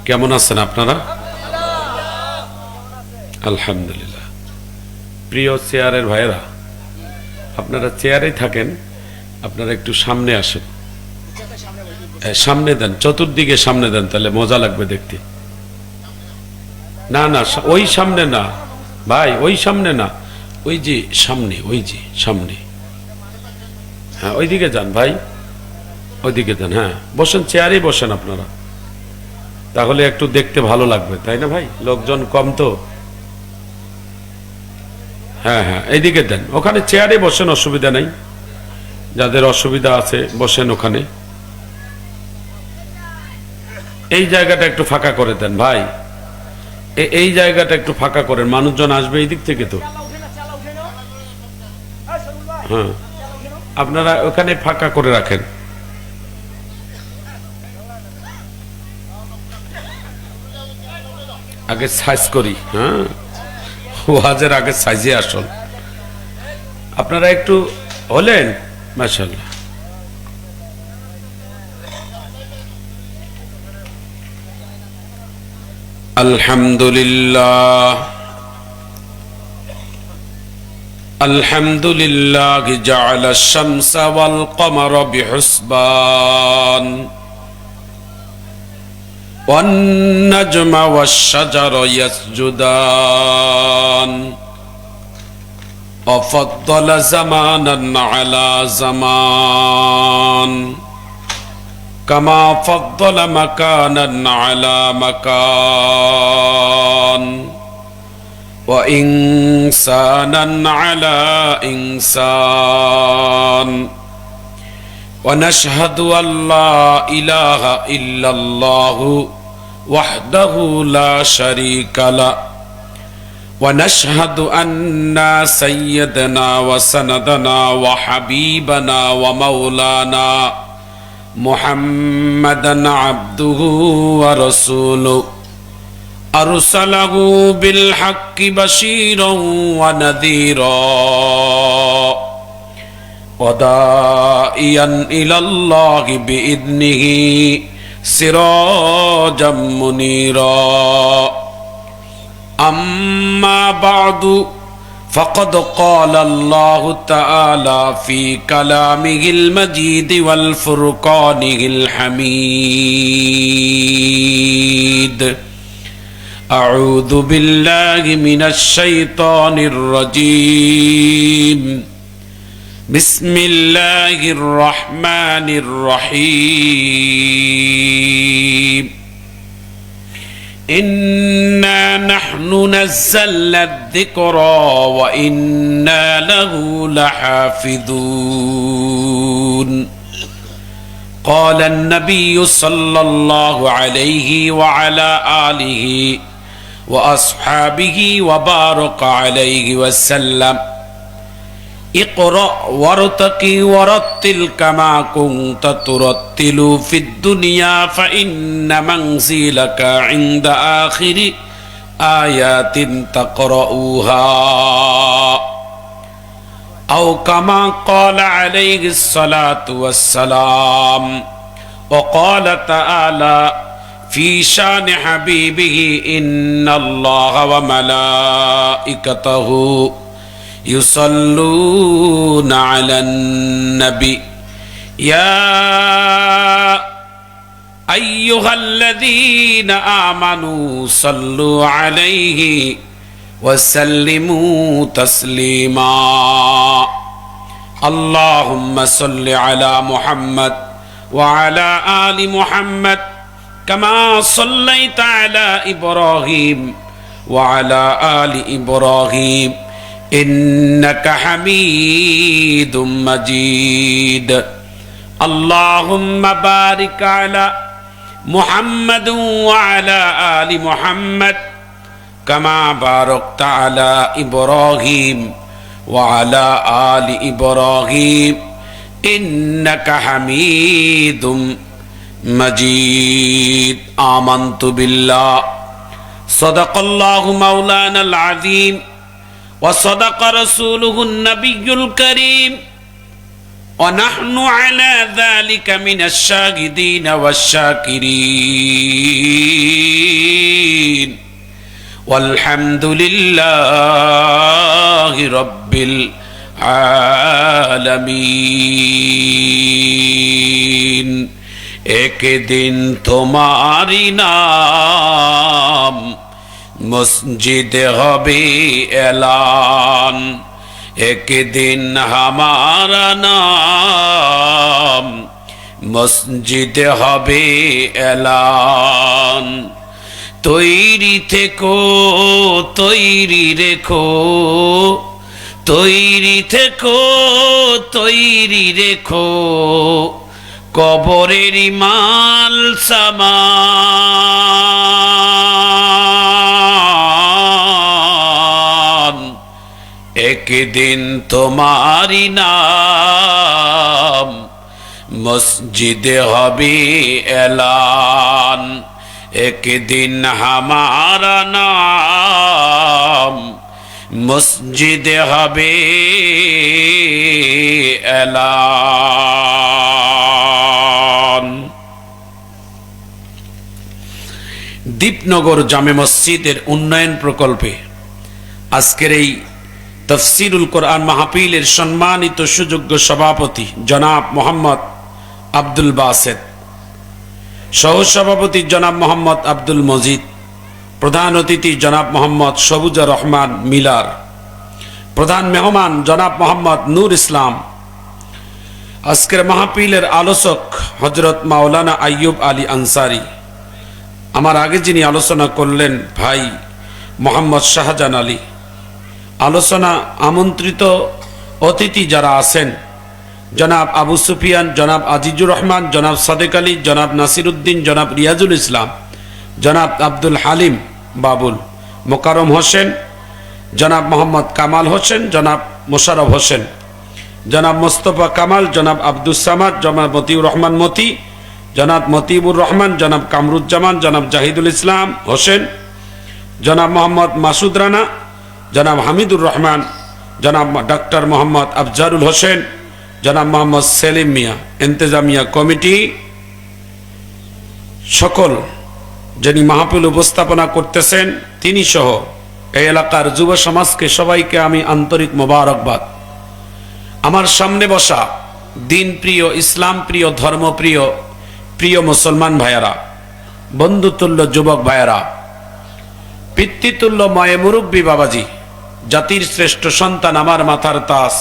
কেমন আছেন আপনারা? আলহামদুলিল্লাহ। প্রিয় চেয়ারের ভাইয়েরা, আপনারা চেয়ারেই থাকেন, আপনারা একটু সামনে আসেন, সামনে দেন, চতুর্দিকে সামনে দেন, তাহলে মজা লাগবে দেখতে। না না, ওই সামনে না ভাই, ওই সামনে না, ওই যে সামনে, ওই যে সামনে, হ্যাঁ ওইদিকে যান ভাই, ওইদিকে যান। হ্যাঁ বসেন, চেয়ারেই বসেন আপনারা, তাহলে একটু দেখতে ভালো লাগবে, তাই না ভাই? লোকজন কম তো। হ্যাঁ হ্যাঁ, এইদিকে দেন, ওখানে চেয়ারে বসেন, অসুবিধা নেই, যাদের অসুবিধা আছে বসেন ওখানে। এই জায়গাটা একটু ফাঁকা করে দেন ভাই, এই জায়গাটা একটু ফাঁকা করেন, মানুষজন আসবে এই দিক থেকে তো। হ্যাঁ আপনারা ওখানে ফাঁকা করে রাখেন। আগে সাইজ করি, হ্যাঁ ওয়াজের আগে সাইজে আসল। আপনারা একটু হলেন, মাশাআল্লাহ। আলহামদুলিল্লাহ আলহামদুলিল্লাহ জাআলা আশ-শামসা ওয়াল কমারা বিহুসবান ওয়ান নাজমা ওয়াশ-শাজারা ইয়াসজুদান ওয়া ফাদ্দালা জামানান আলা জামান কামা ফাদ্দালা মাকানান আলা মাকান ওয়া ইনসানান আলা ইনসান ওয়া নাশহাদু আল্লা ইলাহা ইল্লাল্লাহু ওয়াহদাহু লা শারীকা লাহু ওয়া নাশহাদু আন্না সাইয়্যিদানা ওয়া সানাদানা ওয়া হাবিবানা ওয়া মাওলানা মুহাম্মাদান আবদুহু ওয়া রাসূলুহু আরসালাহু বিল হাক্কি বাশীরান ওয়া নাযীরা ওয়া দাঈয়ান ইলাল্লাহি বিইذনিহি সিরাজাম মুনীরা আম্মা বা'দু فقد قال الله تعالى في كلامه المجيد والفرقانه الحميد أعوذ بالله من الشيطان الرجيم بسم الله الرحمن الرحيم إنا نحن نزلنا الذكر وإنا له لحافظون قال النبي صلى الله عليه وعلى آله وأصحابه وبارك عليه وسلم اقرأ وارتقي ورتل كما كنت ترتل في الدنيا فإن منزلك عند آخر آيات تقرؤها أو كما قال عليه الصلاة والسلام وقال تعالى في شان حبيبه إن الله وملائكته يصلون على النبي يا أيها الذين آمنوا صلوا عليه وسلموا تسليما اللهم صل على محمد وعلى آل محمد كما صليت على إبراهيم وعلى آل إبراهيم إنك حميد مجيد اللهم بارك على محمد وعلى آل محمد كما باركت على إبراهيم وعلى آل إبراهيم إنك حميد مجيد آمنت بالله صدق الله مولانا العظيم وصدق رسوله النبي الكريم ونحن على ذلك من الشاهدين والشاكرين والحمد لله رب العالمين। एक दिन तुम्हारी नाम मस्जिद हबे ऐलान, एक दिन हमारा नाम मस्जिद हबे ऐलान। तैरी থেকো তৈরি রেখো, তৈরি থেকো তৈরি রেখো, কবরের মাল সামান। एक दिन तुम्हारी नाम मस्जिद हबे ऐलान, एक दिन हमारा नाम मस्जिद हबे ऐलान। দীপনগর জামে মসজিদের উন্নয়ন প্রকল্পে আজকের এই তফসিরুল কোরআন মাহফিলের সম্মানিত সুযোগ্য সভাপতি জনাব মোহাম্মদ আব্দুল বাসেত, সহসভাপতি জনাব মোহাম্মদ আব্দুল মজিদ, প্রধান অতিথি জনাব মোহাম্মদ সবুজা রহমান মিলার, প্রধান মেহমান জনাব মোহাম্মদ নূর ইসলাম, আজকের মাহফিলের আলোচক হজরত মাওলানা আইয়ুব আলী আনসারী, আমার আগে যিনি আলোচনা করলেন ভাই মোহাম্মদ শাহজাহান আলী, আলোচনা আমন্ত্রিত অতিথি যারা আছেন জনাব আবু সুফিয়ান, জনাব আজিজুর রহমান, জনাব সাদেক আলী, জনাব নাসির উদ্দিন, জনাব রিয়াজুল ইসলাম, জনাব আব্দুল হালিম বাবুল, মোকারম হোসেন, জনাব মোহাম্মদ কামাল হোসেন, জনাব মোশাররফ হোসেন, জনাব মোস্তফা কামাল, জনাব আব্দুস সামাদ, জনাব মতিউর রহমান মতি, জনাব মতিবুর রহমান, জনাব কামরুজ্জামান, জনাব জাহিদুল ইসলাম হোসেন, জনাব মোহাম্মদ মাসুদ রানা, জনাব হামিদুর রহমান, জনাব ডাক্তার মোহাম্মদ আফজারুল হোসেন, জনাব মোহাম্মদ সেলিম মিয়া, ইন্তেজামিয়া কমিটি, সকল যিনি মাহফিল উপস্থাপনা করতেছেন তিনি সহ এই এলাকার যুব সমাজকে সবাইকে আমি আন্তরিক মোবারকবাদ। আমার সামনে বসা দিন প্রিয়, ইসলাম প্রিয়, ধর্মপ্রিয় প্রিয় মুসলমান ভাইয়ারা, বন্ধুতুল্য যুবক ভাইয়ারা, পিতৃতুল্য ময়ে মুরব্বী বাবাজি, জাতির শ্রেষ্ঠ সন্তান আমার মাথার তাজ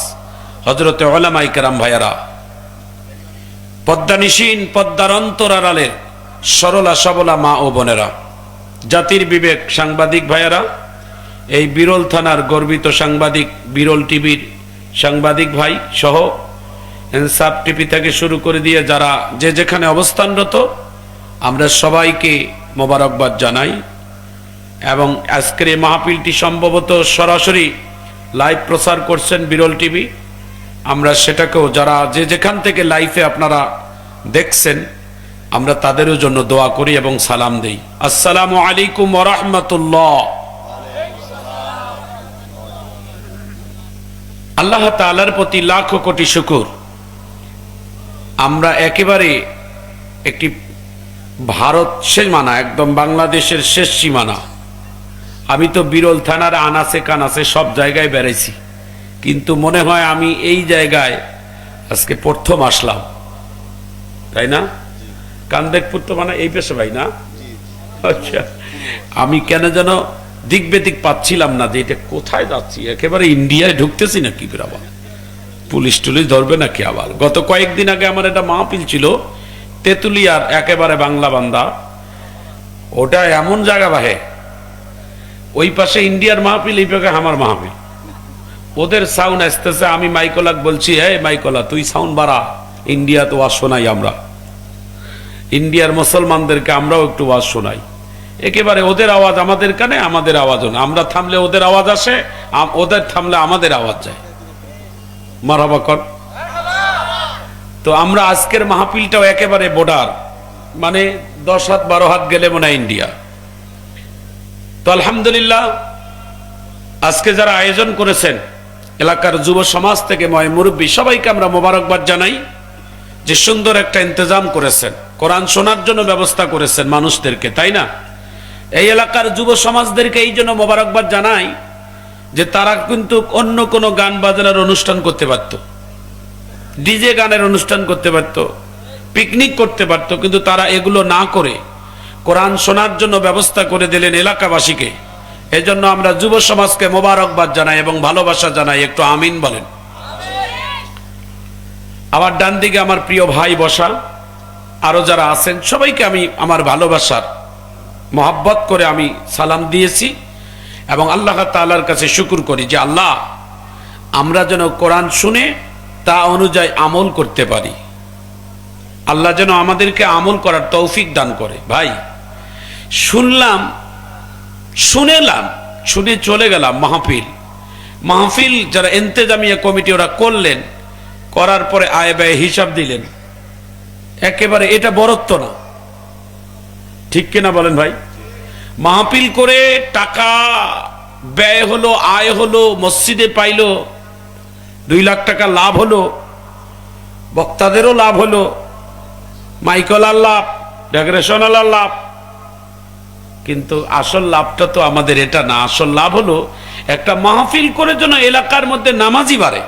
হযরতে উলামায়ে কেরাম ভাইয়ারা, পদ্মানিশীন পদ্মার অন্তরালের সরলা সবলা মা ও বোনেরা, জাতির বিবেক সাংবাদিক ভাইয়ারা, এই বিরল থানার গর্বিত সাংবাদিক, বিরল টিভির সাংবাদিক ভাই সহ ইনসাফ টিভি থেকে শুরু করে দিয়ে যারা যে যেখানে অবস্থানরত, আমরা সবাইকে মোবারকবাদ জানাই। এবং আজকের এই মাহফিলটি সম্ভবত সরাসরি লাইভ প্রচার করছেন বিরল টিভি, আমরা সেটাকেও যারা যে যেখান থেকে লাইভে আপনারা দেখছেন আমরা তাদেরও জন্য দোয়া করি এবং সালাম দেই। আসসালামু আলাইকুম ওয়া রাহমাতুল্লাহ। আল্লাহ তাআলার প্রতি লাখো কোটি শুকর, আমরা একেবারে একটি ভারত সীমানা, একদম বাংলাদেশের শেষ সীমানা। আমি তো বিরল থানার আনাচে কানাচে সব জায়গায় বেড়াইছি, কিন্তু মনে হয় আমি এই জায়গায় আজকে প্রথম আসলাম, তাই না? কান্দেকপুর তো মানে এই পেশে ভাই না? আচ্ছা, আমি কেন যেন দিক বেদিক পাচ্ছিলাম না যে এটা কোথায় যাচ্ছি, একেবারে ইন্ডিয়ায় ঢুকতেছি নাকি, আবার পুলিশ টুলিশ ধরবে নাকি। আবার গত কয়েকদিন আগে আমার একটা মাহফিল ছিল তেতুলিয়ার একেবারে বাংলা বান্দা, ওটা এমন জায়গা বাহে, ওই পাশে ইন্ডিয়ার মাহফিল, এই পাশে আমার মাহফিল, ওদের সাউন্ড আসতেছে, আমি মাইকলাক বলছি, হ্যাঁ মাইকলা তুই সাউন্ড বাড়া, ইন্ডিয়া তো ওয়াজ শোনাই আমরা, ইন্ডিয়ার মুসলমানদেরকে আমরাও একটু ওয়াজ শোনাই। একেবারে ওদের আওয়াজ আমাদের কানে, আমাদের আওয়াজও না, আমরা থামলে ওদের আওয়াজ আসে, ওদের থামলে আমাদের আওয়াজ যায়। মারহাবা কর। তো আমরা আজকের মাহফিলটাও একেবারে বর্ডার, মানে 10 হাত 12 হাত গেলে মনে হয় ইন্ডিয়া। তো আলহামদুলিল্লাহ, আজকে যারা আয়োজন করেছেন এলাকার যুব সমাজ থেকে ময় মুরব্বী সবাইকে আমরা মোবারকবাদ জানাই যে সুন্দর একটা ইন্তজাম করেছেন, কোরআন শোনার জন্য ব্যবস্থা করেছেন মানুষদেরকে, তাই না? এই এলাকার যুব সমাজদেরকে এই জন্য মোবারকবাদ জানাই যে তারা কিন্তু অন্য কোনো গান বাজনার অনুষ্ঠান করতে পারত, ডিজে গানের অনুষ্ঠান করতে পারত, পিকনিক করতে পারত, কিন্তু তারা এগুলো না করে কোরআন শোনার জন্য ব্যবস্থা করে দিলেন এলাকাবাসীকে। এজন্য আমরা যুব সমাজকে মোবারকবাদ জানাই এবং ভালোবাসা জানাই। একটু আমিন বলেন। আমার ডান দিকে আমার প্রিয় ভাই বসা, আরো যারা আছেন সবাইকে আমি আমার ভালোবাসার মহব্বত করে আমি সালাম দিয়েছি এবং আল্লাহ তাআলার কাছে শুকর করি যে আল্লাহ আমরা যেন কোরআন শুনে তা অনুযায়ী আমল করতে পারি। আল্লাহ যেন আমাদেরকে আমল করার তৌফিক দান করে। ভাই শুনলাম, শুনেলাম, শুনে চলে গেলাম মাহফিল যারা ইন্তেজামিয়া কমিটি ওরা করলেন, করার পরে আয় ব্যয় হিসাব দিলেন। একেবারে এটা বরত্ব না, ঠিক কিনা বলেন ভাই? মাহফিল করে টাকা ব্যয় হলো, আয় হলো, মসজিদে পাইলো 2 লাখ টাকা লাভ হলো, বক্তাদেরও লাভ হলো, মাইকলার লাভ, ডেকোরেশনালার লাভ, কিন্তু আসল লাভটা তো আমাদের এটা না। আসল লাভ হলো একটা মাহফিল করে যেন এলাকার মধ্যে নামাজি বাড়ে।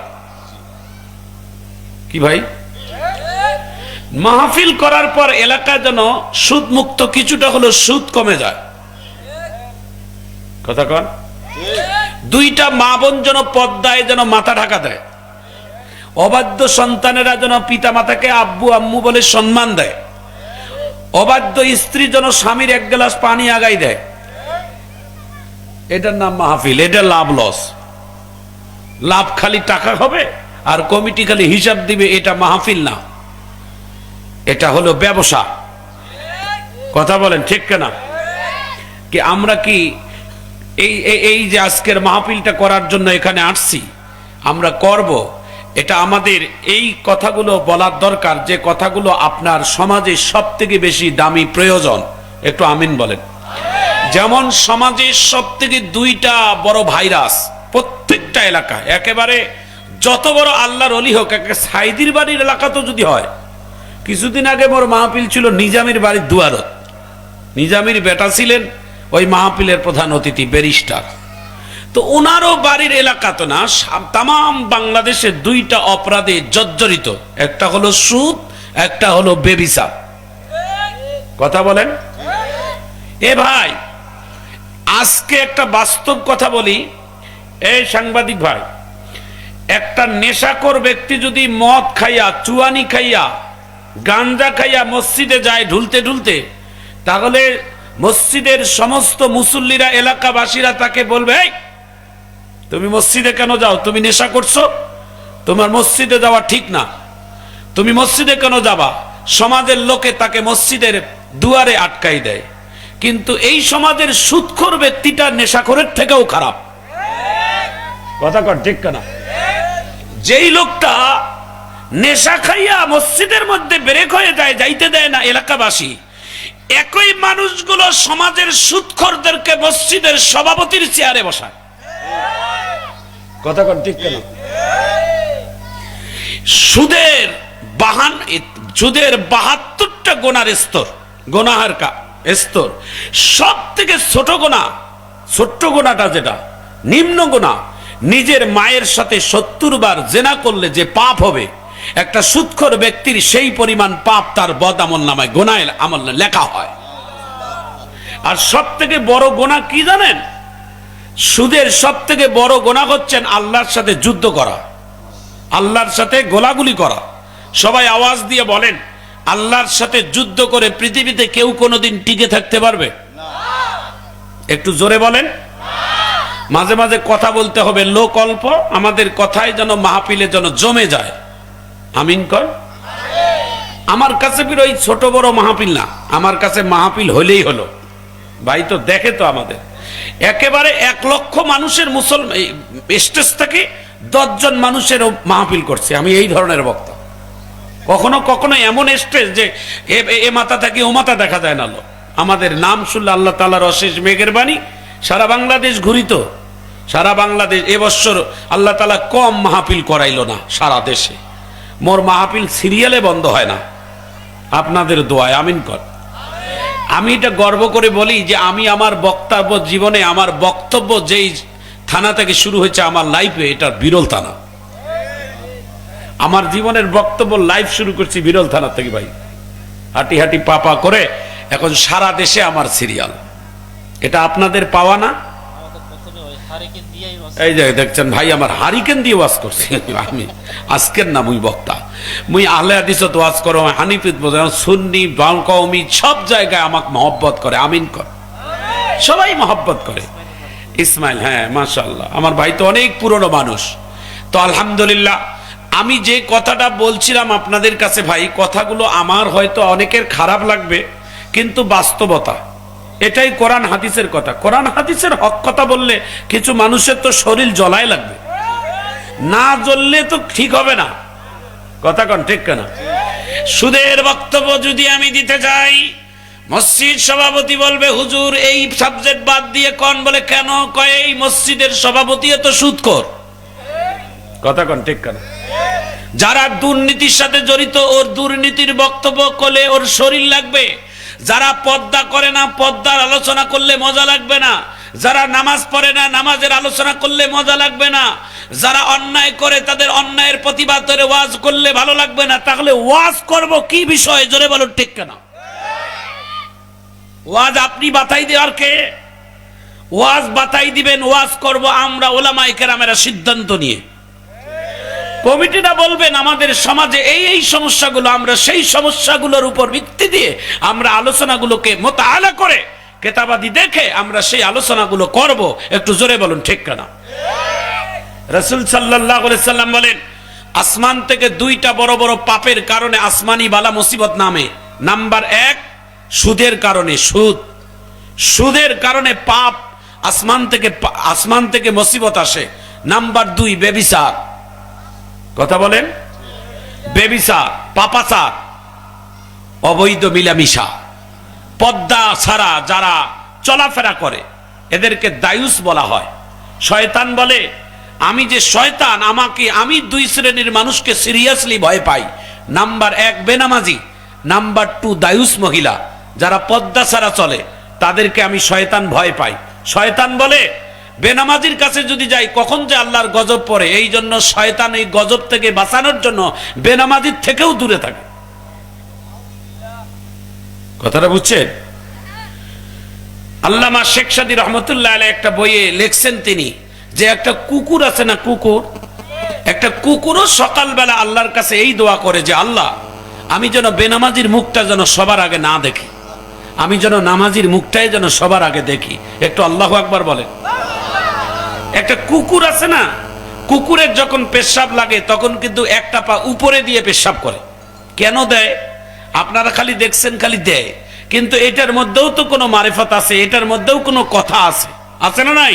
কি ভাই? মাহফিল করার পর এলাকায় যেন সুদ মুক্ত কিছুটা হলো সুদ কমে যায়। কথা কন? 2টা মা বোন যেন পর্দায় যেন মাথা ঢাকা দেয়, অবাধ্য সন্তানেরা যেন পিতা মাতাকে আব্বু আম্মু বলে সম্মান দেয়, অবাধ্য স্ত্রী যেন স্বামীর 1 গ্লাস পানি আগাই দেয়। এটার নাম মাহফিল। এটা লাভ লস। লাভ খালি টাকা হবে আর কমিটি খালি হিসাব দিবে, এটা মাহফিল না, এটা হলো ব্যবসা। কথা বলেন ঠিক কিনা? কি আমরা কি এই যে আজকের মাহফিলটা করার জন্য এখানে আসছি, আমরা করব, এটা আমাদের এই কথাগুলো বলার দরকার যে কথাগুলো আপনার সমাজে সবথেকে বেশি দামি প্রয়োজন। একটু আমিন বলেন। যেমন সমাজের সবথেকে 2টা বড় ভাইরাস প্রত্যেকটা এলাকা, একেবারে যত বড় আল্লাহর ওলি হোক, সাইদির বাড়ির এলাকা তো যদি হয়, কিছুদিন আগে বড় মাহফিল ছিল নিজামীর বাড়ির দুয়ারত। নিজামীর বেটা ছিলেন ওই মাহফিলের প্রধান অতিথি, ব্যারিস্টার। তো ওনারও বাড়ির এলাকা তো না, তাম বাংলাদেশে 2টা অপরাধে জর্জরিত, একটা হলো সুদ, একটা হলো বেবিচার। কথা বলেন। এ ভাই আজকে একটা বাস্তব কথা বলি, এই সাংবাদিক ভাই, একটা নেশাখোর ব্যক্তি যদি মদ খাইয়া, চুয়ানি খাইয়া, গাঞ্জা খাইয়া মসজিদে যায় ঢুলতে ঢুলতে, তাহলে মসজিদের সমস্ত মুসল্লিরা, এলাকাবাসীরা তাকে বলবে, এই তুমি মসজিদে কেন যাও? তুমি নেশা করছো, তোমার মসজিদে যাওয়া ঠিক না, তুমি মসজিদে কেন যাবা? সমাজের লোকে তাকে মসজিদের দুয়ারে আটকাই দেয়। কিন্তু এই সমাজের সুদখোর ব্যক্তিটা নেশাখোরের থেকেও খারাপ। কথা কর ঠিক না? যেই লোকটা নেশা খাইয়া মসজিদের মধ্যে ব্রেক হয়ে যায়, যাইতে দেয় না এলাকাবাসী, একই মানুষগুলো সমাজের সুদখোরদেরকে মসজিদের সভাপতির চেয়ারে বসায়। কথা কন ঠিক কেন? সুদের 72টা গোনার স্তর, গোনাহের স্তর, সব থেকে ছোট গোনা, ছোট্ট গোনাটা যেটা নিম্ন গোনা, নিজের মায়ের সাথে 70 বার জেনা করলে যে পাপ হবে, একটা সুদখোর ব্যক্তির সেই পরিমাণ পাপ তার বদ আমল নামায়, গোনায় আমল লেখা হয়। আর সব থেকে বড় গোনা কি জানেন? সুদের সব থেকে বড় গোনা হচ্ছেন আল্লাহর সাথে যুদ্ধ করা, আল্লাহর সাথে গোলাগুলি করা। সবাই আওয়াজ দিয়ে বলেন, আল্লাহর সাথে যুদ্ধ করে পৃথিবীতে কেউ কোনোদিন টিকে থাকতে পারবে? একটু জোরে বলেন। মাঝে মাঝে কথা বলতে হবে, লোক অল্প, আমাদের কথাই যেন মাহফিলে যেন জমে যায়। আমিন কর। আমার কাছে ওই ছোট বড় মাহফিল না, আমার কাছে মাহফিল হলেই হলো। ভাই তো দেখে তো আমাদের একেবারে 1 লক্ষ মানুষের মুসলমান স্টেজ থেকে 10 জন মানুষের মাহফিল করছে। আমি এই ধরনের বক্তা। কখনো কখনো এমন স্টেজ যে এ মাথা থেকে ও মাথা দেখা যায় না। আমাদের নাম শুনলে আল্লাহ তাআলার অশেষ মেহেরবানি, সারা বাংলাদেশ ঘুরিত, সারা বাংলাদেশ এবছর আল্লাহ তাআলা কম মাহফিল করাইলো না সারা দেশে। মোর মাহফিল সিরিয়ালে বন্ধ হয় না, আপনাদের দোয়ায়। আমিন কর। আমি এটা গর্ব করে বলি যে আমি আমার বক্তব্য জীবনে, আমার বক্তব্য যেই থানা থেকে শুরু হয়েছে আমার লাইফে, এটা বিরল থানা। আমার জীবনের বক্তব্য লাইভ শুরু করছি বিরল থানা থেকে ভাই, হাঁটি হাঁটি পাপা করে এখন সারা দেশে আমার সিরিয়াল। এটা আপনাদের পাওয়া না? এই যে দেখছেন ভাই, আমার হারিকেন দিয়ে ওয়াজ করছি আমি। আজকের না মুই বক্তা, মুই আহলে হাদিসত ওয়াজ করো, হানিফিত বোঝানো, সুন্নি কওমি সব জায়গায় আমাকে মহব্বত করে। আমিন কর। সবাই মহব্বত করে। ইসমাইল, হ্যাঁ মাশাআল্লাহ, আমার ভাই তো অনেক পুরনো মানুষ। তো আলহামদুলিল্লাহ, আমি যে কথাটা বলছিলাম আপনাদের কাছে ভাই, কথাগুলো আমার হয়তো অনেকের খারাপ লাগবে, কিন্তু বাস্তবতা এটাই। কোরআন হাদিসের কথা, কোরআন হাদিসের হক কথা বললে কিছু মানুষের তো শরীর জ্বলাই লাগবে, না জ্বললে তো ঠিক হবে না। কথা কন ঠিক কেনা? সুদের বক্তব্য যদি আমি দিতে চাই, মসজিদ সভাপতি বলবে হুজুর এই সাবজেক্ট বাদ দিয়ে কোন, বলে কেন? কয় এই মসজিদের সভাপতি তো সুদখোর। কথা কন ঠিক কেনা? যারা দুর্নীতির সাথে জড়িত, ওর দুর্নীতির বক্তব্য করলে ওর শরীর লাগবে। যারা পর্দা করে না, পর্দার আলোচনা করলে মজা লাগবে না। যারা নামাজ পড়ে না, নামাজের আলোচনা করলে মজা লাগবে না। যারা অন্যায় করে তাদের অন্যায়ের প্রতিবাদ করে ওয়াজ করলে ভালো লাগবে না। তাহলে ওয়াজ করব কি বিষয়ে? জোরে বলুন ঠিক কেনা? ওয়াজ আপনি বাতাই দেওয়ার কে? ওয়াজ বাতাই দিবেন, ওয়াজ করব আমরা ওলামায়ে কেরামেরা সিদ্ধান্ত নিয়ে। কমিটিটা বলবেন আমাদের সমাজে এই এই সমস্যাগুলো, আমরা সেই সমস্যাগুলোর উপর ভিত্তি দিয়ে আমরা আলোচনাগুলোকে মোতাআলা করে কিতাবাদি দেখে আমরা সেই আলোচনাগুলো করব। একটু জোরে বলুন ঠিক কিনা? রাসূল সাল্লাল্লাহু আলাইহি সাল্লাম বলেন, আসমান থেকে দুইটা বড় বড় পাপের কারণে আসমানি বালা মুসিবত নামে। নাম্বার 1 সুদের কারণে, সুদের কারণে পাপ আসমান থেকে মুসিবত আসে। নাম্বার 2 ব্যভিচার। কথা বলেন? ব্যভিচার, পাপাচার, অবৈধ মিলামিশা, পর্দা ছাড়া যারা চলাফেরা করে এদেরকে দায়ুস বলা হয়। শয়তান বলে আমি যে শয়তান, আমি 2 শ্রেণীর মানুষকে সিরিয়াসলি ভয় পাই। নাম্বার 1 বেনামাজি, নাম্বার 2 দায়ুস মহিলা। যারা পর্দা ছাড়া চলে তাদেরকে আমি শয়তান ভয় পাই। শয়তান বলে বেনামাজির কাছে যদি যাই কখন যে আল্লাহর গজব পড়ে, এই জন্য শয়তান এই গজব থেকে বাঁচানোর জন্য বেনামাজির থেকেও দূরে থাকে। কথাটা বুঝছেন? আল্লামা শেখ সাদী রহমতুল্লাহ আলাইহি একটা বইয়ে লিখছেন তিনি, যে একটা কুকুর আছে না, একটা কুকুরও সকালবেলা আল্লাহর কাছে এই দোয়া করে যে আল্লাহ, আমি যেন বেনামাজির মুখটা যেন সবার আগে না দেখি, আমি যেন নামাজির মুখটাই যেন সবার আগে দেখি। একটু আল্লাহু আকবার বলেন। একটা কুকুর আছে না, কুকুরের যখন পেশাব লাগে তখন কিন্তু একটা পা উপরে দিয়ে পেশাব করে। কেন দেয়? আপনারা খালি দেখছেন, খালি দেয়, কিন্তু এটার মধ্যেও তো কোনো মারিফত আছে, এটার মধ্যেও কোনো কথা আছে না নাই?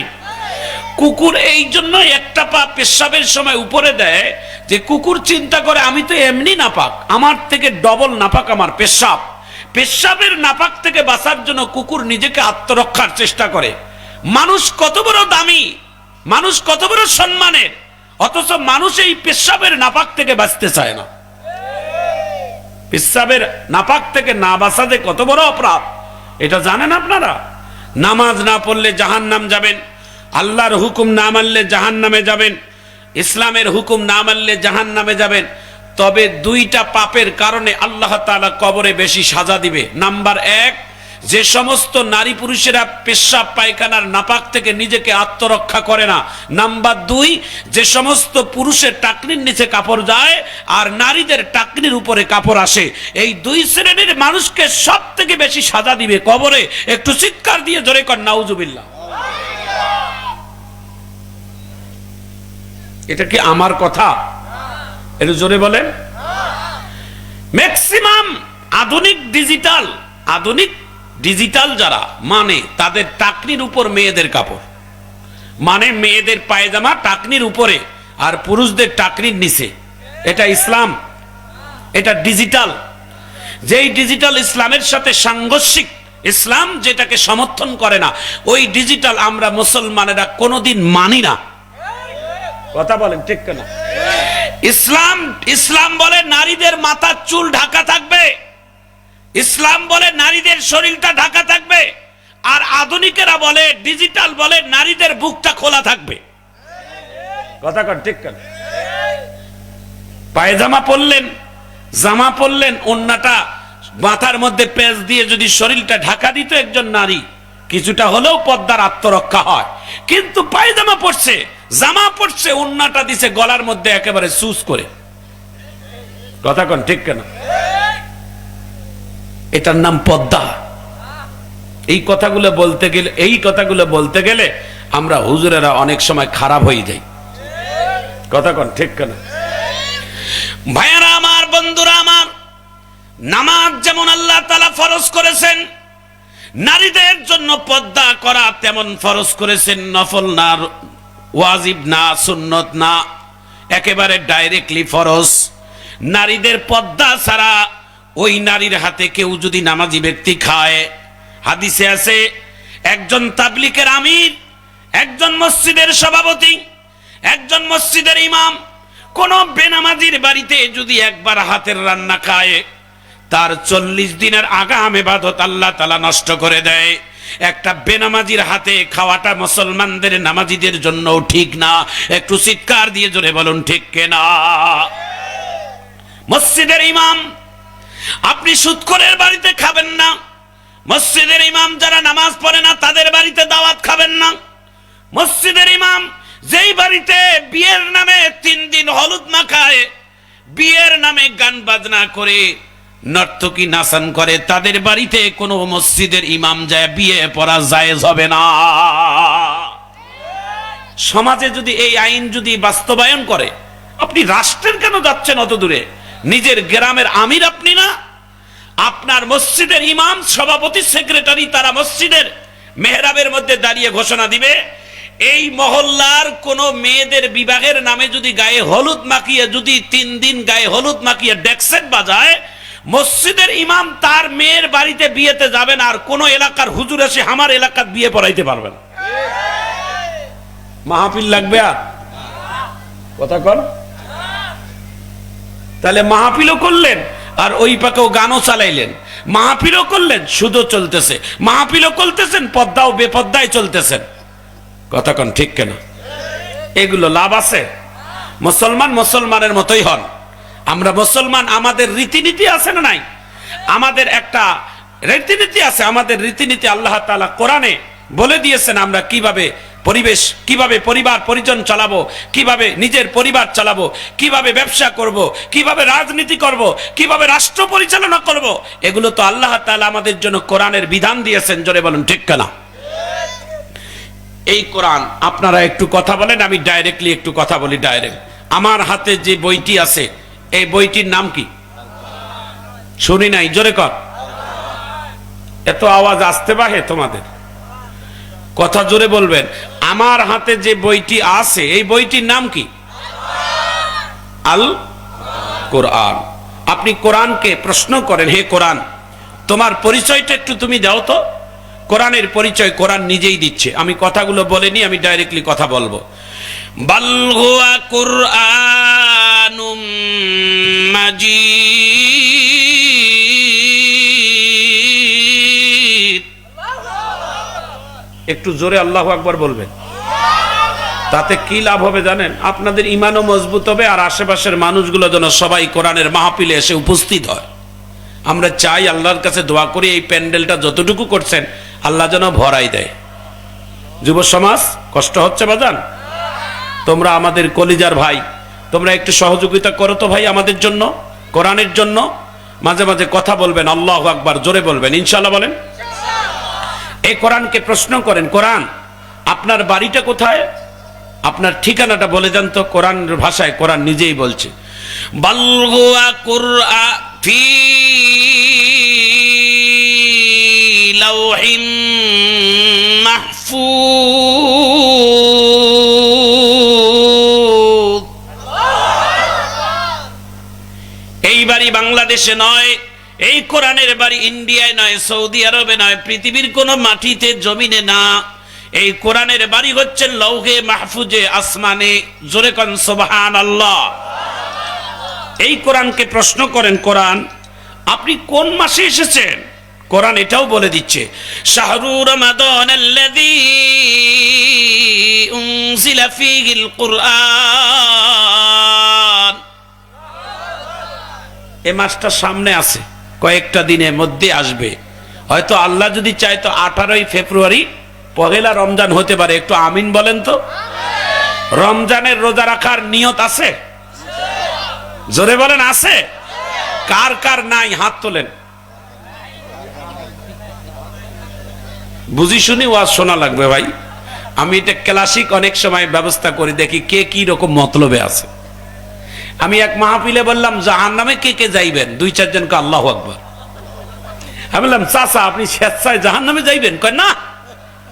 কুকুর এই জন্য একটা পা পেশাবের সময় উপরে দেয় যে কুকুর চিন্তা করে আমি তো এমনি নাপাক, আমার থেকে ডবল নাপাক আমার পেশাব। পেশাবের নাপাক থেকে বাঁচার জন্য কুকুর নিজেকে আত্মরক্ষার চেষ্টা করে। মানুষ কত বড় দামি, মানুষ কত বড় সম্মানের, অথচ মানুষ এই পেশাবের নাপাক থেকে বাঁচতে চায় না। পেশাবের নাপাক থেকে না বাঁচাতে কত বড় অপরাধ, এটা জানেন আপনারা? নামাজ না পড়লে জাহান্নাম যাবেন, আল্লাহর হুকুম না মানলে জাহান্নামে যাবেন, ইসলামের হুকুম না মানলে জাহান্নামে যাবেন। তবে 2টা পাপের কারণে আল্লাহ তাআলা কবরে বেশি সাজা দিবে। নাম্বার 1, যে সমস্ত নারী পুরুষেরা পেশাব পায়খানার নাপাক থেকে নিজেকে আত্মরক্ষা করে না। নাম্বার 2, যে সমস্ত পুরুষের টাকনির নিচে কাপড় যায় আর নারীদের টাকনির উপরে কাপড় আসে, এই 2 শ্রেণীর মানুষকে সব থেকে বেশি সাজা দিবে কবরে। একটু চিৎকার দিয়ে জোরে কর নাউজুবিল্লাহ। এটা কি আমার কথা? একটু জোরে বলেন। ম্যাক্সিমাম আধুনিক ডিজিটাল যারা মানে তাদের টাকনির উপর মেয়েদের কাপড়, মানে মেয়েদের পায়জামা টাকনির উপরে আর পুরুষদের টাকনির নিচে। এটা ইসলাম? এটা ডিজিটাল। যেই ডিজিটাল ইসলামের সাথে সাংঘর্ষিক ইসলাম যেটাকে সমর্থন করে না ওই ডিজিটাল আমরা মুসলমানেরা কোনোদিন মানি না। কথা বলেন ঠিক কিনা? ইসলাম বলে নারীদের মাথার চুল ঢাকা থাকবে, ইসলাম বলে নারীদের শরীরটা ঢাকা থাকবে, আর আধুনিকেরা বলে ডিজিটাল বলে নারীদের বুকটা খোলা থাকবে। কথা কন ঠিক কিনা? পায়জামা পরলেন, জামা পরলেন, ওন্নাটা মাথার মধ্যে পেঁচ দিয়ে যদি শরীরটা ঢাকা দিত একজন নারী, কিছুটা হলেও পর্দার আত্মরক্ষা হয়। কিন্তু পায়জামা পরছে, জামা পরছে, ওন্নাটা দিছে গলার মধ্যে একেবারে সুস করে। কথা কন ঠিক কেন? এটার নাম পর্দা। এই কথাগুলো বলতে গেলে আমরা হুজুরেরা অনেক সময় খারাপ হয়ে যাই। কথা কন ঠিক কেন? ভাইয়ারা আমার, বন্ধুরা আমার, নামাজ যেমন আল্লাহ তাআলা ফরজ করেছেন, নারীদের জন্য পর্দা করা তেমন ফরজ করেছেন। নফল না, ওয়াজিব না, সুন্নত না, একেবারে ডাইরেক্টলি ফরজ। নারীদের পর্দা ছাড়া ওই নারীর হাতে কেউ যদি নামাজি ব্যক্তি খায়, হাদিসে আছে একজন তাবলীগের আমির, একজন মসজিদের সভাপতি, একজন মসজিদের ইমাম কোন বেনামাজির বাড়িতে যদি একবার হাতের রান্না খায়, তার 40 দিনের আগাম ইবাদত আল্লাহ তাআলা নষ্ট করে দেয়। একটা বেনামাজির হাতে খাওয়াটা মুসলমানদের নামাজিদের জন্য ঠিক না। একটু চিৎকার দিয়ে জোরে বলুন ঠিক কিনা? মসজিদের ইমাম, আপনি সুদখোরের বাড়িতে খাবেন না। মসজিদের ইমাম যারা নামাজ পড়ে না তাদের বাড়িতে দাওয়াত খাবেন না। মসজিদের ইমাম যেই বাড়িতে বিয়ের নামে 3 দিন হলুদ মাখায়, বিয়ের নামে গান বাজনা করে, নর্তকী নাচান করে, তাদের বাড়িতে কোনো মসজিদের ইমাম যায় বিয়ে পড়া জায়েজ হবে না। সমাজে যদি এই আইন যদি বাস্তবায়ন করে, আপনি রাষ্ট্রের কেন যাচ্ছেন অত দূরে? নিজের গ্রামের আমির আপনি না? আপনার মসজিদের ইমাম, সভাপতি, সেক্রেটারি তারা মসজিদের মেহরাবের মধ্যে দাঁড়িয়ে ঘোষণা দিবে, এই মহল্লার কোন মেয়েদের বিবাহের নামে যদি গায়ে হলুদ মাখিয়ে যদি 3 দিন গায়ে হলুদ মাখিয়ে ডেক্সেট বাজায়, মসজিদের ইমাম তার মেয়ের বাড়িতে বিয়েতে যাবেন, আর কোন এলাকার হুজুর এসে আমার এলাকার বিয়ে পড়াইতে পারবেন। মাহফিল লাগবে? আর কথা কন। তাহলে মাহফিলও করলেন আর ওই পাকেও গানও চালাইলেন, মাহফিলও করলেন, সুদও চলতেছে, মাহফিলও করতেছেন, পদ্মাও বেপদ্দায় চলতেছেন। কথা কন ঠিক কেন? এগুলো লাভ আছে? মুসলমান মুসলমানের মতোই হন। আমরা মুসলমান, আমাদের রীতিনীতি আছে না নাই? আমাদের একটা রীতিনীতি আছে। আমাদের রীতিনীতি আল্লাহ তাআলা কোরআনে বলে দিয়েছেন আমরা কিভাবে পরিবার পরিজন চালাবো, কিভাবে নিজের পরিবার চালাবো, কিভাবে ব্যবসা করব, কিভাবে রাজনীতি করব, কিভাবে রাষ্ট্র পরিচালনা করব। এগুলো তো আল্লাহ তাআলা আমাদের জন্য কোরআনের বিধান দিয়েছেন। জোরে বলুন ঠিক কিনা? এই কোরআন, আপনারা একটু কথা বলেন, আমি ডাইরেক্টলি একটু কথা বলি। ডাইরেক্ট আমার হাতে যে বইটি আছে, এই বইটির নাম কি? শুনি নাই, জোরে কর। এত আওয়াজ আসতে পারে তোমাদের? কথা জোরে বলবেন। আমার হাতে যে বইটি আছে, এই বইটির নাম কি? আল কোরআন। আপনি কোরআনকে প্রশ্ন করেন, হে কোরআন, তোমার পরিচয়টা একটু তুমি দাও তো। কোরআনের পরিচয় কোরআন নিজেই দিচ্ছে। আমি কথাগুলো বলিনি, আমি ডাইরেক্টলি কথা বলবো। বাল হুয়া কুরআনুম মাজিদ। একটু জোরে আল্লাহু আকবার বলবেন। তাতে কি লাভ হবে জানেন? আপনাদের ঈমানও মজবুত হবে, আর আশেপাশের মানুষগুলো যেন সবাই কোরআনের মাহফিলে এসে উপস্থিত হয়। আমরা চাই, আল্লাহর কাছে দোয়া করি, এই প্যান্ডেলটা যতটুকু করছেন আল্লাহ যেন ভরাই দেয়। যুব সমাজ কষ্ট হচ্ছে বাজান? তোমরা আমাদের কলিজার ভাই, তোমরা একটু সহযোগিতা করো তো ভাই আমাদের জন্য, কোরআনের জন্য। মাঝে মাঝে কথা বলবেন, আল্লাহু আকবার জোরে বলবেন, ইনশাআল্লাহ বলেন। এই কোরআনকে প্রশ্ন করেন, কোরআন আপনার বাড়িটা কোথায়? আপনার ঠিকানাটা বলে যান তো। কোরআনের ভাষায় কোরআন নিজেই বলছে, বাল হুয়া কুরআন ফি লাওহিম মাহফুজ। এই বাড়ি বাংলাদেশে নয়, এই কোরআনের বাড়ি ইন্ডিয়ায় নয়, সৌদি আরবে নয়, পৃথিবীর কোন মাটিতে জমিনে না। এই কোরআনের বাড়ি হচ্ছে লৌহে মাহফুজে আসমানে। জোরে কোন সুবহানাল্লাহ। এই কোরআনকে প্রশ্ন করেন, কোরআন আপনি কোন মাসে এসেছেন? কোরআন এটাও বলে দিচ্ছে, শাহরু রমাদানাল্লাযী উনজিলা ফীহিল কুরআন। এই মাসটা সামনে আছে, কয়েকটা দিনের মধ্যে আসবে। হয়তো আল্লাহ যদি চায় তো 18ই ফেব্রুয়ারি পহেলা রমজান হতে পারে। একটু আমিন বলেন তো। রমজানের রোজা রাখার নিয়ত আছে? জোরে বলেন আছে? কার কার নাই হাত তোলেন। বুঝি শুনি ওয়াজ শোনা লাগবে ভাই। আমি এটা ক্লাসিক অনেক সময় ব্যবস্থা করি, দেখি কে কি রকম মতলবে আছে। আমি এক মাহফিলে বললাম, জাহান্নামে কে কে যাইবেন? 2-4 জনকে আল্লাহু আকবার। আমি বললাম, চাচা আপনি স্বেচ্ছায় জাহান্নামে যাইবেন? কয় না।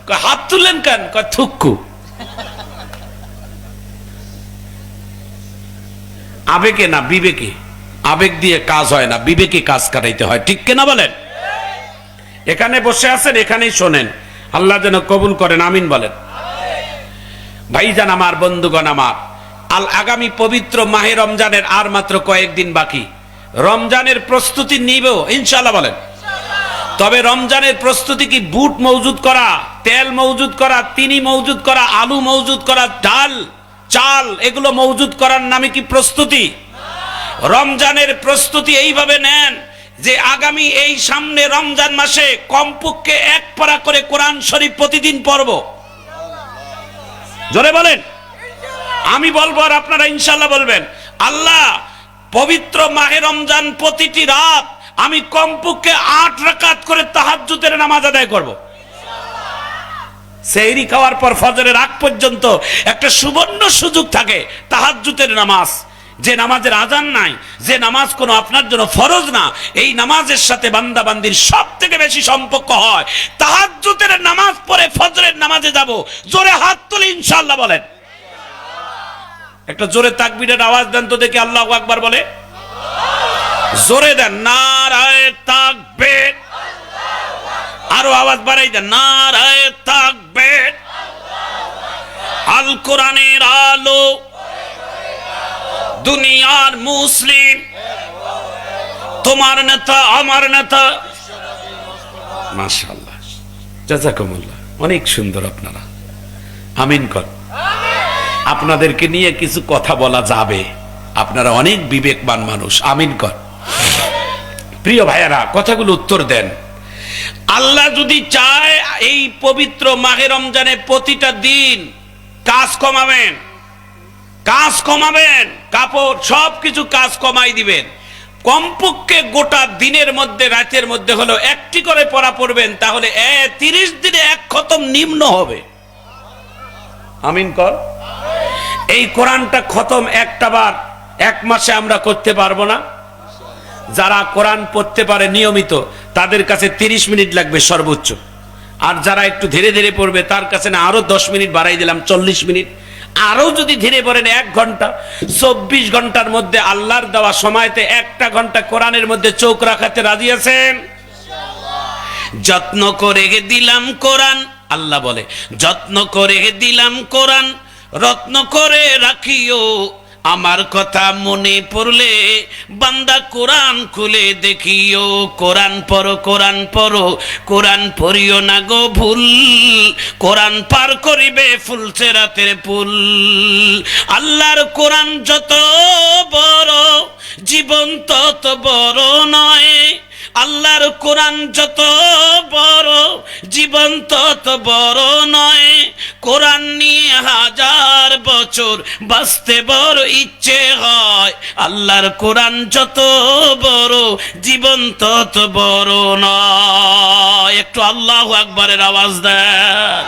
কয় হাত তুললেন কেন? কয় থুক্কু। আবেগে না বিবেকে। আবেগ দিয়ে কাজ হয় না, বিবেকে কাজ করাইতে হয়। ঠিক কিনা বলেন? এখানে বসে আছেন, এখানেই শোনেন। আল্লাহ যেন কবুল করেন, আমিন বলেন। ভাইজান আমার, বন্ধুগণ আমার, আগামী পবিত্র মাহে রমজানের আর মাত্র কয়েকদিন বাকি। রমজানের প্রস্তুতি নিব ইনশাআল্লাহ বলেন। তবে রমজানের প্রস্তুতি কি বুট মজুদ করা, তেল মজুদ করা, চিনি মজুদ করা, আলু মজুদ করা, ডাল চাল এগুলো মজুদ করার নামে কি প্রস্তুতি? রমজানের প্রস্তুতি এইভাবে নেন যে আগামী এই সামনে রমজান মাসে কমপক্ষে 1 পারা করে কোরআন শরীফ প্রতিদিন পড়ব। জোরে বলেন। আমি বলবো আর আপনারা ইনশাআল্লাহ বলবেন। আল্লাহ পবিত্র মাহে রমজান প্রতিটি রাত আমি কমপক্ষে 8 রাকাত করে তাহাজ্জুদের নামাজ আদায় করব। সেহরি খাওয়ার পর ফজরের আগ পর্যন্ত একটা সুবর্ণ সুযোগ থাকে তাহাজ্জুদের নামাজ। যে নামাজের আজান নাই, যে নামাজ কোনো আপনার জন্য ফরজ না, এই নামাজের সাথে বান্দা বান্দির সব থেকে বেশি সম্পর্ক হয়। তাহাজ্জুদের নামাজ পড়ে ফজরের নামাজে যাব। জোরে হাত তুলে ইনশাআল্লাহ বলেন। একটা জোরে তাকবীরের আওয়াজ দেন তো দেখি, আল্লাহু আকবার বলে। জোরে দেন, নারায়ে তাকবীর। আরো আওয়াজ বাড়াই দেন, নারায়ে তাকবীর। আল কোরআনের আলো দুনিয়ার মুসলিম, তোমার নেতা আমার নেতা। মাশাআল্লাহ, জাযাকুমুল্লাহ, অনেক সুন্দর আপনারা। আমিন কর। আপনাদেরকে নিয়ে কিছু কথা বলা যাবে, আপনারা অনেক বিবেকবান মানুষ। আমিন কর। প্রিয় ভাইয়েরা, কথাগুলো উত্তর দেন। আল্লাহ যদি চায় এই পবিত্র মাহে রমজানে প্রতিটা দিন কাজ কমাবেন, কাজ কমাবেন, কাপড় সবকিছু কাজ কমাই দিবেন। কমপক্ষে গোটা দিনের মধ্যে রাতের মধ্যে হলো 1টি করে পড়া পড়বেন, তাহলে 30 দিনে 1 খতম নিম্ন হবে। আমিন কর। এই কোরআনটা খতম একটা বার 1 মাসে আমরা করতে পারবো না। যারা কোরআন পড়তে পারে নিয়মিত তাদের কাছে 30 মিনিট লাগবে সর্বোচ্চ। আর যারা একটু ধীরে ধীরে পড়বে তার কাছে না আরো 10 মিনিট বাড়াই দিলাম, 40 মিনিট। আরো যদি ধীরে পড়েন 1 ঘন্টা। 24 ঘন্টার মধ্যে আল্লাহর দেওয়া সময়তে 1টা ঘন্টা কোরআনের মধ্যে চোখ রাখাতে রাজি আছেন? যত্ন করে দিলাম কোরআন, আল্লাহ বলে যত্ন করে দিলাম কোরআন, রত্ন করে রাখিও। আমার কথা মনে পড়লে বান্দা কোরআন খুলে দেখিও। কোরআন পড়ো, কোরআন পড়ো, কোরআন পড়িও না গো ভুল। কোরআন পার করিবে ফুলছে রাতের পুল। আল্লাহর কোরআন যত বড় জীবন তত বড় নয়। আল্লাহর কোরআন যত বড় জীবন তত বড় নয়। কোরআন নিয়ে 1000 বছর বাঁচতে বড় ইচ্ছে হয়। আল্লাহর কোরআন যত বড় জীবন তত বড় নয়। একটু আল্লাহু আকবারের আওয়াজ দেন।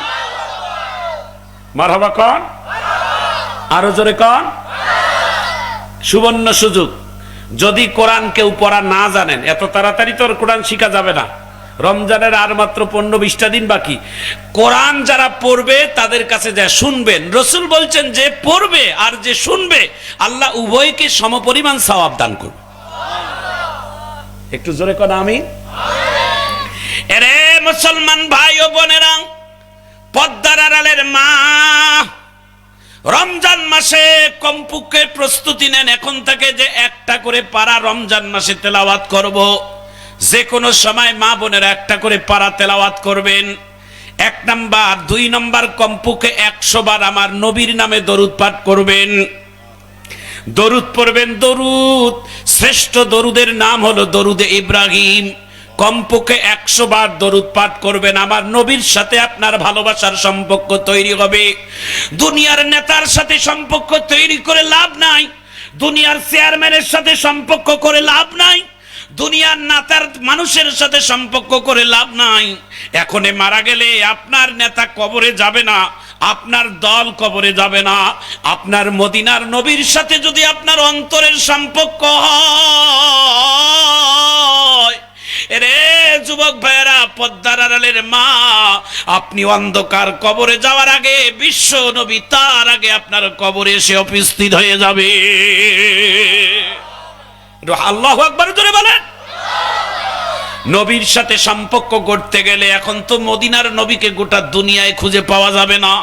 মারহাবা কোন? আরো জোরে কোন? সুবর্ণ সুযোগ। যদি কোরআন কেউ পড়া না জানেন, এত তাড়াতাড়ি তো কোরআন শিখা যাবে না। রমজানের আর মাত্র 15-20টা দিন বাকি। কোরআন যারা পড়বে তাদের কাছে যা শুনবেন, রাসূল বলছেন যে পড়বে আর যে শুনবে আল্লাহ উভয়কে সমপরিমাণ সওয়াব দান করবে। একটু জোরে কোন আমিন। এরে মুসলমান ভাই ও বোনেরা, পদ্মার আড়ালের মা, রমজান মাসে কমপক্ষে প্রস্তুতি নেন এখন থেকে যে একটা করে পারা রমজান মাসে তেলাওয়াত করব। যে কোনো সময় মা বোনেরা একটা করে পারা তেলাওয়াত করবেন। 1 নাম্বার, 2 নাম্বার, কমপক্ষে 100 বার আমার নবীর নামে দরুদ পাঠ করবেন। দরুদ পড়বেন। দরুদ, শ্রেষ্ঠ দরুদের নাম হলো দরুদে ইব্রাহিম। কমপক্ষে 100 বার দরুদ পাঠ করবেন। আমার নবীর সাথে আপনার ভালোবাসার সম্পর্ক তৈরি হবে। দুনিয়ার নেতার সাথে সম্পর্ক তৈরি করে লাভ নাই, দুনিয়ার চেয়ারম্যানের সাথে সম্পর্ক করে লাভ নাই, দুনিয়ার নেতার মানুষের সাথে সম্পর্ক করে লাভ নাই। এখনে মারা গেলে আপনার নেতা কবরে যাবে না, আপনার দল কবরে যাবে না। আপনার মদিনার নবীর সাথে যদি আপনার অন্তরের সম্পর্ক হয়, রে যুবক ভাইয়েরা, পদ্মার আড়ালের মা, আপনি অন্ধকার কবরে যাওয়ার আগে বিশ্ব নবী তার আগে আপনার কবরে এসে উপস্থিত হয়ে যাবে। আল্লাহু আকবার জোরে বলেন। নবীর সাথে সম্পর্ক করতে গেলে এখন তো মদিনার নবীকে গোটা দুনিয়ায় খুঁজে পাওয়া যাবে না।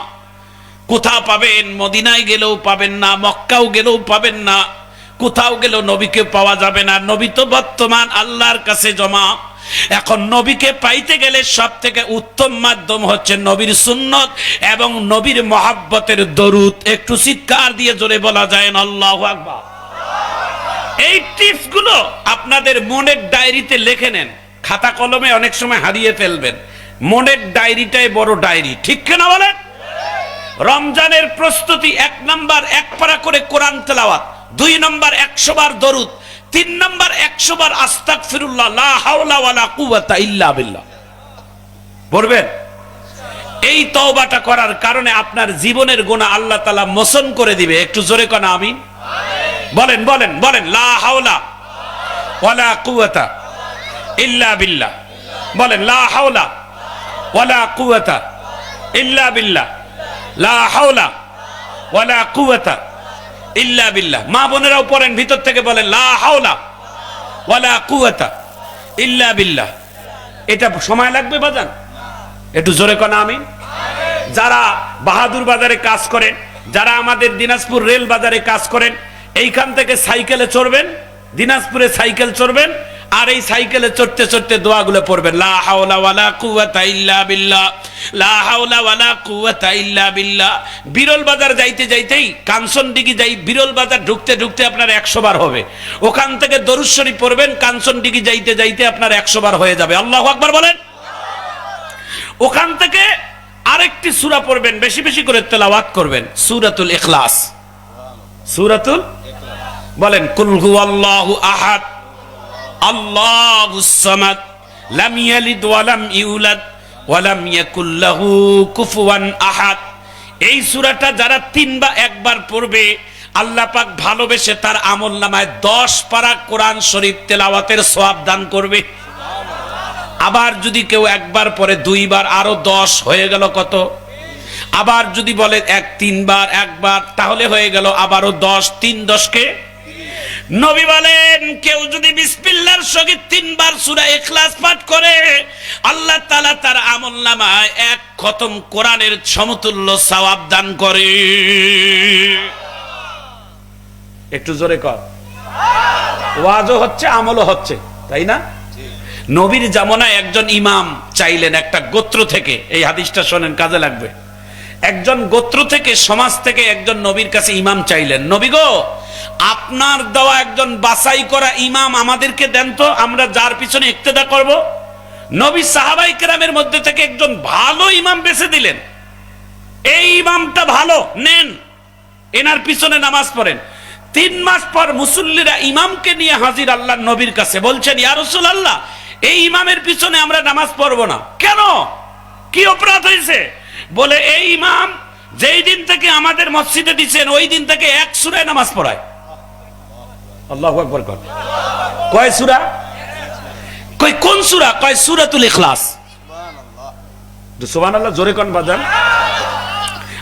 কোথাও পাবেন? মদিনায় গেলেও পাবেন না, মক্কাও গেলেও পাবেন না, কোথাও গেলেও নবীকে পাওয়া যাবে না। নবী তো বর্তমান আল্লাহর কাছে জমা। এখন নবীকে পাইতে গেলে সব থেকে উত্তম মাধ্যম হচ্ছে নবীর সুন্নত এবং নবীর মহাব্বতের দরুদ। একটু চিৎকার দিয়ে জোরে বলা যায় না আল্লাহু আকবার। এই টিপস গুলো আপনাদের মনের ডায়েরিতে লিখে নেন। খাতা কলমে অনেক সময় হারিয়ে ফেলবেন, মনের ডায়েরিটাই বড় ডায়েরি, ঠিক কিনা বলেন? রমজানের প্রস্তুতি, 1 নাম্বার 1 পারা করে কোরআন তেলাওয়াত, 2 নাম্বার 100 বার দরুদ, 3 নাম্বার 100 বার আস্তাগফিরুল্লাহ, লা হাওলা ওয়ালা কুওয়াতা ইল্লা বিল্লাহ পড়বেন। এই তওবাটা করার কারণে আপনার জীবনের গুনাহ আল্লাহ তাআলা মোচন করে দিবে। একটু জোরে কোন আমিন বলেন, বলেন, বলেন। লা হাওলা ওয়ালা কুওয়াতা ইল্লা বিল্লাহ বলেন। লা হাওলা ওয়ালা কুওয়াতা ইল্লা বিল্লাহ, লা হাওলা ওয়ালা কুওয়াতা ইল্লা বিল্লাহ। মা বোনেরাও পড়েন, ভিতর থেকে বলেন লা হাওলা ওয়ালা কুওয়াতা ইল্লা বিল্লাহ। এটা সময় লাগবে বাজান, একটু জোরে কোন আমিন। যারা বাহাদুর বাজারে কাজ করেন, যারা আমাদের দিনাজপুর রেল বাজারে কাজ করেন, এইখান থেকে সাইকেলে চড়বেন, দিনাজপুরে সাইকেল চড়বেন, আর এই সাইকেলে চড়তে চড়তে দোয়াগুলো পড়বেন। লা হাওলা ওয়ালা কুওয়াতা ইল্লা বিল্লাহ, লা হাওলা ওয়ালা কুওয়াতা ইল্লা বিল্লাহ। বিরল বাজার যাইতে যাইতেই কাঞ্চনডিঘি যাই, বিরল বাজার ঢুকতে ঢুকতে আপনার 100 বার হবে। ওখান থেকে দরুদ শরীফ পড়বেন, কাঞ্চনডিঘি যাইতে যাইতে আপনার 100 বার হয়ে যাবে। আল্লাহু আকবার বলেন। ওখান থেকে আরেকটি সূরা পড়বেন, বেশি বেশি করে তেলাওয়াত করবেন, সূরাতুল ইখলাস। সূরাতুল বলেন। কুল হুয়াল্লাহু আহাদ আল্লাহুস সামাদ লাম ইয়ালিদ ওয়া লাম ইউলাদ ওয়া লাম ইয়াকুল লাহু কুফুয়ান আহাদ। এই সূরাটা যারা 3 বা 1 বার পড়বে, আল্লাহ পাক ভালোবেসে তার আমলনামায় 10 পারা কোরআন শরীফ তেলাওয়াতের সওয়াব দান করবে। আবার যদি কেউ 1 বার পড়ে, 2 বার, আরো 10 হয়ে গেল কত? আবার যদি বলে 3 বার 1 বার, তাহলে হয়ে গেল আবারও 10, 3 10 কে। নবী বলেন, কেউ যদি বিসমিল্লাহর সহিত 3 বার সূরা ইখলাস পাঠ করে, আল্লাহ তাআলা তার আমলনামায় 1 খতম কোরআনের সমতুল্য সওয়াব দান করে। একটু জোরে কর। ওয়াজও হচ্ছে, আমলও হচ্ছে, তাই না? নবীর জামানায় একজন ইমাম চাইলেন একটা গোত্র থেকে, এই হাদিসটা শোনেন, কাজে লাগবে। একজন গোত্র থেকে, সমাজ থেকে একজন নবীর কাছে ইমাম চাইলেন, নবী গো, আপনার দেওয়া একজন বাছাই করা ইমাম আমাদেরকে দেন তো, আমরা যার পিছনে ইক্তেদা করব। নবী সাহাবায়ে কেরামের মধ্যে থেকে একজন ভালো ইমাম বেছে দিলেন। এই ইমামটা ভালো, নেন, এনার পিছনে নামাজ পড়েন। 3 মাস পর মুসল্লিরা ইমামকে নিয়ে হাজির আল্লাহর নবীর কাছে, বলছেন, ইয়া রাসূলুল্লাহ, এই ইমামের পিছনে আমরা নামাজ পড়ব না। কেন? কি অপরাধ হয়েছে? বলে, এই ইমাম যেই দিন থেকে আমাদের মসজিদে দিচ্ছেন, ওই দিন থেকে 1 সূরায় নামাজ পড়ায়। আল্লাহু আকবার কর। কয় সূরা? কই কোন সূরা? কয় সূরাতুল ইখলাস। সুবহানাল্লাহ। সুবহানাল্লাহ জোরে কোন বাজান।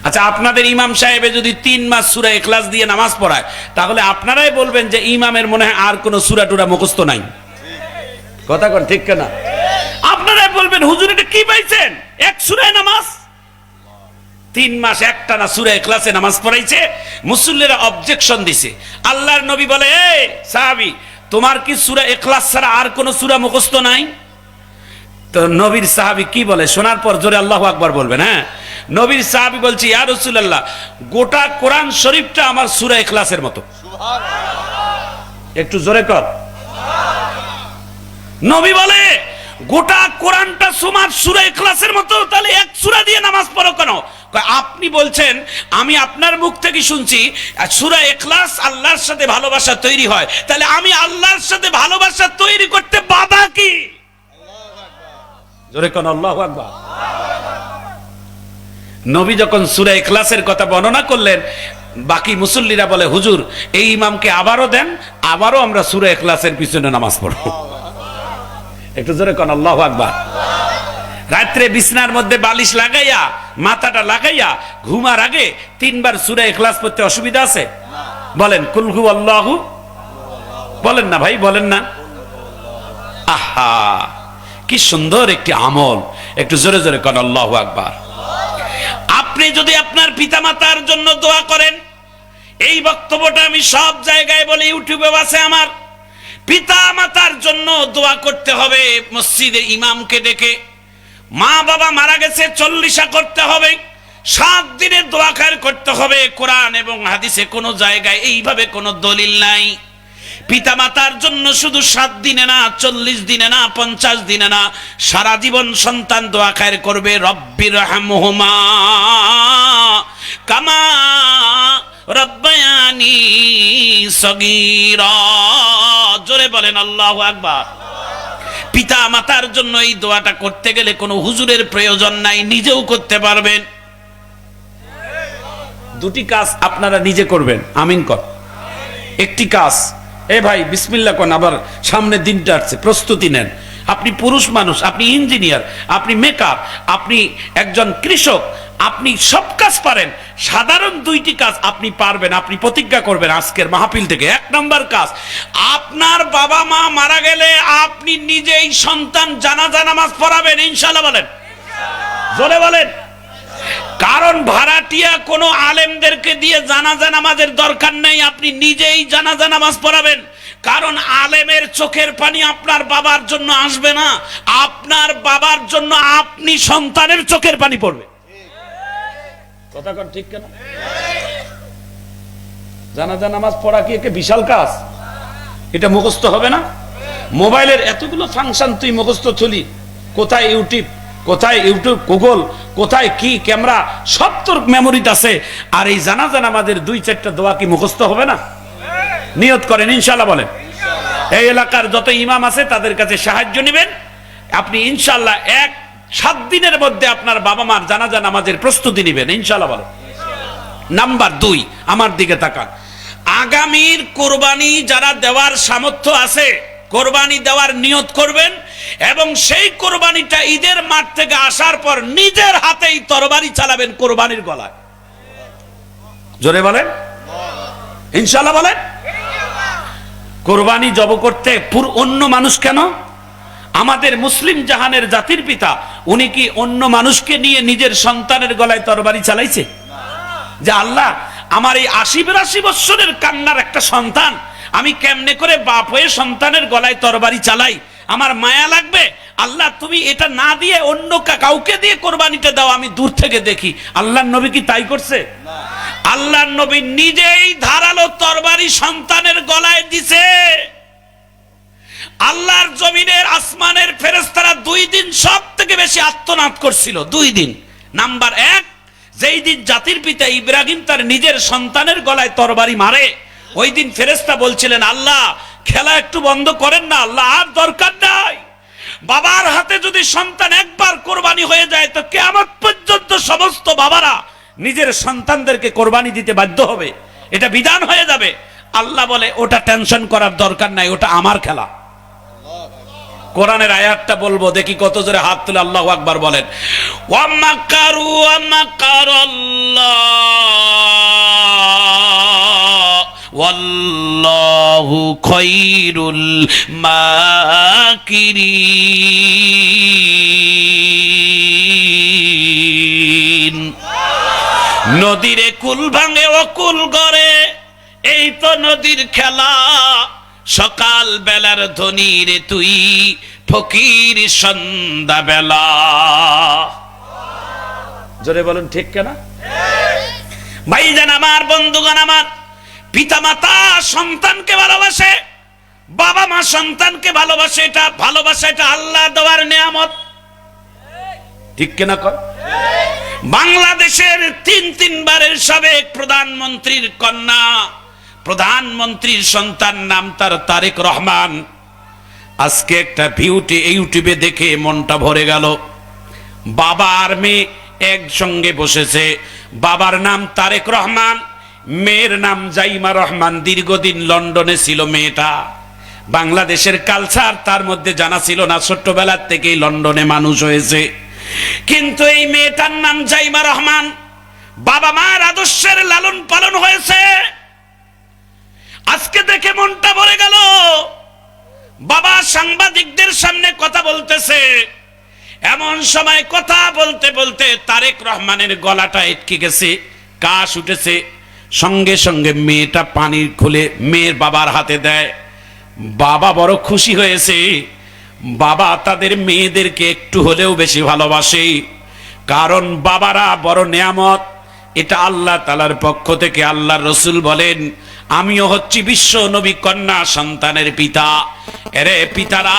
আচ্ছা, আপনাদের ইমাম সাহেবে যদি 3 মাস সূরা ইখলাস দিয়ে নামাজ পড়ায়, তাহলে আপনারাই বলবেন যে ইমামের মনে হয় আর কোন সূরা টুরা মুখস্থ নাই। কথা কোন ঠিক কেনা? আপনারা বলবেন হুজুর এটা কি পাইছেন? এক সূরায় নামাজ 3 মাস একটানা সূরা ইখলাসে নামাজ পড়াইছে, মুসল্লিরা অবজেকশন দিছে। আল্লাহর নবী বলে, এই সাহাবী, তোমার কি সূরা ইখলাস ছাড়া আর কোন সূরা মুখস্থ নাই? তো নবীর সাহাবী কি বলে শোনার পর জোরে আল্লাহু আকবার বলবেন। হ্যাঁ, নবীর সাহাবী বলছে, ইয়া রাসূলুল্লাহ, গোটা কোরআন শরীফটা আমার সূরা ইখলাসের মতো। একটু জোরে কর। নবী বলে, গোটা কোরআনটা তোমার সূরা ইখলাসের মতো, তাহলে এক সূরা দিয়ে নামাজ পড়ো কেন? আপনি বলছেন, আমি আপনার মুখ থেকে শুনছি সূরা ইখলাস আল্লাহর সাথে ভালোবাসা তৈরি হয়, তাহলে আমি আল্লাহর সাথে ভালোবাসা তৈরি করতে বাধা কি? জোরে কোন আল্লাহু আকবার। নবী যখন সূরা ইখলাসের কথা বর্ণনা করলেন, বাকি মুসল্লিরা বলে, হুজুর এই ইমামকে আবারও দেন, আবারও আমরা সূরা ইখলাসের পিছনে নামাজ পড়ব। একটু জোরে কোন আল্লাহু আকবার। রাত্রে বিছনার মধ্যে বালিশ লাগাইয়া, মাথাটা লাগাইয়া ঘুমার আগে 3 বার সূরা ইখলাস পড়তে অসুবিধা আছে? বলেন কুল হু আল্লাহু, বলেন না ভাই, বলেন না। আহা, কি সুন্দর একটি আমল। একটু জোরে জোরে কোন আল্লাহু আকবার। আপনি যদি আপনার পিতামাতার জন্য দোয়া করেন, এই বক্তব্যটা আমি সব জায়গায় বলি, ইউটিউবে আছে আমার, পিতা মাতার জন্য দোয়া করতে হবে মসজিদে ইমামকে ডেকে। মা বাবা মারা গেছে 40 করতে হবে, 7 দিনের দোয়া খায়ের করতে হবে। কোরআন এবং হাদিসে কোনো জায়গায় এইভাবে কোনো দলিল নাই। পিতা মাতার জন্য শুধু 7 দিনে না, 40 দিনে না, 50 দিনে না, সারা জীবন সন্তান দোয়া খায়ের করবে। রব্বির রহমহুমা কামা রব্বায়ানি সগীরা। জোরে বলেন আল্লাহু আকবার। পিতা মাতার জন্য এই দোয়াটা করতে গেলে কোনো হুজুরের প্রয়োজন নাই, নিজেও করতে পারবেন। 2টি কাজ আপনারা নিজে করবেন। আমিন কর। একটি কাজ, এ ভাই বিসমিল্লাহ কোন, আবার সামনে দিনটা আসছে, প্রস্তুতি নেন। আপনি পুরুষ মানুষ, আপনি ইঞ্জিনিয়ার, আপনি মেকআপ, আপনি একজন কৃষক, আপনি সব কাজ পারেন। সাধারণ 2টি কাজ আপনি পারবেন, আপনি প্রতিজ্ঞা করবেন আজকের মাহফিল থেকে। 1 নম্বর কাজ, আপনার বাবা মা মারা গেলে আপনি নিজেই সন্তান জানাজা নামাজ পড়াবেন, ইনশাআল্লাহ বলেন, জোরে বলেন। কারণ ভাড়াটিয়া কোনো আলেমদেরকে দিয়ে জানাজা নামাজের দরকার নেই, আপনি নিজেই জানাজা নামাজ পড়াবেন। কারণ আলেমের চোখের পানি আপনার বাবার জন্য আসবে না, আপনার বাবার জন্য আপনি সন্তানের চোখের পানি পড়বে। কথা কোন ঠিক কেন? জানাজা নামাজ পড়া কি একটা বিশাল কাজ? এটা মুখস্থ হবে না? মোবাইলের এতগুলো ফাংশন তুই মুখস্থ থলি, কোথায় ইউটিউব, গুগল, কোথায় কি ক্যামেরা, সব তোর মেমোরিতে আছে। আর এই জানাজা নামাজের 2-4টা দোয়া কি মুখস্থ হবে না? নিয়ত করেন, ইনশাআল্লাহ বলেন। এই এলাকার যত ইমাম আছে তাদের কাছে সাহায্য নেবেন, আপনি ইনশাআল্লাহ 7 দিনের মধ্যে আপনার বাবা মার জানাজা নামাজের প্রস্তুতি নেবেন, ইনশাআল্লাহ বলেন। নাম্বার 2, আমার দিকে তাকান। আগামীর কোরবানি যারা দেওয়ার সামর্থ্য আছে, কোরবানি দেওয়ার নিয়ত করবেন, এবং সেই কোরবানিটা ঈদের মাঠ থেকে আসার পর নিজের হাতেই তরবারি চালাবেন কোরবানির গলায়। জোরে বলেন ইনশাআল্লাহ বলেন। কোরবানি জব করতে অন্য মানুষ কেন? আমাদের মুসলিম জাহানের জাতির পিতা, উনি কি অন্য মানুষকে নিয়ে নিজের সন্তানের গলায় তরবারি চালাইছে? যে আল্লাহ, আমার এই 80-82 বছরের কান্নার একটা সন্তান, আমি কেমনে করে বাপ হয়ে সন্তানের গলায় তরবারি চালাই? আমার মায়া লাগবে। আল্লাহ, তুমি এটা না দিয়ে অন্য কাউকে দিয়ে কোরবানিটা দাও, আমি দূর থেকে দেখি। আল্লাহর নবী কি তাই করছে? আল্লাহর নবী নিজেই ধারালো তরবারি সন্তানের গলায় দিছে। আল্লাহর জমিনের আসমানের ফেরেশতারা 2 দিন সব থেকে বেশি আত্মনাদ করছিল। 2 দিন। নাম্বার 1, যেই দিন জাতির পিতা ইব্রাহিম তার নিজের সন্তানের গলায় তরবারি মারে, ওই দিন ফেরেশতা বলছিলেন, আল্লাহ খেলা একটু বন্ধ করেন না, আল্লাহ আর দরকার নাই। বাবার হাতে যদি সন্তান একবার কোরবানি হয়ে যায়, তো কিয়ামত পর্যন্ত সমস্ত বাবারা নিজের সন্তানদেরকে কোরবানি দিতে বাধ্য হবে, এটা বিধান হয়ে যাবে। আল্লাহ বলে, ওটা টেনশন করার দরকার নাই, ওটা আমার খেলা। কোরআনের আয়াতটা বলবো, দেখি কত জোরে হাত তুলে আল্লাহু আকবার বলেন। ওয়া মাকারু ওয়া মাকারাল্লাহ ওয়াল্লাহু খায়রুল মাকিরিন। নদীরে কুল ভাঙে অকুল গড়ে, এই তো নদীর খেলা। সকাল বেলার ধনী রে তুই, ফকির সন্ধ্যা বেলা। জোরে বলেন ঠিক কেনা? ভাইজান আমার, বন্ধুগণ আমার, পিতা মাতা সন্তানকে ভালোবাসে, বাবা মা সন্তানকে ভালোবাসে। এটা ভালোবাসা, এটা আল্লাহ দেওয়ার নেয়ামত, ঠিক কিনা কর? বাংলাদেশের তিনবারের সাবেক প্রধানমন্ত্রীর কন্যা, প্রধানমন্ত্রীর সন্তান, নাম তার তারেক রহমান। আজকে একটা ভিউটি ইউটিউবে দেখে মনটা ভরে গেল। বাবা আর মেয়ে একসঙ্গে বসেছে। বাবার নাম তারেক রহমান, মেয়ের নাম জাইমা রহমান। দীর্ঘদিন লন্ডনে ছিল মেয়েটা। বাংলাদেশের কালচার তার মধ্যে জানা ছিল না, ছোট্টবেলার থেকেই লন্ডনে মানুষ হয়েছে। কিন্তু এই মেয়েটার নাম জাইমা রহমান। বাবা মার আদর্শের লালন পালন হয়েছে। আজকে দেখে মনটা ভরে গেল। বাবা সাংবাদিকদের সামনে কথা বলতেছে। এমন সময় কথা বলতে বলতে তারেক রহমানের গলাটা আটকে গেছে, কাশ উঠেছে। সঙ্গে সঙ্গে মেয়েটা পানি খুলে মেয়ের বাবার হাতে দেয়। বাবা বড় খুশি হয়েছে। বাবা তাদের মেয়েদেরকে একটু হলেও বেশি ভালোবাসে, কারণ বাবারা বড় নেয়ামত। এটা আল্লাহ তাআলার পক্ষ থেকে। আল্লাহর রাসূল বলেন, আমিও হচ্ছি বিশ্ব নবী কন্যা সন্তানের পিতা। এরে পিতারা,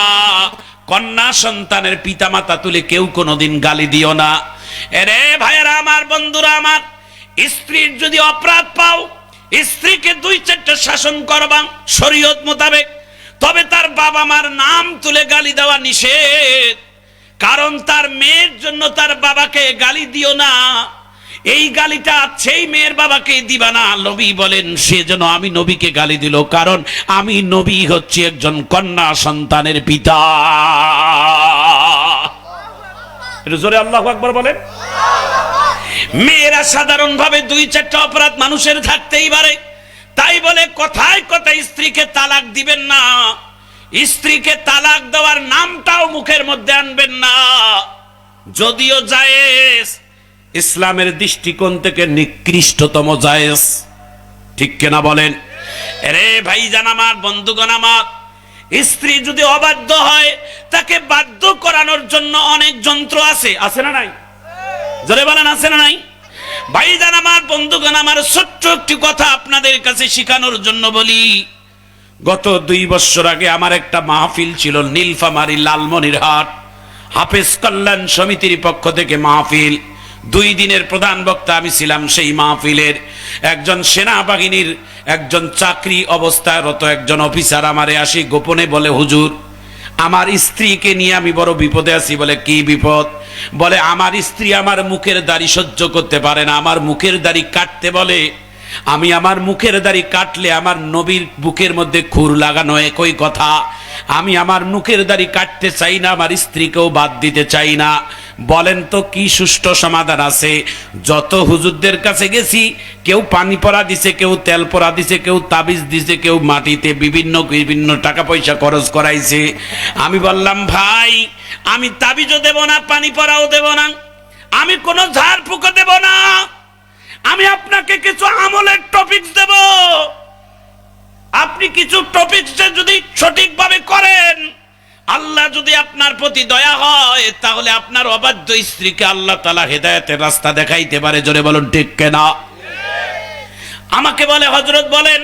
কন্যা সন্তানের পিতা মাতা তুলে কেউ কোনোদিন গালি দিও না। এরে ভাইয়েরা আমার, বন্ধুরা আমার, স্ত্রীর যদি অপরাধ পাও, স্ত্রীকে 2-4টা শাসন করবা শরীয়ত মোতাবেক। তবে তার বাবা মার নাম তুলে গালি দেওয়া নিষেধ, কারণ তার মেয়ের জন্য তার বাবাকে গালি দিও না। এই গালিটা সেই মেয়ের বাবাকে দিবা না। নবী বলেন, সে যেন আমি নবীকে গালি দিল, কারণ আমি নবী হচ্ছি একজন কন্যা সন্তানের পিতা। জোরে আল্লাহু আকবার বলেন। মেয়েরা সাধারণভাবে 2-4টা অপরাধ মানুষের থাকতেই পারে। তাই বলে কথায় কথায় স্ত্রীকে তালাক দিবেন না। স্ত্রীকে তালাক দেওয়ার নামটাও মুখের মধ্যে আনবেন না। যদিও জায়েজ, ইসলামের দৃষ্টিকোণ থেকে নিকৃষ্টতম জায়েজ, ঠিক কিনা বলেন? আরে ভাইজান আমার, বন্ধুগণ আমার, স্ত্রী যদি অবাধ্য হয়, তাকে বাধ্য করানোর জন্য অনেক যন্ত্র আছে। আছে না নাই? জোরে বলেন, আছে না নাই? ভাইজান আমার, বন্ধুগণ আমার, ছোট্ট একটি কথা আপনাদের কাছে শিখানোর জন্য বলি। গত 2 বছর আগে আমার একটা মাহফিল ছিল নীলফামারী লালমনিরহাট। হাফেজ কল্যাণ সমিতির পক্ষ থেকে মাহফিল। 2 দিনের প্রধান বক্তা আমি ছিলাম সেই মাহফিলের। একজন সেনাবাহিনীর একজন চাকরি অবস্থায় রত একজন অফিসার আমারে আসি গোপনে বলে, হুজুর, আমার স্ত্রীকে নিয়ে আমি বড় বিপদে আছি। বলে, কি বিপদ? বলে, আমার স্ত্রী আমার মুখের দাড়ি সহ্য করতে পারে না, আমার মুখের দাড়ি কাটতে বলে। আমি আমার মুখের দাড়ি কাটলে আমার নবীর বুকের মধ্যে খুর লাগানো একই কথা। আমি আমার মুখের দাড়ি কাটতে চাই না, আমার স্ত্রীকেও বাদ দিতে চাই না। বলেন তো কি সুষ্ঠু সমাধান আছে? যত হুজুরদের কাছে গেছি, কেউ পানি পড়া দিছে, কেউ তেল পড়া দিছে, কেউ তাবিজ দিছে, কেউ মাটিতে বিভিন্ন টাকা পয়সা খরচ করাইছে। আমি বললাম, ভাই, আমি তাবিজও দেব না, পানি পড়াও দেব না, আমি কোনো ঝাড় ফুঁকো দেব না। আমি আপনাকে কিছু আমলের টপিকস দেব। আপনি কিছু টপিকস যদি সঠিকভাবে করেন, আল্লাহ যদি আপনার প্রতি দয়া হয়, তাহলে আপনার অবাধ্য স্ত্রীকে আল্লাহ তাআলা হেদায়েতের রাস্তা দেখাইতে পারে। জোরে বলুন ঠিক কিনা? আমাকে বলে, হযরত বলেন।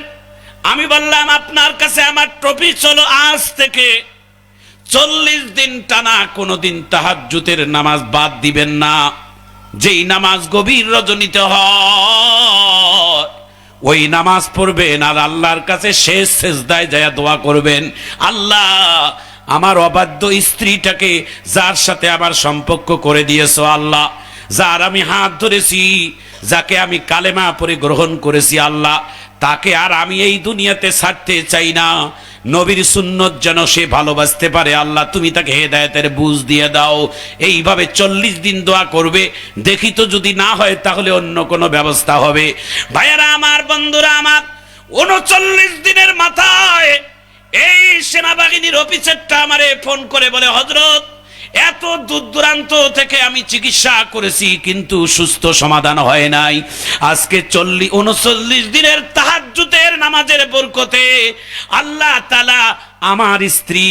আমি বললাম, আপনার কাছে আমার টপিক হলো, আজ থেকে 40 দিন টানা কোনোদিন তাহাজ্জুদের নামাজ বাদ দিবেন না। যেই নামাজ গভীর রজনীতে হয়, ওই নামাজ পড়বেন আর আল্লাহর কাছে শেষ সেজদায় যায় দোয়া করবেন, আল্লাহ, আমার অবাধ্য স্ত্রীটাকে যার সাথে আমার সম্পর্ক করে দিয়েছো, আল্লাহ, যার আমি হাত ধরেছি, যাকে আমি কালেমা পড়ে গ্রহণ করেছি, আল্লাহ, তাকে আর আমি এই দুনিয়াতে ছাড়তে চাই না। নবীর সুন্নত যেন সে ভালোবাসতে পারে, আল্লাহ তুমি তাকে হেদায়েতের বুঝ দিয়ে দাও। এইভাবে 40 দিন দোয়া করবে। দেখি তো যদি না হয় তাহলে অন্য কোনো ব্যবস্থা হবে। ভাইয়েরা আমার, বন্ধুরা আমার, 39 দিনের মাথায় এই সেনাবাহিনীর অফিসারটা আমারে ফোন করে বলে, হযরত, এত দূর দূরান্ত থেকে আমি চিকিৎসা করেছি কিন্তু সুস্থ সমাধান হয় নাই। আজকে 39 দিনের তাহাজ্জুদের নামাজের বরকতে আল্লাহ তাআলা আমার স্ত্রী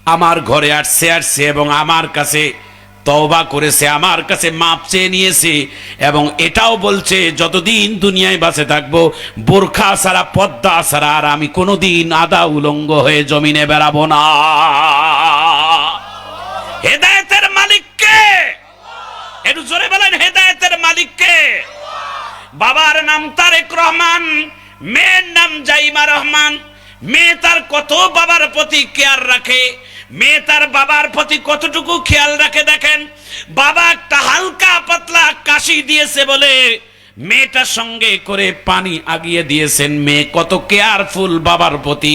আমার ঘরে আসছে এবং আমার কাছে তওবা করেছে, আমার কাছে মাপ চেয়ে নিয়েছে এবং এটাও বলছে যতদিন দুনিয়ায় বাঁচে থাকবো বোরখা ছাড়া, পর্দা ছাড়া আর আমি কোনোদিন আদা উলঙ্গ হয়ে জমিনে বেড়াবো না। হেদায়েতের মালিক কে? একটু জোরে বলেন, হেদায়েতের মালিক কে? বাবার নাম তারেক রহমান, মেয়ের নাম জাইমা রহমান। মেয়ে তার কত বাবার প্রতি কেয়ার রাখে, মেয়ে তার বাবার প্রতি কতটুকু খেয়াল রাখে দেখেন। বাবা একটা হালকা পাতলা কাশি দিয়েছে বলে মেয়েটার সঙ্গে করে পানি আগিয়ে দিয়েছেন। মেয়ে কত কেয়ারফুল বাবার প্রতি।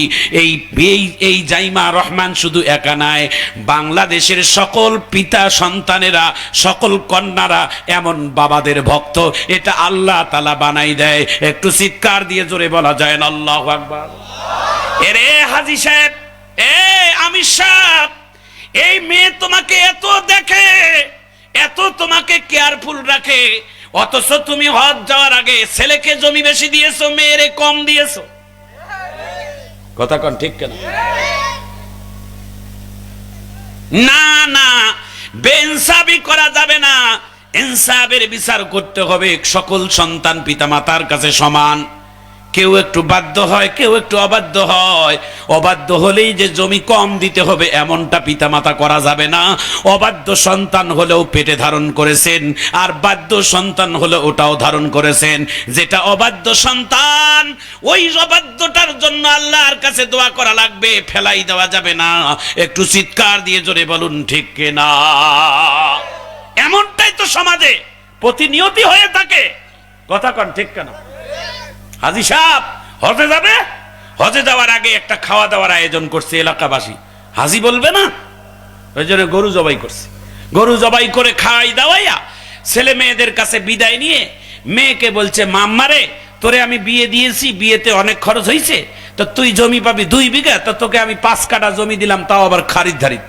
এই জাইমা রহমান শুধু একা নয়, বাংলাদেশের সকল পিতা সন্তানেরা, সকল কন্যারা এমন বাবাদের ভক্ত। এটা আল্লাহ তাআলা বানাই দেয়। একটু চিৎকার দিয়ে জোরে বলা যায় না আল্লাহু আকবার? এরে হাজী সাহেব, আমির সাহেব, এই মেয়ে তোমাকে এত দেখে, এত তোমাকে কেয়ারফুল রাখে, অথচ তুমি হজ যাওয়ার আগে ছেলেকে জমি বেশি দিয়েছো, মেয়েরে কম দিয়েছো। কথা কোন ঠিক কেন? না না, বেইনসাফি করা যাবে না। ইনসাফের বিচার করতে হবে। সকল সন্তান পিতামাতার কাছে সমান। কেউ একটু বাধ্য হয়, কেউ একটু অবাধ্য হয়। অবাধ্য হলেই যে জমি কম দিতে হবে এমনটা পিতামাতা করা যাবে না। অবাধ্য সন্তান হলেও পেটে ধারণ করেছেন, আর বাধ্য সন্তান হলে ওটাও ধারণ করেছেন। যেটা অবাধ্য সন্তান, ওই অবাধ্যটার জন্য আল্লাহর কাছে দোয়া করা লাগবে, ফেলাই দেওয়া যাবে না। একটু চিৎকার দিয়ে জোরে বলুন ঠিক কিনা? এমনটাই তো সমাজে প্রতিনিয়তি হয়ে থাকে। কথা কন ঠিক কেন? হাজী সাহেব হজে যাবে, হজে যাওয়ার আগে একটা খাওয়া দাওয়ার আয়োজন করছে এলাকাবাসী। হাজী বলবে না, ওই জন্য গরু জবাই করছে। গরু জবাই করে খাওয়াই দাওয়াইয়া ছেলে মেয়েদের কাছে বিদায় নিয়ে মেয়েকে বলছে, মাম্মারে, তোরে আমি বিয়ে দিয়েছি, বিয়েতে অনেক খরচ হয়েছে, তো তুই জমি পাবি 2 বিঘা, তো তোকে আমি 5 কাঠা জমি দিলাম, তাও আবার খারিদ ধারিদ।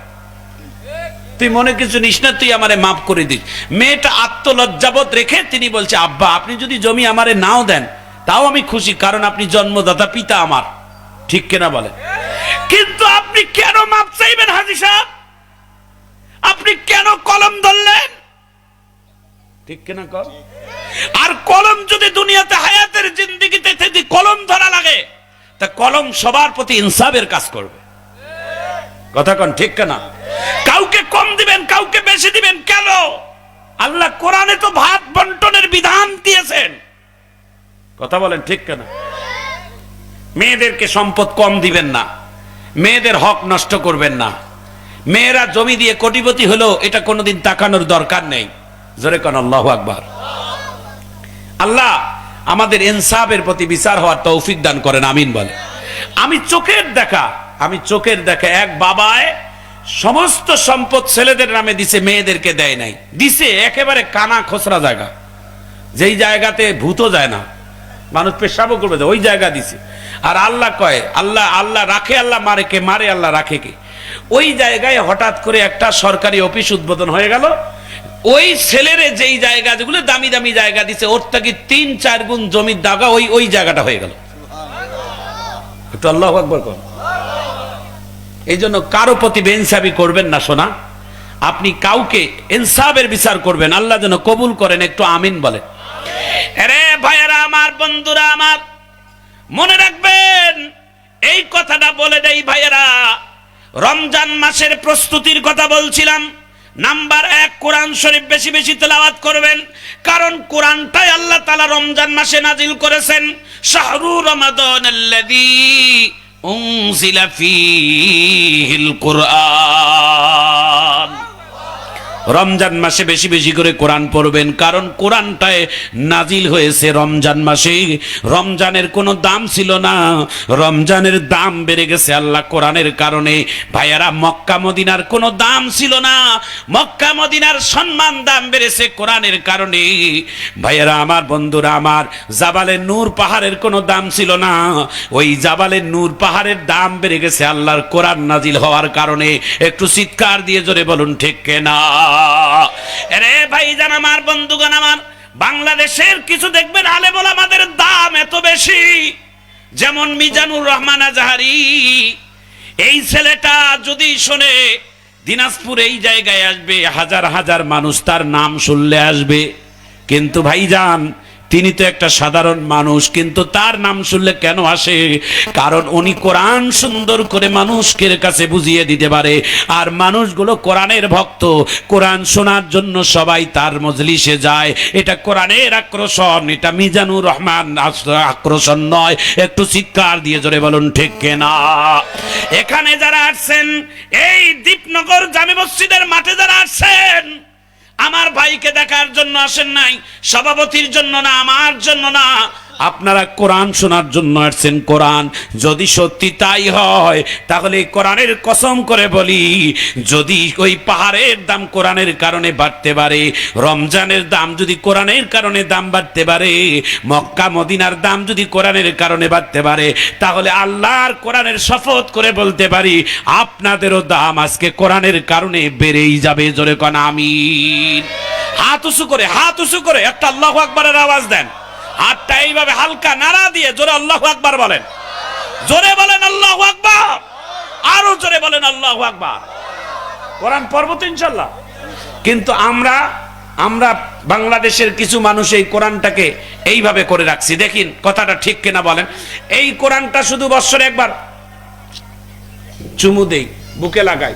তুই মনে কিছু নিস না, তুই আমারে মাফ করে দিস। মেয়েটা আত্মলজ্জাবোধ রেখে তিনি বলছে, আব্বা, আপনি যদি জমি আমারে নাও দেন তাও আমি খুশি, কারণ আপনি জন্মদাতা পিতা আমার। ঠিক কিনা বলে? কিন্তু আপনি কেন মাপ চাইবেন হাজী সাহেব? আপনি কেন কলম ধরলেন? ঠিক কিনা কল? আর কলম যদি দুনিয়াতে হায়াতের জিন্দেগিতে যদি কলম ধরা লাগে, তা কলম সবার প্রতি ইনসাফের কাজ করবে। কথা কোন ঠিক কিনা? কাউকে কম দিবেন, কাউকে বেশি দিবেন কেন? আল্লাহ কোরআনে তো ভাগ বন্টনের বিধান দিয়েছেন। কথা বলেন ঠিক কেন? মেয়েদেরকে সম্পদ কম দিবেন না, মেয়েদের হক নষ্ট করবেন না। মেয়েরা জমি দিয়ে কোটিপতি হলো এটা কোনোদিন তাকানোর দরকার নেই। জোরে কোন আল্লাহু আকবার। আল্লাহ আমাদের ইনসাফের প্রতি বিচার হওয়ার তৌফিক দান করেন, আমিন বলে। আমি চোখের দেখা এক বাবায় সমস্ত সম্পদ ছেলেদের নামে দিছে, মেয়েদেরকে দেয় নাই। দিছে একেবারে কানা খসরা জায়গা, যেই জায়গাতে ভূতও যায় না, মানুষ পেশাবও করবে, ওই জায়গা দিছে। আর আল্লাহ কয়, আল্লাহ রাখে, আল্লাহ মারে, কে মারে আল্লাহ রাখে কে? ওই জায়গায় হঠাৎ করে একটা সরকারি অফিস উদ্বোধন হয়ে গেল। ওই ছেলেরে যেই জায়গা, যেগুলো দামি দামি জায়গা দিছে, ওর থেকে 3-4 গুণ জমির দাগা ওই জায়গাটা হয়ে গেল। একটু আল্লাহু আকবার কর। এই জন্য কারো প্রতি বেইনসাফি করবেন না সোনা। আপনি কাউকে ইনসাফের বিচার করবেন, আল্লাহ যেন কবুল করেন। একটু আমিন বলেন। আরে ভাইয়েরা আমার, বন্ধুরা আমার, মনে রাখবেন এই কথাটা বলে দেই ভাইয়েরা। রমজান মাসের প্রস্তুতির কথা বলছিলাম। নাম্বার 1, কোরআন শরীফ বেশি বেশি তেলাওয়াত করবেন, কারণ কোরআনটাই আল্লাহ তাআলা রমজান মাসে নাজিল করেছেন। শাহরু রমাদানাল্লাযী উনজিলা ফীহিল কুরআন। রমজান মাসে বেশি বেশি করে কোরআন পড়বেন, কারণ কোরআনটায় নাজিল হয়েছে রমজান মাসে। রমজানের কোনো দাম ছিল না, রমজানের দাম বেড়ে গেছে আল্লাহ কোরআনের কারণে। ভাইয়ারা, মক্কা মদিনার কোনো দাম ছিল না, মক্কা মদিনার সম্মান দাম বেড়েছে কোরআনের কারণে। ভাইয়ারা আমার, বন্ধুরা আমার, জাবালে নূর পাহাড়ের কোনো দাম ছিল না, ওই জাবালে নূর পাহাড়ের দাম বেড়ে গেছে আল্লাহর কোরআন নাজিল হওয়ার কারণে। একটু চিৎকার দিয়ে জোরে বলুন ঠিক কিনা? আরে ভাইজান আমার, বন্ধুগণ আমার, বাংলাদেশের কিছু দেখবেন আলেম ওলামাদের দাম এত বেশি, যেমন মিজানুর রহমান আজহারি। এই ছেলেটা যদি শোনে দিনাজপুর এই জায়গায় আসবে, হাজার হাজার মানুষ তার নাম শুনলে আসবে। কিন্তু ভাইজান, তিনি তো একটা সাধারণ মানুষ, কিন্তু তার নাম শুনলে কেন আসে? কারণ উনি কোরআন সুন্দর করে মানুষের কাছে বুঝিয়ে দিতে পারে, আর মানুষগুলো কোরআনের ভক্ত। কোরআন শোনার জন্য সবাই তার মজলিসে যায়। এটা কোরআনের আকর্ষণ, এটা মিজানুর রহমান আকর্ষণ নয়। একটু চিৎকার দিয়ে জোরে বলুন ঠিক কিনা? এখানে যারা আসছেন, এই দীপনগর জামে মসজিদের মাঠে যারা আসছেন, আমার ভাইকে দেখার জন্য আসেন নাই, সভাপতির জন্য না, আমার জন্য না, আপনারা কোরআন শোনার জন্য আসছেন। কোরআন যদি সত্যি তাই হয়, তাহলে কোরআনের কসম করে বলি, যদি ওই পাহাড়ের দাম কোরআনের কারণে বাড়তে পারে, রমজানের দাম যদি কোরআনের কারণে দাম বাড়তে পারে, মক্কা মদিনার দাম যদি কোরআনের কারণে বাড়তে পারে, তাহলে আল্লাহর কোরআনের শপথ করে বলতে পারি, আপনাদেরও দাম আজকে কোরআনের কারণে বেড়েই যাবে। জোরে কোন আমিন। হাত উঁচু করে একটা আল্লাহু আকবারের আওয়াজ দেন। হাতটা এইভাবে হালকা নাড়া দিয়ে জোরে আল্লাহু আকবার বলেন। জোরে বলেন আল্লাহু আকবার, আরো জোরে বলেন আল্লাহু আকবার। কোরআন পড়ব তো ইনশাআল্লাহ। কিন্তু আমরা বাংলাদেশের কিছু মানুষ এই কোরআনটাকে এইভাবে করে রাখছি। দেখিন কথাটা ঠিক কিনা বলেন। এই কোরআনটা শুধু বছরে একবার চুমু দেই, বুকে লাগাই,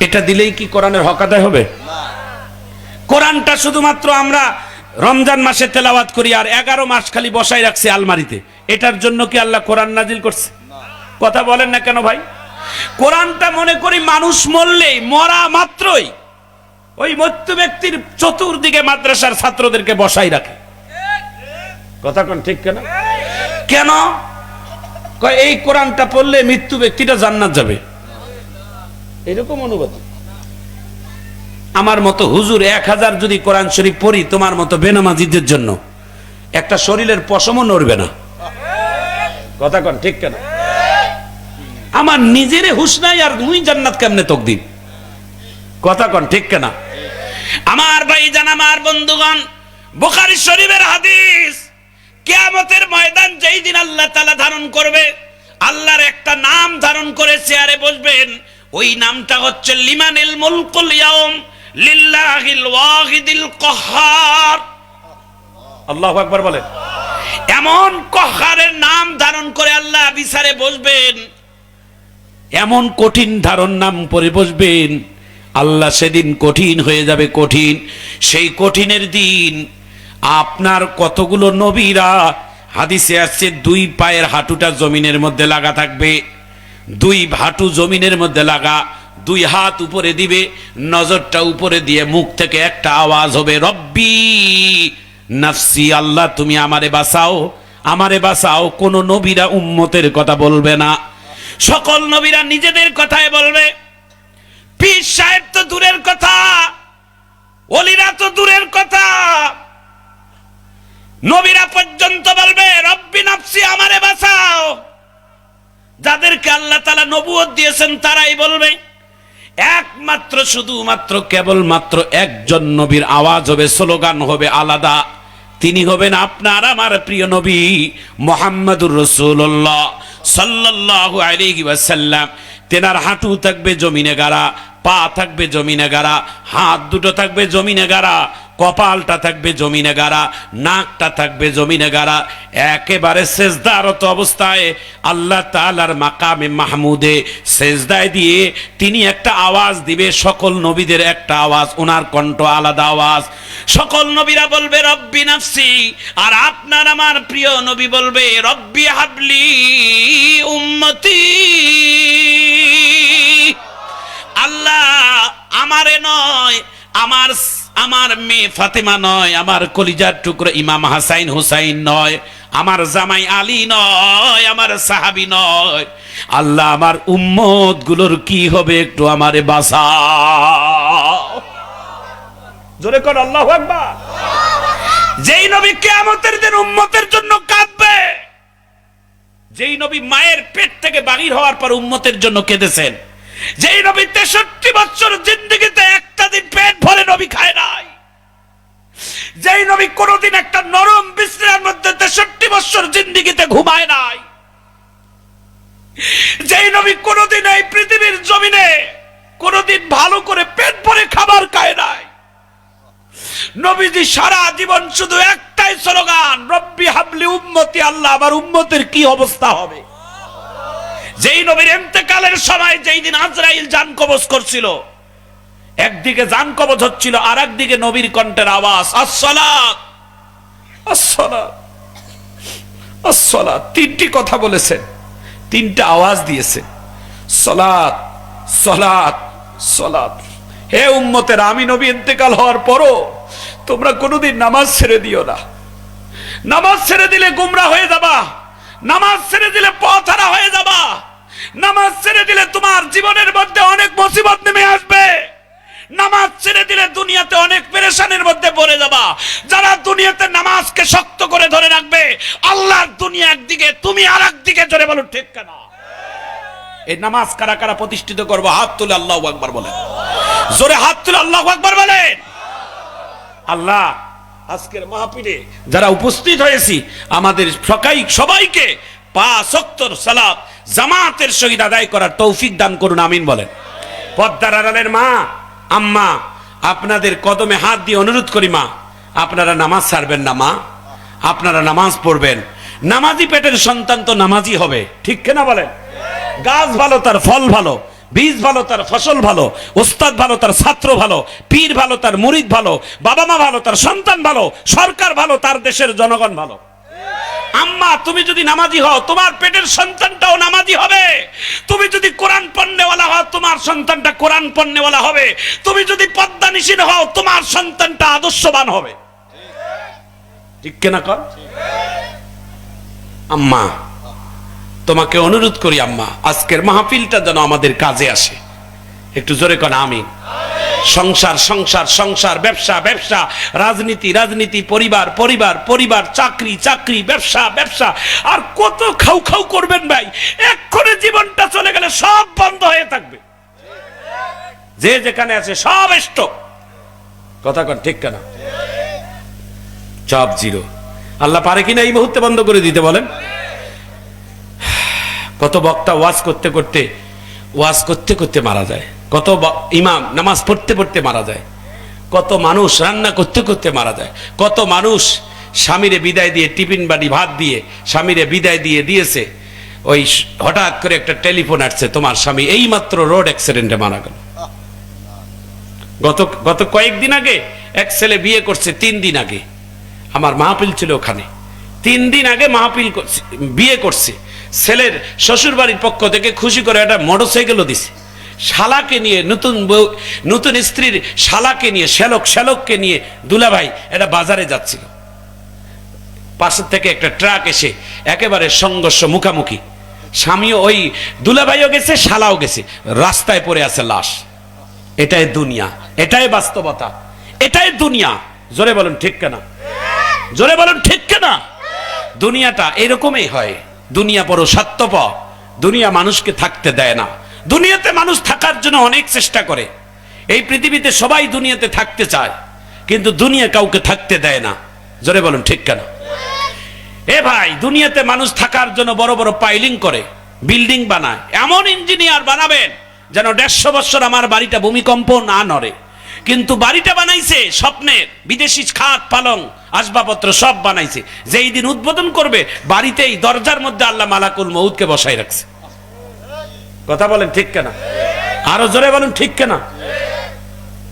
এটা দিলেই কি কোরআনের হক আদায় হবে? কোরআনটা শুধুমাত্র আমরা রমজান মাসে তেলাওয়াত করি আর 11 মাস খালি বসাই রাখছি আলমারিতে, এটার জন্য কি আল্লাহ কোরআন নাজিল করছে? কথা বলেন না কেন ভাই? কোরআনটা মনে করি মানুষ মরলেই, মরা মাত্রই ওই মৃত্যু ব্যক্তির চতুর্দিকে মাদ্রাসার ছাত্রদেরকে বসাই রাখে। কথা কোন ঠিক কেন? কেন? এই কোরআনটা পড়লে মৃত্যু ব্যক্তিটা জান্নাত যাবে, এরকম অনুভূতি। আমার মতো হুজুর 1000 যদি কোরআন শরীফ পড়ি, তোমার মতো বেনামাজিদের জন্য একটা শরীরের পশমও নড়বে না। কথা কোন ঠিক কেন? আমার নিজেরে হুশ নাই, আর মুই জান্নাত কেমনে তকদির? কথা কোন ঠিক কেনা? আমার ভাইজান আমার, বন্ধুগণ, বুখারী শরীফের হাদিস, কিয়ামতের ময়দান যেই দিন আল্লাহ তাআলা ধারণ করবে, আল্লাহর একটা নাম ধারণ করে চেয়ারে বসবেন। ওই নামটা হচ্ছে লিমানিল মুলকুল ইয়াউম লিল্লাহিল ওয়াহিদিল কাহ্হার। আল্লাহু আকবার বলেন। এমন কাহ্হারের নাম ধারণ করে আল্লাহ বিচারে বসবেন, এমন কঠিন ধারণ নাম পরে বসবেন, আল্লাহ সেদিন কঠিন হয়ে যাবে, কঠিন। সেই কঠিনের দিন আপনার কতগুলো নবীরা, হাদিসে আসছে 2 পায়ের হাঁটুটা জমিনের মধ্যে লাগা থাকবে, 2 হাঁটু জমিনের মধ্যে লাগা, 2 হাত উপরে দিবে, নজরটা উপরে দিয়ে মুখ থেকে একটা আওয়াজ হবে, রব্বি নাফসি, আল্লাহ তুমি আমারে বাঁচাও, আমারে বাঁচাও। কোন নবীরা উম্মতের কথা বলবে না, সকল নবীরা নিজেদের কথাই বলবে। পীর সাহেব তো দূরের কথা, ওলিরা তো দূরের কথা, নবীরা পর্যন্ত বলবে রব্বি নাফসি, আমারে বাঁচাও। যাদেরকে আল্লাহ তাআলা নবুয়ত দিয়েছেন তারাই বলবে। একমাত্র শুধুমাত্র কেবলমাত্র একজন নবীর আওয়াজ হবে, স্লোগান হবে আলাদা। তিনি হবেন আপনার আমার প্রিয় নবী মুহাম্মদুর রাসূলুল্লাহ সাল্লাল্লাহু আলাইহি ওয়াসাল্লাম। তেনার হাঁটু থাকবে জমিনে গাড়া, পা থাকবে জমিনে গাড়া, হাত দুটো থাকবে জমিনে গাড়া, কপালটা থাকবে জমিনে গাড়া, নাকটা থাকবে জমিনে গাড়া। একেবারে সেজদারত অবস্থায় আল্লাহ তাআলার মাকামে মাহমুদে সেজদায় দিয়ে তিনি একটা আওয়াজ দিবে, সকল নবীদের একটা আওয়াজ, ওনার কণ্ঠ আলাদা আওয়াজ। সকল নবীরা বলবে রব্বি নাফসি, আর আপনার আমার প্রিয় নবী বলবে রব্বি হাবলি উম্মতি। আল্লাহ আমারে নয়, আমার মেয়ে ফাতেমা নয়, আমার কলিজার টুকরো ইমাম হাসাইন হুসাইন নয়, আমার জামাই আলী নয়, আমার সাহাবী নয়। আল্লাহ আমার উম্মত গুলোর কি হবে একটু আমারে বাঁচাও। জোরে কর আল্লাহু আকবার। যেই নবী কিয়ামতের দিন উম্মতের জন্য কাঁদবে, যেই নবী মায়ের পেট থেকে বাহির হওয়ার পর উম্মতের জন্য কেঁদেছেন, যেই নবী 63 বছর জিন্দেগিতে একটা দিন পেট ভরে নবী খায় নাই, যেই নবী কোনদিন একটা নরম বিছানার মধ্যে 63 বছর জিন্দেগিতে ঘুমায় নাই, যেই নবী কোনদিন এই পৃথিবীর জমিনে কোনদিন ভালো করে পেট ভরে খাবার খায় নাই, নবীজি সারা জীবন শুধু একটাই স্লোগান, রব্বি হাবলি উম্মতি, আল্লাহ আমার উম্মতের কি অবস্থা হবে। যেই নবীর ইন্তেকালের সময় যেই দিন আজরাইল জান কবজ করছিল, একদিকে জান কবজ হচ্ছিল আর একদিকে নবীর কণ্ঠের আওয়াজ, আসসালাত আসসালাত আসসালাত। তিনটি কথা বলেছেন, তিনটা আওয়াজ দিয়েছে, সালাত সালাত সালাত। হে উম্মতের, আমি নবী ইন্তেকাল হওয়ার পরও তোমরা কোনোদিন নামাজ ছেড়ে দিও না। নামাজ ছেড়ে দিলে গুমরাহ হয়ে যাবা, নামাজ ছেড়ে দিলে পথহারা হয়ে যাবা, নামাজ ছেড়ে দিলে তোমার জীবনের মধ্যে অনেক মুসিবত নেমে আসবে, নামাজ ছেড়ে দিলে দুনিয়াতে অনেক পেরেশানির মধ্যে পড়ে যাবা। যারা দুনিয়াতে নামাজকে শক্ত করে ধরে রাখবে, আল্লাহর দুনিয়া একদিকে, তুমি আর একদিকে। জোরে বলো ঠিক কেন? এই নামাজ কারা কারা প্রতিষ্ঠিত করবো? হাত তুলে আল্লাহু আকবার বলেন। জোরে হাত তুলে আল্লাহু আকবার বলেন। আল্লাহ আজকের মাহফিলে যারা উপস্থিত হয়েছি, আমাদের সবাইকে 5 ওয়াক্তের সালাত জামাতের সহিত আদায় করার তৌফিক দান করুন, আমিন বলেন। পর্দার আড়ালের মা, আম্মা, আপনাদের কদমে হাত দিয়ে অনুরোধ করি, মা আপনারা নামাজ ছাড়বেন না, মা আপনারা নামাজ পড়বেন। নামাজি পেটের সন্তান তো নামাজি হবে, ঠিক কিনা বলেন? গাছ ভালো তার ফল ভালো, বীজ ভালো তার ফসল ভালো, ওস্তাদ ভালো তার ছাত্র ভালো, পীর ভালো তার মুরিদ ভালো, বাবা মা ভালো তার সন্তান ভালো, সরকার ভালো তার দেশের জনগণ ভালো। আম্মা তুমি যদি নামাজি হও, তোমার পেটের সন্তানটাও নামাজি হবে। তুমি যদি কোরআন পড়নেওয়ালা হও, তোমার সন্তানটা কোরআন পড়নেওয়ালা হবে। তুমি যদি পদ্মানিশীন হও, তোমার সন্তানটা আদর্শবান হবে, ঠিক কিনা কর? আম্মা তোমাকে অনুরোধ করি, আম্মা আজকের মাহফিলটা যেন আমাদের কাজে আসে, একটু জোরে কর আমিন। সংসার সংসার সংসার, ব্যবসা ব্যবসা, রাজনীতি রাজনীতি, পরিবার পরিবার পরিবার, চাকরি চাকরি, ব্যবসা ব্যবসা, আর কত খাও খাও করবেন ভাই। এক্ষুনি জীবনটা চলে গেলে সব বন্ধ হয়ে থাকবে, যে যেখানে আছে সব স্টপ। কথা কন ঠিক কেনা? সব জিরো। আল্লাহ পারে কিনা এই মুহূর্তে বন্ধ করে দিতে বলেন? কত বক্তা ওয়াজ করতে করতে মারা যায়, কত ইমাম নামাজ পড়তে পড়তে মারা যায়, কত মানুষ রান্না করতে করতে মারা যায়, কত মানুষ স্বামীরে বিদায় দিয়ে, টিফিন বাড়ি ভাত দিয়ে স্বামীরে বিদায় দিয়ে দিয়েছে, ওই হঠাৎ করে একটা টেলিফোন আসছে, তোমার স্বামী এইমাত্র রোড অ্যাক্সিডেন্টে মারা গেল। গত কয়েকদিন আগে এক ছেলে বিয়ে করছে, 3 দিন আগে আমার মাহফিল ছিল ওখানে। 3 দিন আগে মাহফিল বিয়ে করছে, ছেলের শ্বশুর বাড়ির পক্ষ থেকে খুশি করে একটা মোটরসাইকেলও দিছে। শালাকে নিয়ে, নতুন স্ত্রীর শালাকে নিয়ে, শ্যালককে নিয়ে দুলাভাই এটা বাজারে যাচ্ছিল। পাশের থেকে একটা ট্রাক এসে একেবারে সংঘর্ষ, মুখামুখি। স্বামীও, ওই দুলাভাইও গেছে, শালাও গেছে, রাস্তায় পড়ে আছে লাশ। এটাই দুনিয়া, এটাই বাস্তবতা, এটাই দুনিয়া। জোরে বলুন ঠিক কেনা? জোরে বলুন ঠিক কেনা? দুনিয়াটা এরকমই হয়। দুনিয়া বড় স্বার্থপর, দুনিয়া মানুষকে থাকতে দেয় না। দুনিয়াতে মানুষ থাকার জন্য অনেক চেষ্টা করে। এই পৃথিবীতে সবাই দুনিয়াতে থাকতে চায়, কিন্তু দুনিয়া কাউকে থাকতে দেয় না। জোরে বলুন ঠিক কেন? এ ভাই, দুনিয়াতে মানুষ থাকার জন্য বড় বড় পাইলিং করে, বিল্ডিং বানায়। এমন ইঞ্জিনিয়ার বানাবেন যেন 150 বছর আমার বাড়িটা ভূমিকম্প না নড়ে। কিন্তু বাড়িটা বানাইছে স্বপ্নের, বিদেশি খাট পালং আসবাবপত্র সব বানাইছে। যেই দিন উদ্বোধন করবে, বাড়িতেই দরজার মধ্যে আল্লাহ মালাকুল মউতকে বসাই রাখছে। কথা বলেন ঠিক কেনা? আরো জোরে বলেন ঠিক কেনা?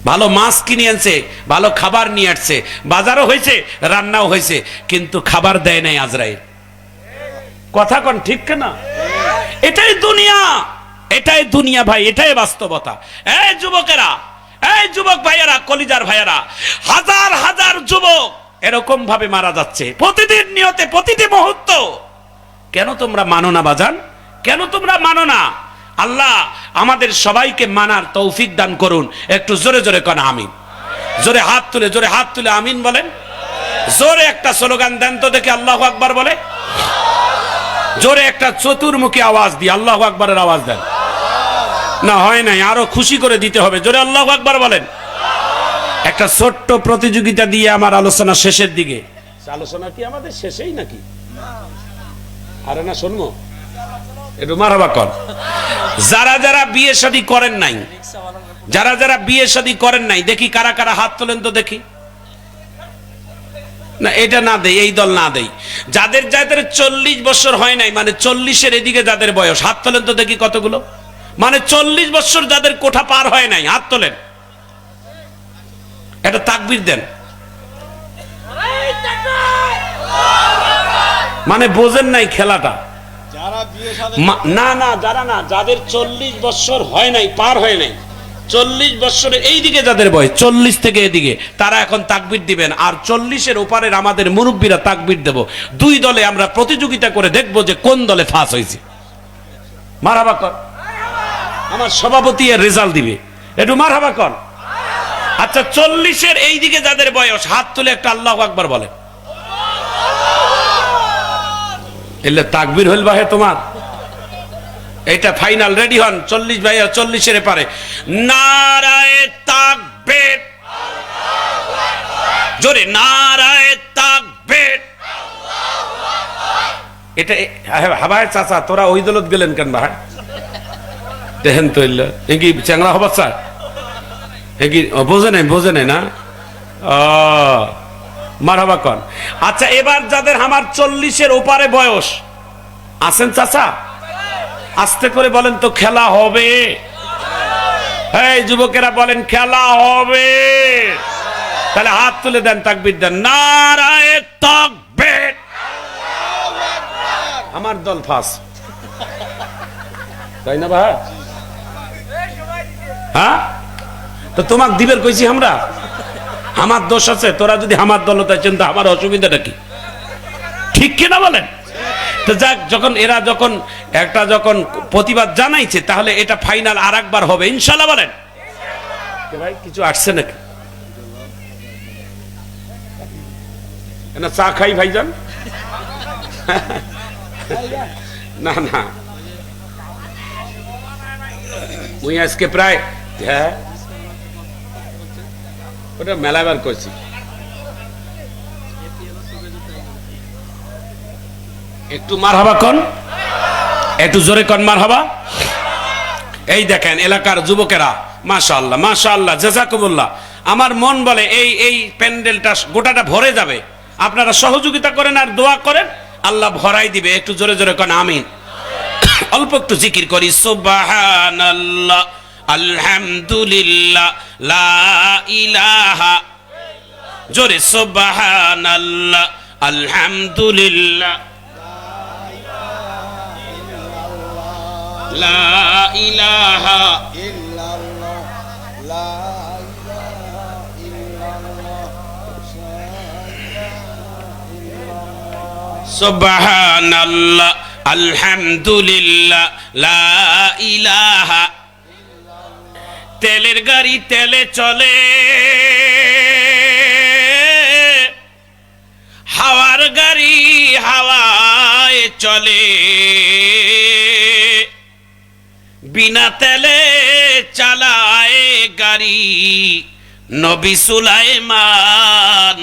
ভালো মাছ কিনে আনছে, ভালো খাবার নিয়ে আসছে, বাজারও হয়েছে, রান্নাও হয়েছে, কিন্তু খাবার দেয় নাই আজরাইল। কথা কন ঠিক কেনা? এটাই দুনিয়া, এটাই দুনিয়া ভাই, এটাই বাস্তবতা। এই যুবকেরা, এই যুবক ভাইয়েরা, কলিজার ভাইয়েরা, হাজার হাজার যুবক এরকম ভাবে মারা যাচ্ছে প্রতিদিন নিয়তে, প্রতিটি মুহূর্ত। কেন তোমরা মানো না বাজান? কেন তোমরা মানো না? আল্লাহ আমাদের সবাইকে মানার তৌফিক দান করুন। একটু জোরে জোরে কোন আমিন। জোরে হাত তুলে, জোরে হাত তুলে আমিন বলেন। জোরে একটা স্লোগান দেন তো দেখি, আল্লাহু আকবার বলে। জোরে একটা চতুর্মুখী আওয়াজ দিয়ে আল্লাহু আকবারের আওয়াজ দেন। না হয় নাই, আরো খুশি করে দিতে হবে। জোরে আল্লাহু আকবার বলেন। একটা ছোট্ট প্রতিযোগিতা দিয়ে আমার আলোচনা শেষের দিকে। আলোচনা কি আমাদের শেষেই নাকি? আরে না, শুনবো একটু মারহাবা কর। যারা যারা বিয়ে শাদী করেন নাই, যারা যারা বিয়ে শাদী করেন নাই, দেখি কারা কারা হাত তোলেন তো দেখি। না, এটা না দেই, এই দল না দেই। যাদের যাদের 40 বছর হয় নাই, মানে 40-এর এদিকে যাদের বয়স, হাত তোলেন তো দেখি কতগুলো। মানে 40 বছর যাদের কোঠা পার হয় নাই, হাত তোলেন। এটা তাকবীর দেন। মানে বোঝেন নাই খেলাটা। না না, যারা না, যাদের 40 বছর হয় নাই, পার হয় নাই, 40 বছরের এই দিকে যাদের বয়স, 40 থেকে এদিকে, তারা এখন তাকবীর দিবেন। আর 40-এর ওপারের আমাদের মুরব্বীরা তাকবীর দেব। দুই দলে আমরা প্রতিযোগিতা করে দেখবো যে কোন দলে ফাঁস হয়েছে। মারহাবা কর। আমার সভাপতি এর রেজাল্ট দিবে, একটু মারহাবা কর। আচ্ছা, 40-এর এই দিকে যাদের বয়স, হাত তুলে একটা আল্লাহু আকবার বলে। এলে তাকবীর হইল বাহে তোমার। এটা ফাইনাল, রেডি হন। 40 ভাইয়া, 40-এর পারে নারায়ে তাকবীর, জোরে নারায়ে তাকবীর। এটা হাবায় চাচা, তোরা ওই দলত গেলেন কেন ভাই? দেখেন তো কি চ্যাংরা হবার চা কি বোঝে নাই, বোঝে নাই না? মারহাবা কন। আচ্ছা, এবার যাদের আমার 40-এর ওপারে বয়স আছেন চাচা, আস্তে করে বলেন তো, খেলা হবে? এই যুবকেরা বলেন, খেলা হবে? তাহলে হাত তুলে দেন, তাকবীর দেন। নারায়ে তাকবীর। আমার দল ফাঁস, তাই না ভাই? হ্যাঁ, তো তোমাক দিবের কইছি আমরা। আমার দোষ আছে? তোরা যদি আমার দলতা চিন্তা, আমার অসুবিধাটা কি? ঠিক কিনা বলেন? তো যাক, যখন এরা যখন একটা যখন প্রতিবাদ জানাইছে, তাহলে এটা ফাইনাল আর একবার হবে ইনশাল্লাহ বলেন। ভাই কিছু আসছে নাকি? না চা খাই ভাইজান? না না, মুই আজকে প্রায়, হ্যাঁ ওটা মেলাবার করছি। একটু মারহাবা কন, একটু জোরে কন মারহাবা। এই দেখেন এলাকার যুবকেরা, মাশাআল্লাহ মাশাআল্লাহ, জাযাকুমুল্লাহ। আমার মন বলে এই এই প্যান্ডেলটা গোটাটা ভরে যাবে। আপনারা সহযোগিতা করেন আর দোয়া করেন, আল্লাহ ভরাই দিবে। একটু জোরে জোরে কন আমিন। অল্প একটু জিকির করি। সুবহানাল্লাহ, আলহামদুলিল্লাহ, লা ইলাহা, জোরে সুবহানাল্লাহ, আলহামদুলিল্লাহ, লা ইলাহা ইল্লাল্লাহ, লা ইলাহা ইল্লাল্লাহ, সুবহানাল্লাহ, আলহামদুলিল্লাহ, লা ইলাহা। তেলের গাড়ি তেলে চলে, হাওয়ার গাড়ি হাওয়ায় চলে, বিনা তেলে চালায় গাড়ি নবী সুলাইমান।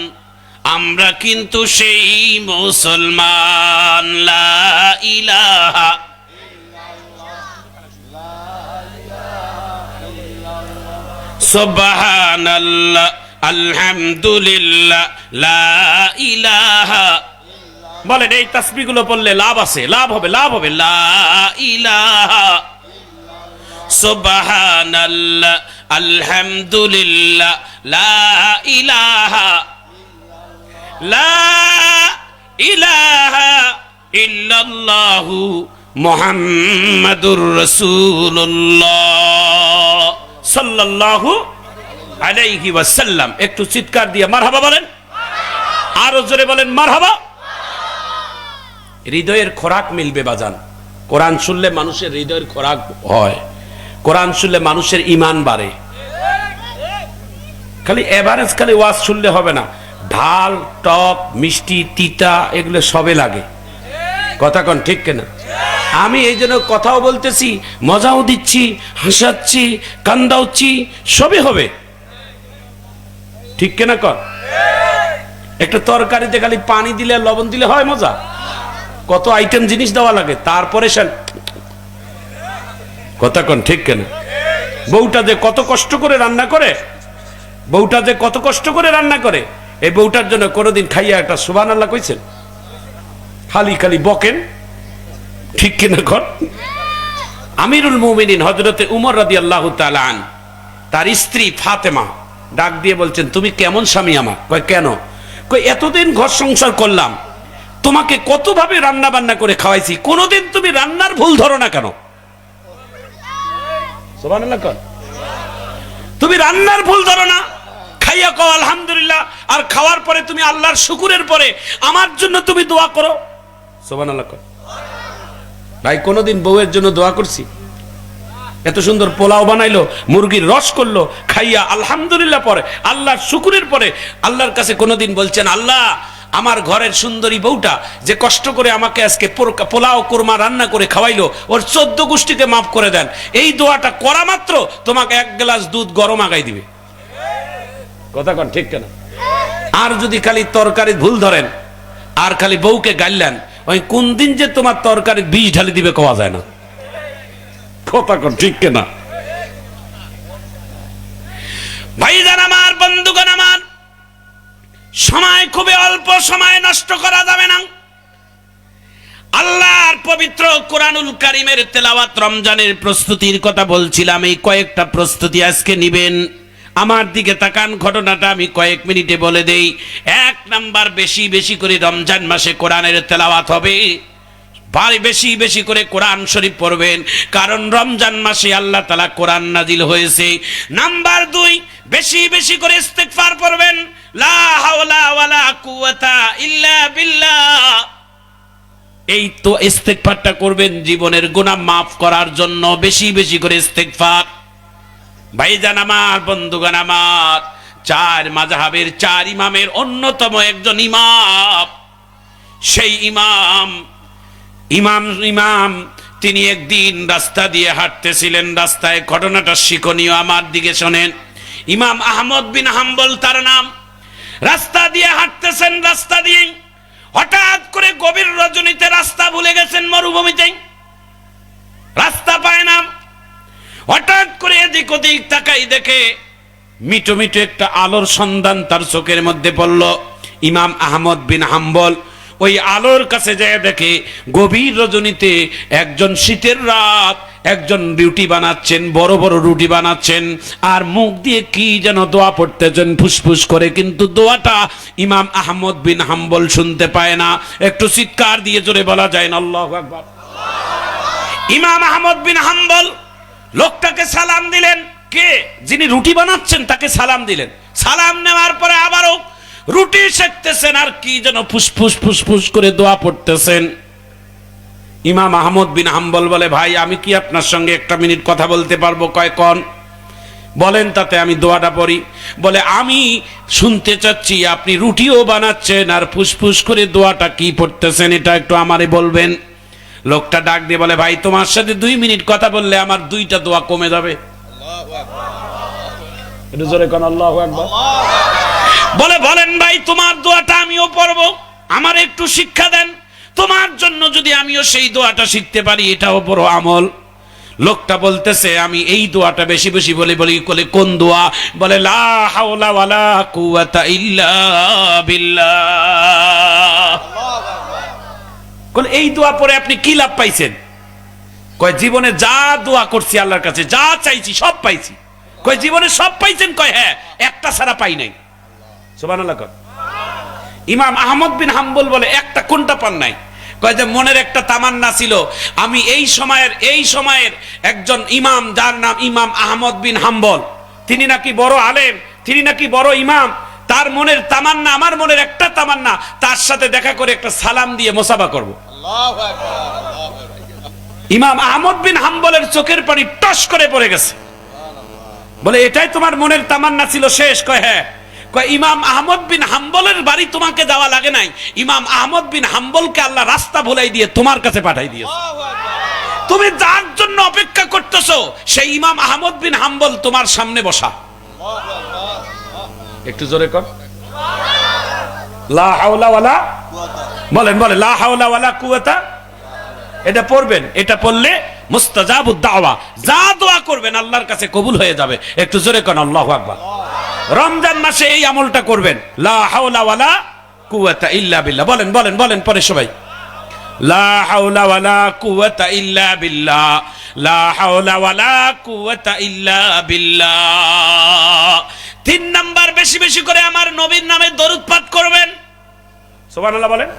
আমরা কিন্তু সেই মুসলমান। লা ইলাহা, সুবহানাল্লাহ, আলহামদুলিল্লাহ, লা ইলাহা। বলেন এই তাসবিহগুলো পড়লে লাভ আছে, লাভ হবে, লাভ হবে। লা ইলাহা, সুবহানাল্লাহ, আলহামদুলিল্লাহ, লা ইলাহা, লা ইলাহা ইল্লাল্লাহু মুহাম্মাদুর রাসূলুল্লাহ সাল্লাল্লাহু। আলাইহি ওয়াসাল্লাম। একটু চিৎকার দিয়ে মারহাবা বলেন, আরো জোরে বলেন মারহাবা। হৃদয়ের খোরাক মিলবে বাজান। কোরআন শুনলে মানুষের হৃদয়ের খোরাক হয়, কোরআন শুনলে মানুষের ঈমান বাড়ে। খালি এভারেজ খালি ওয়াজ শুনলে হবে না, ঢাল টক মিষ্টি তিতা এগুলো সবে লাগে। কথা কোন ঠিক কিনা? আমি এই জন্য কথাও বলতেছি, মজাও দিচ্ছি, হাসাচ্ছি, কান্দাচ্ছি, সবই হবে। ঠিক কিনা কর? একটা তরকারিতে খালি পানি দিলে লবণ দিলে হয় মজা? কত আইটেম জিনিস দেওয়া লাগে, তারপরে কথা কোন ঠিক কিনা? বউটা যে কত কষ্ট করে রান্না করে, বউটা যে কত কষ্ট করে রান্না করে, এই বউটার জন্য কোনোদিন খাইয়া একটা সুবহানাল্লাহ কইছেন? খালি খালি বকেন। ঠিক কিনা কর? আমিরুল মুমিনিন হযরতে উমর রাদিয়াল্লাহু তাআলা আন, তার স্ত্রী ফাতেমা ডাক দিয়ে বলছেন, তুমি কেমন স্বামী আমার? কয় কেন? কয় এতদিন ঘর সংসার করলাম, তোমাকে কতভাবে রান্না বান্না করে খাওয়াইছি, কোনোদিন তুমি রান্নার ভুল ধরো না কেন? সুবহানাল্লাহ কর। তুমি রান্নার ভুল ধরো না, খাইয়া কও আলহামদুলিল্লাহ, আর খাওয়ার পরে তুমি আল্লাহর শুকুরের পরে আমার জন্য তুমি দোয়া করো। সুবহানাল্লাহ কর। ভাই কোনোদিন বউয়ের জন্য দোয়া করছি? এত সুন্দর পোলাও বানাইলো, মুরগির রস করলো, খাইয়া আলহামদুলিল্লাহ পরে আল্লাহর শুকুরের পরে আল্লাহর কাছে কোনোদিন বলছেন, আল্লাহ আমার ঘরের সুন্দরী বউটা যে কষ্ট করে আমাকে আজকে পোলাও কোরমা রান্না করে খাওয়াইলো, ওর 14 গোষ্ঠীকে মাফ করে দেন। এই দোয়াটা করা মাত্র তোমাকে 1 গ্লাস দুধ গরম আগাই দিবে। কথা কন ঠিক কেন? আর যদি খালি তরকারি ভুল ধরেন আর খালি বউকে গাইলেন, ওই কোন দিন যে তোমার তরকারি বিষ ঢালি দিবে কোয়া যায় না। কথা কন ঠিক কেনা? ভাইজান আমার, বন্ধুগণ আমার, সময় খুবই অল্প, সময় নষ্ট করা যাবে না। আল্লাহর পবিত্র কোরআনুল কারীমের তেলাওয়াত, রমজানের প্রস্তুতির কথা বলছিলাম। এই কয়েকটা প্রস্তুতি আজকে নিবেন। আমার দিকে তাকান, ঘটনাটা আমি কয়েক মিনিটে বলে দেই। 1 নাম্বার, বেশি বেশি করে রমজান মাসে কোরআনের তেলাওয়াত হবে। বেশি বেশি করে কোরআন শরীফ পড়বেন, কারণ রমজান মাসে আল্লাহ তাআলা কোরআন নাজিল হয়েছে। নাম্বার 2, বেশি বেশি করে ইস্তিগফার পড়বেন। লা হাওলা ওয়ালা কুওয়াতা ইল্লা বিল্লাহ। এই তো ইস্তিগফারটা করবেন জীবনের গুনাহ মাফ করার জন্য। বেশি বেশি করে ইস্তিগফার। ভাইজান আমার, বন্ধুগণ আমার, 4 মাযহাবের 4 ইমামের অন্যতম একজন ইমাম, সেই ইমাম তিনি একদিন রাস্তা দিয়ে হাঁটতেছিলেন। রাস্তায় ঘটনাটা শিক্ষণীয়, আমার দিকে শোনেন। ইমাম আহমদ বিন হাম্বল তার নাম। রাস্তা দিয়ে হাঁটতেছেন, রাস্তা দিয়ে হঠাৎ করে গভীর রজনীতে রাস্তা ভুলে গেছেন, মরুভূমিতে রাস্তা পায় না। হঠাৎ করে এদিক ওদিক তাকাই দেখে মিটো মিটো একটা আলোর সন্ধান তার চোখের মধ্যে পড়ল। ইমাম আহমদ বিন হাম্বল ওই আলোর কাছে যায়, দেখে গভীর রজনীতে একজন, শীতের রাত, একজন রুটি বানাচ্ছেন, বড় বড় রুটি বানাচ্ছেন, আর মুখ দিয়ে কি যেন দোয়া পড়তেছেন ফুসফুস করে, কিন্তু দোয়াটা ইমাম আহমদ বিন হাম্বল শুনতে পায় না। একটু চিৎকার দিয়ে জোরে বলা যায় না আল্লাহু আকবার? ইমাম আহমদ বিন হাম্বল লোকটাকে সালাম দিলেন। কে? যিনি রুটি বানাচ্ছেন তাকে সালাম দিলেন। সালাম নেওয়ার পরে আবারও রুটি সেকতেছেন আর কি যেন ফুসফুস ফুসফুস করে দোয়া পড়তেছেন। ইমাম আহমদ বিন হাম্বল বলে, ভাই আমি কি আপনার সঙ্গে 1 মিনিট কথা বলতে পারবো? কয় কোন? বলেন, তাতে আমি দোয়াটা পড়ি। বলে, আমি শুনতে চাচ্ছি আপনি রুটিও বানাচ্ছেন আর ফুসফুস করে দোয়াটা কি পড়তেছেন, এটা একটু আমারে বলবেন। লোকটা ডাক দিয়ে বলে, ভাই তোমার সাথে 2 মিনিট কথা বললে আমার 2টা দোয়া কমে যাবে। একটু জোরে কোন আল্লাহু আকবার। বলে, বলেন ভাই, তোমার দোয়াটা আমিও পড়বো, আমার একটু শিক্ষা দেন। তোমার জন্য যদি আমিও সেই দোয়াটা শিখতে পারি, এটাও বড় আমল। লোকটা বলতেছে, আমি এই দোয়াটা বেশি বেশি বলে কোন দোয়া? বলে, লা হাওলা ওয়ালা কুওয়াতা ইল্লা বিল্লাহ। বলে, এই দোয়া পরে আপনি কি লাভ পাইছেন? কয়, জীবনে যা দোয়া করছি আল্লাহর কাছে, যা চাইছি সব পাইছি। কয়, জীবনে সব পাইছেন? কয়, হ্যাঁ, একটা ছাড়া পাই নাই। সুবহানাল্লাহ। ইমাম আহমদ বিন হাম্বল বলে, একটা কোনটা পান নাই? কয় যে মনের একটা তামান্না ছিল, আমি এই সময়ের একজন ইমাম, যার নাম ইমাম আহমদ বিন হাম্বল, তিনি নাকি বড় আলেম, তিনি নাকি বড় ইমাম, তার মনের তামান্না আমার মনের একটা তামান্না, তার সাথে দেখা করে একটা সালাম দিয়ে মোসাফা করব। ইমাম আহমদ বিন হাম্বলের চোখের পানি টস করে পড়ে গেছে। বলে এটাই তোমার মনের তামান্না ছিল শেষ? কয় হ্যাঁ। কয় ইমাম আহমদ বিন হাম্বলের বাড়ি তোমাকে যাওয়া লাগে নাই, ইমাম আহমদ বিন হাম্বলকে আল্লাহ রাস্তা ভুলাই দিয়ে তোমার কাছে পাঠাই দিয়েছে। তুমি যার জন্য অপেক্ষা করতেছো সেই ইমাম আহমদ বিন হাম্বল তোমার সামনে বসা। একটু জোরে কর, লা হাওলা ওয়ালা, বলেন বলেন লা হাওলা ওয়ালা কুওয়াতা। এটা পড়বেন, এটা পড়লে মুস্তাজাবুদ দাওয়া, যা দোয়া করবেন আল্লাহর কাছে কবুল হয়ে যাবে। একটু জোরে কর আল্লাহু আকবার। রমজান মাসে এই আমলটা করবেন, লা হাওলা ওয়ালা কুওয়াতা ইল্লা বিল্লাহ। বলেন বলেন বলেন পরে সবাই, লা হাওলা ওয়ালা কুওয়াতা ইল্লা বিল্লাহ, লা হাওলা ওয়ালা কুওয়াতা ইল্লা বিল্লাহ। 3 নাম্বার, বেশি বেশি করে আমার নবীর নামে দরুদ পাঠ করবেন। সুবহানাল্লাহ বলেন।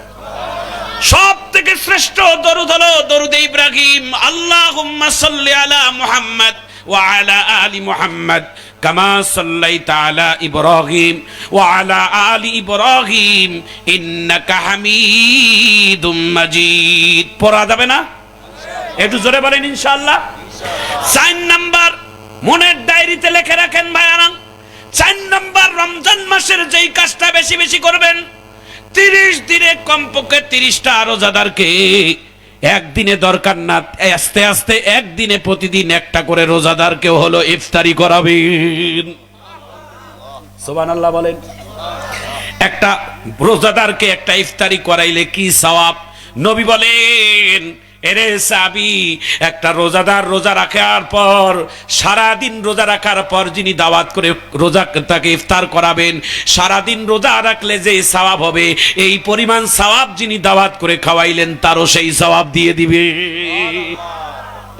সব থেকে শ্রেষ্ঠ দরুদ হলো দরুদ ইব্রাহিম, আল্লাহুম্মা সাল্লি আলা মুহাম্মদ ওয়া আলা আলি মুহাম্মদ কামা সাল্লাইতা আলা ইব্রাহিম ওয়া আলা আলি ইব্রাহিম ইন্নাকা হামিদুম মাজিদ। পড়া যাবে না? একটু জোরে বলেন ইনশাআল্লাহ। 4 নাম্বার, মনের ডায়েরিতে লিখে রাখেন ভাইয়ারা, 4 নাম্বার রমজান মাসের যেই কাজটা বেশি বেশি করবেন, 30 দিনে কমপক্ষে 30টা রোজাদারকে একদিনে দরকার না, আস্তে আস্তে একদিনে প্রতিদিন একটা করে রোজাদারকে হলো ইফতারি করাবেন। সুবহানাল্লাহ বলেন। একটা রোজাদারকে একটা ইফতারি করাইলে কি সওয়াব? নবী বলেন, এরে সাহাবী, একটা রোজাদার রোজা রাখার পর, সারাদিন রোজা রাখার পর যিনি দাওয়াত করে রোজা তাকে ইফতার করাবেন, সারাদিন রোজা রাখলে যে সওয়াব হবে এই পরিমাণ সওয়াব যিনি দাওয়াত করে খাওয়াইলেন তারও সেই সওয়াব দিয়ে দিবে।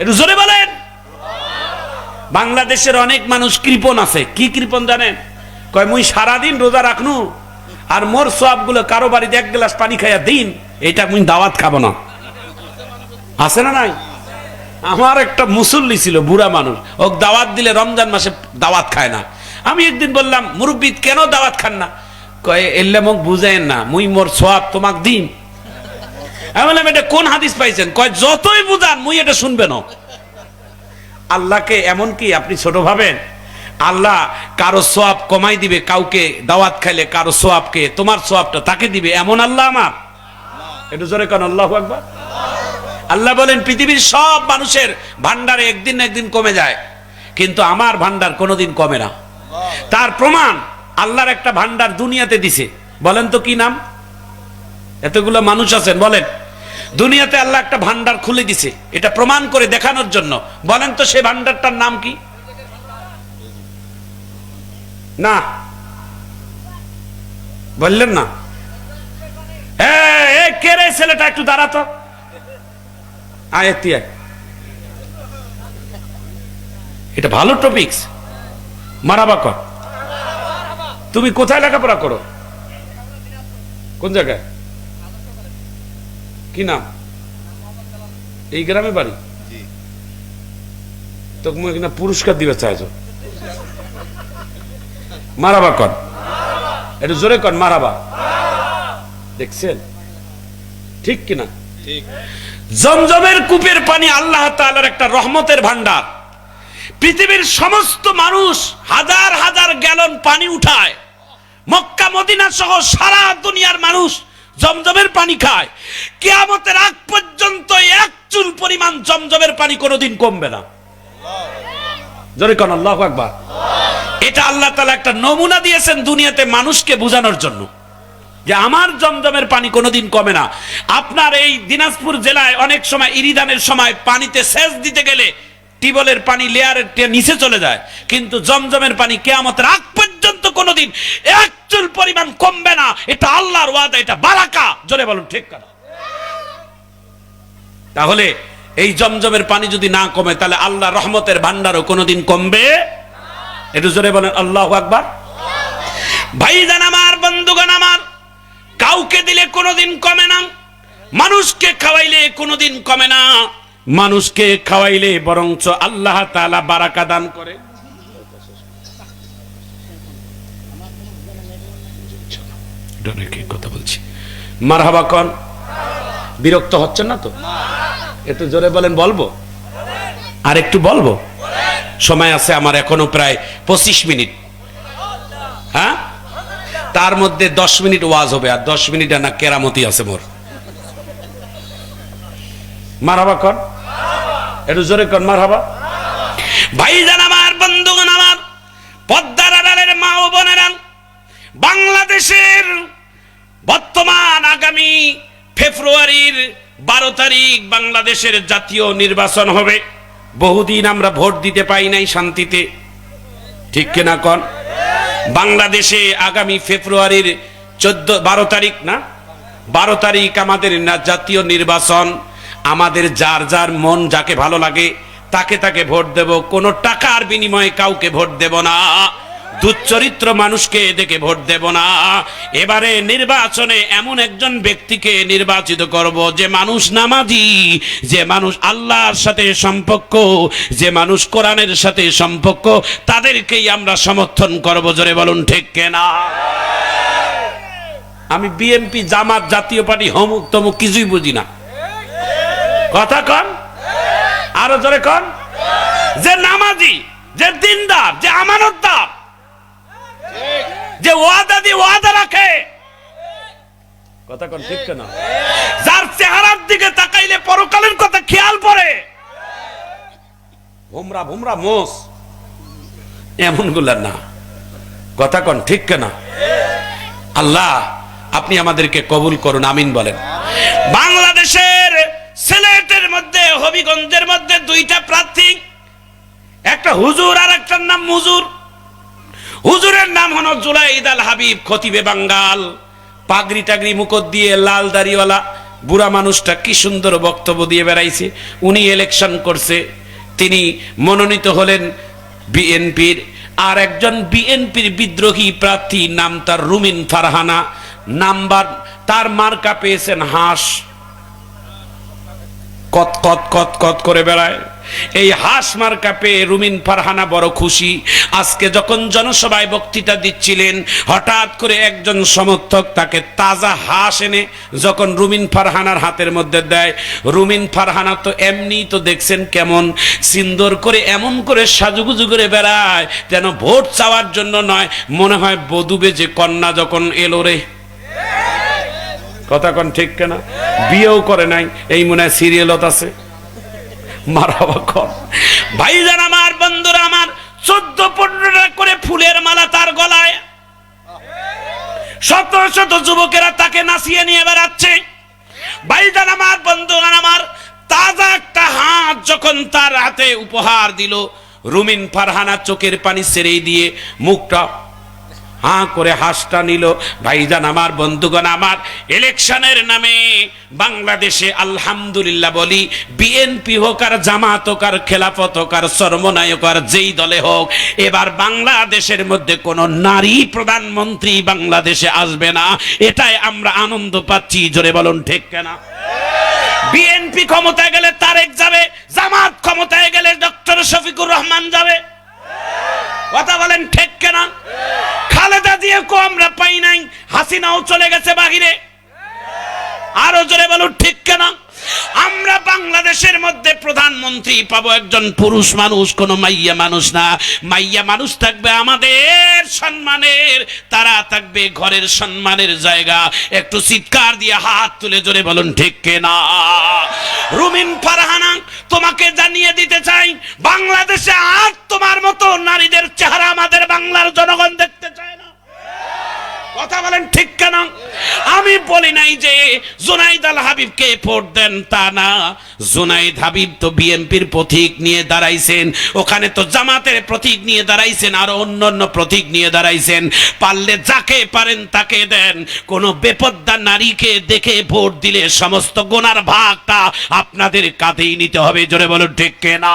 একটু জোরে বলেন। বাংলাদেশের অনেক মানুষ কৃপণ আছে। কি কৃপণ জানেন? কয় মুই সারাদিন রোজা রাখনু আর মোর সওয়াবগুলো কারো বাড়িতে 1 গ্লাস পানি খাইয়া দিন, এটা মুই দাওয়াত খাবো না। আছে না নাই? আমার একটা মুসল্লি ছিল, বুড়া মানুষ, ও দাওয়াত দিলে রমজান মাসে দাওয়াত খায় না। আমি একদিন বললাম, মুরব্বী কেন দাওয়াত খান না? কয় এল্লে মোক বুঝায়েন না, মুই মোর সওয়াব তোমাক দিন। আমি বললাম এটা কোন হাদিস পাইছেন? কয় যতই বুঝান মুই এটা শুনবে না। আল্লাহকে এমন কি আপনি ছোট ভাবেন? আল্লাহ কারো সওয়াব কমাই দিবে, কাউকে দাওয়াত খাইলে কারো সওয়াবকে, তোমার সওয়াবটা তাকে দিবে, এমন আল্লাহ আমার? একটু জোরে কোন আল্লাহু আকবার। আল্লাহ বলেন পৃথিবীর সব মানুষের ভান্ডারে একদিন না একদিন কমে যায়, কিন্তু আমার ভান্ডার কোনোদিন কমে না। তার প্রমাণ আল্লাহর একটা ভান্ডার দুনিয়াতে দিছে। বলেন তো কি নাম? এতগুলো মানুষ আছেন, বলেন দুনিয়াতে আল্লাহ একটা ভান্ডার খুলে দিছে, এটা প্রমাণ করে দেখানোর জন্য। বলেন তো সেই ভান্ডারটার নাম কি? না বললেন না? কে রে ছেলেটা, একটু দাঁড়াতো। এটা ভালো টপিকস, মারাবা কর। তুমি কোথায় লেখাপড়া করো? কোন জায়গায়? কি নাম? এই গ্রামে বাড়ি? তো এখানে পুরস্কার দিবে চাইছো? মারাবা কর, একটু জোরে কর মারাবা। দেখছেন ঠিক কিনা? জমজমের কূপের পানি আল্লাহ তাআলার একটা রহমতের ভান্ডার। পৃথিবীর সমস্ত মানুষ হাজার হাজার গ্যালন পানি উঠায়, মক্কা মদিনা সহ সারা দুনিয়ার মানুষ জমজমের পানি খায়। কিয়ামতের আগ পর্যন্ত 1 চুল পরিমাণ জমজমের পানি কোনোদিন কমবে না। জোরে কোন আল্লাহু আকবার। এটা আল্লাহ তাআলা একটা নমুনা দিয়েছেন দুনিয়াতে মানুষকে বোঝানোর জন্য যে আমার জমজমের পানি কোনোদিন কমে না। আপনার এই দিনাজপুর জেলায় অনেক সময় ইরিদানের সময় পানিতে সেচ দিতে গেলে টিউবওয়েলের পানি লেয়ারের নিচে চলে যায়, কিন্তু জমজমের পানি কিয়ামতের আগ পর্যন্ত কোনোদিন 1 চুল পরিমাণ কমবে না। এটা আল্লাহর ওয়াদা, এটা বারাকা। জোরে বলুন ঠিক কথা। তাহলে এই জমজমের পানি যদি না কমে তাহলে আল্লাহর রহমতের ভান্ডারও কোনোদিন কমবে? একটু জোরে বলেন আল্লাহু আকবার। ভাইজান আমার, বন্ধুগণ আমার, কাউকে দিলে কোনোদিন কমে না, মানুষকে খাওয়াইলে কোনোদিন কমে না। মানুষকে খাওয়াইলে বরঞ্চ আল্লাহ তাআলা বারাকা দান করে। ডরে কি কথা বলছি, মারহাবা কন। বিরক্ত হচ্ছেন না তো? একটু জোরে বলেন, বলবো আর একটু বলবো? সময় আছে আমার এখনো প্রায় 25 মিনিট। হ্যাঁ, তার মধ্যে 10 মিনিট ওয়াজ হবে, আর 10 মিনিট না কেরামতি আছে মোর। মারহাবা কন, একটু জোরে কন মারহাবা। ভাইজান আমার, বন্ধুগণ আমার, পদ্মার আড়ালের মা ও বোনেরা, বাংলাদেশের বর্তমান আগামী ফেব্রুয়ারির 12 তারিখ বাংলাদেশের জাতীয় নির্বাচন হবে। বহুদিন আমরা ভোট দিতে পাই নাই শান্তিতে, ঠিক কিনা কন? বাংলাদেশে আগামী ফেব্রুয়ারির 12 তারিখ না 12 তারিখ আমাদের জাতীয় নির্বাচন। আমাদের যার যার মন যাকে ভালো লাগে তাকে তাকে ভোট দেব, কোনো টাকার বিনিময়ে কাউকে ভোট দেব না, দুশ্চরিত্র মানুষকে দেখে ভোট দেব না। এবারে নির্বাচনে এমন একজন ব্যক্তিকে নির্বাচিত করব যে মানুষ নামাজি, যে মানুষ আল্লাহর সাথে সম্পর্ক, যে মানুষ কোরআনের সাথে সম্পর্ক, তাদেরকেই আমরা সমর্থন করব। জোরে বলুন ঠিক কিনা? আমি বিএনপি, জামাত, জাতীয় পার্টি, হমুক তমুক কিছুই বুঝি না। কথা কন, আরো জোরে কন। যে নামাজি, যে দিনদার, যে আমানতদার, যে ওয়াদা দিয়ে ওয়াদা রাখে, কথা কন ঠিক না? যার চেহারার দিকে তাকাইলে পরকালের কথা খেয়াল পড়ে, ভুমরা ভুমরা মোস, এমন গুলা না। কথা কন ঠিক না? আল্লাহ আপনি আমাদেরকে কবুল করুন, আমিন বলেন। বাংলাদেশের সিলেটের মধ্যে, হবিগঞ্জের মধ্যে 2টা প্রার্থী, একটা হুজুর আর একটার নাম মুজুর। হুজুরের নাম হলো জুনাইদ আল হাবিব, খতিবে বাঙ্গাল, পাগড়ি টাগড়ি মুকুট দিয়ে, লাল দাড়িওয়ালা বুড়া মানুষটা কি সুন্দর বক্তব্য দিয়ে বেড়াইছে। উনি ইলেকশন করছে, তিনি মনোনীত হলেন বিএনপির। আর একজন বিএনপির বিদ্রোহী প্রার্থী, নাম তার রুমিন ফারহানা, নাম্বার তার মার্কা পেয়েছেন হাঁস, কত কত কত কত করে বেড়ায়। এই হাঁস মার্কা পেয়ে রুমিন ফারহানা বড় খুশি। আজকে যখন জনসভায় বক্তৃতা দিচ্ছিলেন, হঠাৎ করে একজন সমর্থক তাকে তাজা হাঁস এনে যখন রুমিন ফারহানার হাতের মধ্যে দেয়, রুমিন ফারহানা তো এমনি তো দেখছেন কেমন সুন্দর করে এমন করে সাজুগুজু করে বেড়ায়, যেন ভোট চাওয়ার জন্য নয়, মনে হয় বধূ বেজে কন্যা যখন এলো রে। কথা কন ঠিক কেনা? বিয়েও করে নাই, এই মনে হয় সিরিয়ালত আছে। মারহাবা কর। ভাইজান আমার, বন্ধুরা আমার, 14-15টা করে ফুলের মালা তার গলায়, শত শত যুবকেরা তাকে নাচিয়ে নিয়ে বেড়াচ্ছে। ভাইজান আমার, বন্ধুরা আমার, তাজা একটা হাত যখন তার হাতে উপহার দিল, রুমিন ফারহানা চোখের পানি ছেড়ে দিয়ে মুখটা হাঁ করে হাসটা নিল। ভাইজান আমার, বন্ধুগণ আমার, ইলেকশনের নামে বাংলাদেশে আলহামদুলিল্লাহ বলি, বিএনপি হোক আর জামাত হোক আর খেলাফত হোক আর সর্বনায়ক আর যেই দলে হোক, এবার বাংলাদেশের মধ্যে কোনো নারী প্রধানমন্ত্রী বাংলাদেশে আসবে না, এটাই আমরা আনন্দ পাচ্ছি। জোরে বলুন ঠিক কিনা? বিএনপি ক্ষমতায় গেলে তারেক যাবে, জামাত ক্ষমতায় গেলে ডক্টর শফিকুর রহমান যাবে। কথা বলেন ঠিক কিনা? খালেদা জিয়াকে আমরা পাই নাই, হাসিনাও চলে গেছে বাহিরে। আরো জোরে বলুন ঠিক কিনা? আমরা বাংলাদেশের মধ্যে প্রধানমন্ত্রী পাবো একজন পুরুষ মানুষ, কোন মাইয়া মানুষ না। মাইয়া মানুষ থাকবে আমাদের সম্মানের, তারা থাকবে ঘরের সম্মানের জায়গা। একটু চিৎকার দিয়ে হাত তুলে জোরে বলুন ঠিক কিনা? রুমিন ফারহানা, তোমাকে জানিয়ে দিতে চাই, বাংলাদেশে আর তোমার মতো নারীদের চেহারা আমাদের বাংলার জনগণ দেখতে চায় না। কথা বলেন ঠিক কেন? আমি বলি নাই যে জুনাইদ আল হাবিবকে ভোট দেন, তা না। জুনাইদ হাবিব তো বিএনপির প্রতীক নিয়ে দাঁড়াইছেন, ওখানে তো জামাতের প্রতীক নিয়ে দাঁড়াইছেন, আর অন্যান্য প্রতীক নিয়ে দাঁড়াইছেন। পারলে যাকে পারেন তাকে দেন, কোন বেপর্দা নারীকে দেখে ভোট দিলে সমস্ত গুনার ভাগটা আপনাদের কাঁধেই নিতে হবে। জোরে বলুন ঠিক কিনা?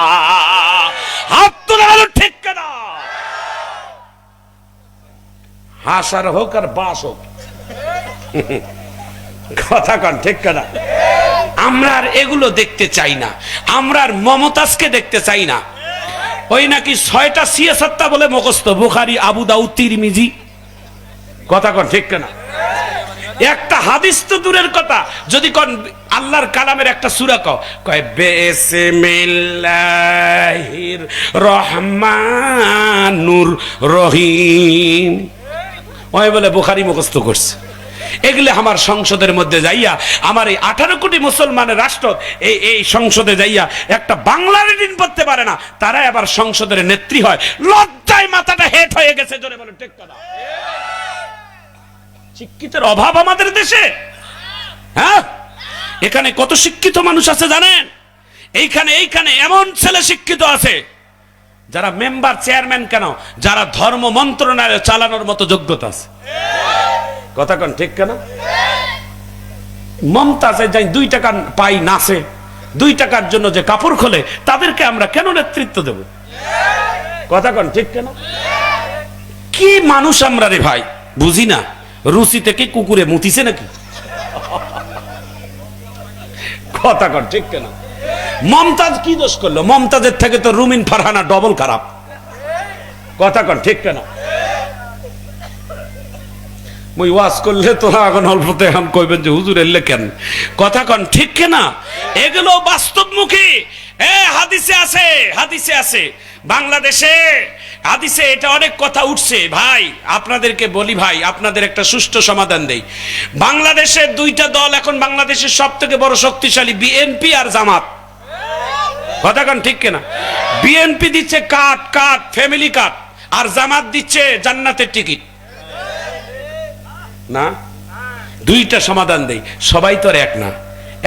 হাত তুলে বলুন ঠিক কিনা? হাসার হোক আর বাস হোক, কথা কন ঠিক কিনা? আমরা আর এগুলো দেখতে চাই না, আমরা আর মমতাজকে দেখতে চাই না। ওই নাকি 6টা সিয়াসত্তা বলে মুখস্থ, বুখারী, আবু দাউদ, তিরমিজি। কথা কন ঠিক কিনা? একটা হাদিস তো দূরের কথা, যদি কোন আল্লাহর কালামের একটা সূরা কয় বিসমিল্লাহির রহমানুর রহিম, ওই বলে বুখারী মুখস্থ করছে। এগুলো আমার সংসদের মধ্যে যাইয়া, আমার এই 18 কোটি মুসলমানের রাষ্ট্র এই সংসদে যাইয়া একটা বাংলা রিডিং পড়তে পারে না, তারাই আবার সংসদের নেত্রী হয়। লজ্জায় মাথাটা হেট হয়ে গেছে, জোরে বলে ঠিক কথা। শিক্ষিতের অভাব আমাদের দেশে। হ্যাঁ, এখানে কত শিক্ষিত মানুষ আছে জানেন? এইখানে এমন ছেলে শিক্ষিত আছে যারা মেম্বার, চেয়ারম্যান, কেন যারা ধর্ম মন্ত্রণালয় চালানোর মতো যোগ্যতা আছে। কথা কোন ঠিক কেন? মমতাজে যাই 2 টাকা পাই নাচে, 2 টাকার জন্য যে কাপড় খোলে, তাদেরকে আমরা কেন নেতৃত্ব দেব? কথা কোন ঠিক কেন? কি মানুষ আমরা রে ভাই, বুঝি না। রুচি থেকে কুকুরে মুতিছে নাকি? কথা কোন ঠিক কেন? মমতাজ কি দোষ করলো? মমতাজের থেকে তো রুমিন ফারহানা ডবল খারাপ। কথা কোন ঠিক কেন? মুই ওয়াজ করলে তোরা এখন অল্পতে এখন কইবেন যে হুজুর এলে কেন? কথা কোন ঠিক কেনা? এগুলো বাস্তবমুখী। হাদিসে আছে, হাদিসে আছে। বাংলাদেশে হাদিসে এটা অনেক কথা উঠছে ভাই। আপনাদেরকে বলি ভাই, আপনাদের একটা সুষ্ঠু সমাধান দেই। বাংলাদেশের 2টা দল এখন বাংলাদেশের সব থেকে বড় শক্তিশালী, বিএনপি আর জামাত। কথা কোন ঠিক কেনা? বিএনপি দিচ্ছে কাট ফ্যামিলি কাট, আর জামাত দিচ্ছে জান্নাতের টিকিট। না, 2টা সমাধান দেই। সবাই তো এক না।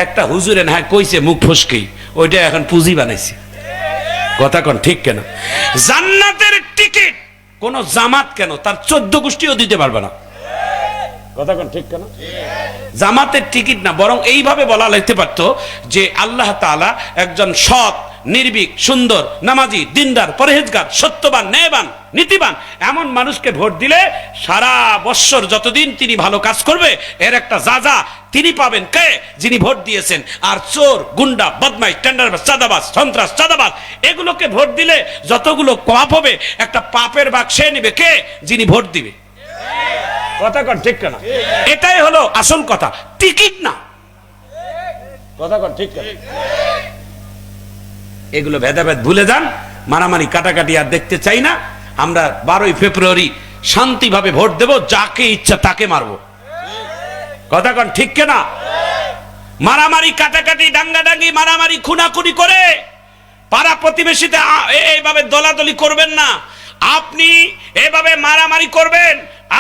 একটা হুজুরে না কইছে মুখ ফসকেই, ওইটা এখন পুঁজি বানাইছে। কথা কোন ঠিক কেন? জান্নাতের টিকিট কোন জামাত কেন তার 14 গোষ্ঠীও দিতে পারবে না। কথা কোন ঠিক কেন? জামাতের টিকিট না, বরং এইভাবে বলা লাগতে পারতো যে আল্লাহ তাআলা একজন সৎ, নির্ভীক, সুন্দর, নামাজি, দিনদার, পরহেজগার, সত্যবান, ন্যায়বান, নীতিবান এমন মানুষকে ভোট দিলে সারা বৎসর যতদিন তিনি ভালো কাজ করবে এর একটা যা তিনি পাবেন। কে? যিনি ভোট দিয়েছেন। আর চোর, গুন্ডা, বদমাইশ, টেন্ডারবাজ, চাঁদাবাজ, সন্ত্রাস, চাঁদাবাজ এগুলোকে ভোট দিলে যতগুলো পাপ হবে একটা পাপের ভাগ সে নেবে। কে? যিনি ভোট দিবে। কথা কন ঠিক কেন? এটাই হলো আসল কথা, টিকিট না। কথা কন ঠিক কেন? এগুলো ভেদাভেদ ভুলে যান। মারামারি কাটাকাটি আর দেখতে চাই না। আমরা 12ই ফেব্রুয়ারি শান্তিভাবে ভোট দেব, যাকে ইচ্ছা তাকে মারবো। কথা কন ঠিক কেনা? মারামারি কাটাকাটি, ডাঙ্গাডাঙ্গি, মারামারি খুনাখুনি করে পাড়া প্রতিবেশীতে এইভাবে দলাদলি করবেন না। আপনি এভাবে মারামারি করবেন,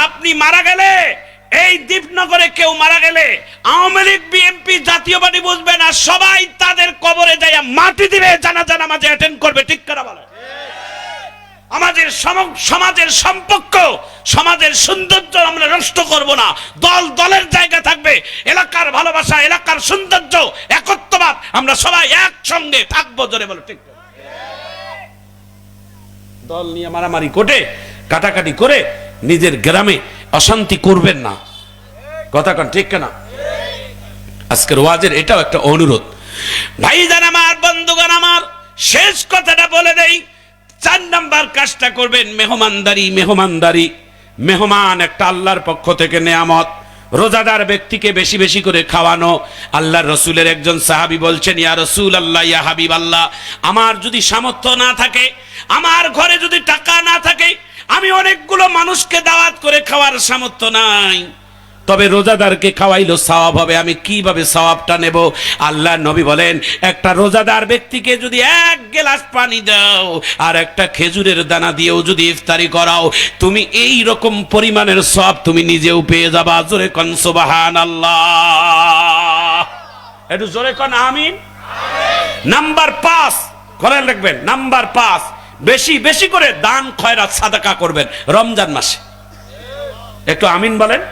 আপনি মারা গেলে, এই দীপনগরে কেউ মারা গেলে আওয়ামী লীগ, বিএনপি, জাতীয়বাদী বুঝবে না, সবাই তাদের কবরে যাইয়া মাটি দিবে, জানাজা নামাজে অ্যাটেন্ড করবে। ঠিক করে বলে। আমাদের সমাজের সম্পর্ক, সমাজের সৌন্দর্য আমরা নষ্ট করব না। দল দলের জায়গা থাকবে, এলাকার ভালোবাসা, এলাকার সৌন্দর্য, একত্ববাদ, আমরা সবাই একসঙ্গে থাকবো। জোরে বলো ঠিক। দল নিয়ে মারামারি কোটে কাটাকাটি করে নিজের গ্রামে অশান্তি করবেন না। কথা কন ঠিক কেনা? আজকের ওয়াজের এটাও একটা অনুরোধ। ভাইজান আমার, বন্ধুগণ আমার, শেষ কথাটা বলে দেই। 4 নাম্বার কাজটা করবেন মেহমানদারি। মেহমান একটা আল্লাহর পক্ষ থেকে নেয়ামত। রোজাদার ব্যক্তিকে বেশি বেশি করে খাওয়ানো। আল্লাহর রসুলের একজন সাহাবী বলছেন, ইয়া রাসূল আল্লাহ, ইয়া হাবিব আল্লাহ, আমার যদি সামর্থ্য না থাকে, আমার ঘরে যদি টাকা না থাকে, আমি অনেকগুলো মানুষকে দাওয়াত করে খাওয়ার সামর্থ্য নাই, তবে রোজাদারকে খাওয়াইলো সওয়াব হবে। আমি কিভাবে সওয়াবটা নেব? আল্লাহর নবী বলেন, একটা রোজাদার ব্যক্তিকে যদি 1 গ্লাস পানি দাও আর একটা খেজুরের দানা দিয়েও যদি ইফতারি করাও, তুমি এই রকম পরিমাণের সওয়াব তুমি নিজেও পেয়ে যাবা। জোরে কোন সুবহানাল্লাহ। একটু জোরে কোন আমিন। নাম্বার 5 করে লিখবেন। নাম্বার 5, বেশি বেশি করে দান, খয়রাত, সাদাকা করবেন রমজান মাসে। একটু আমিন বলেন।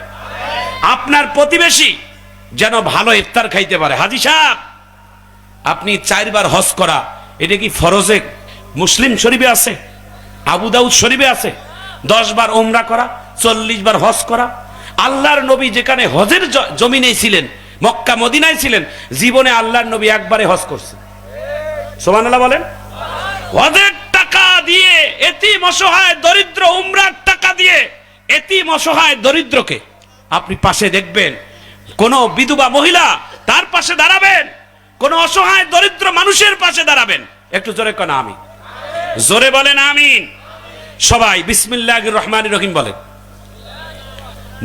আপনার প্রতিবেশী যেন ভালো ইফতার খাইতে পারে। হাজী সাহেব, আপনি 4 বার হজ করা, এটা কি ফরজে মুসলিম শরীফে আছে? আবু দাউদ শরীফে আছে? 10 বার উমরা করা, 40 বার হজ করা। আল্লাহর নবী যেখানে হজের জমিনে ছিলেন, মক্কা মদিনায় ছিলেন, জীবনে আল্লাহর নবী একবারে হজ করছে। সুবহানাল্লাহ বলেন। হজের টাকা দিয়ে এতিম, অসহায়, দরিদ্র, উমরার টাকা দিয়ে এতিম, অসহায়, দরিদ্রকে আপনি পাশে দেখবেন, কোন বিধবা মহিলা তার পাশে দাঁড়াবেন, কোন অসহায় দরিদ্র মানুষের পাশে দাঁড়াবেন। একটু জোরে কোন আমিন, জোরে বলেন আমিন। সবাই বিসমিল্লাহির রহমানির রহিম বলেন,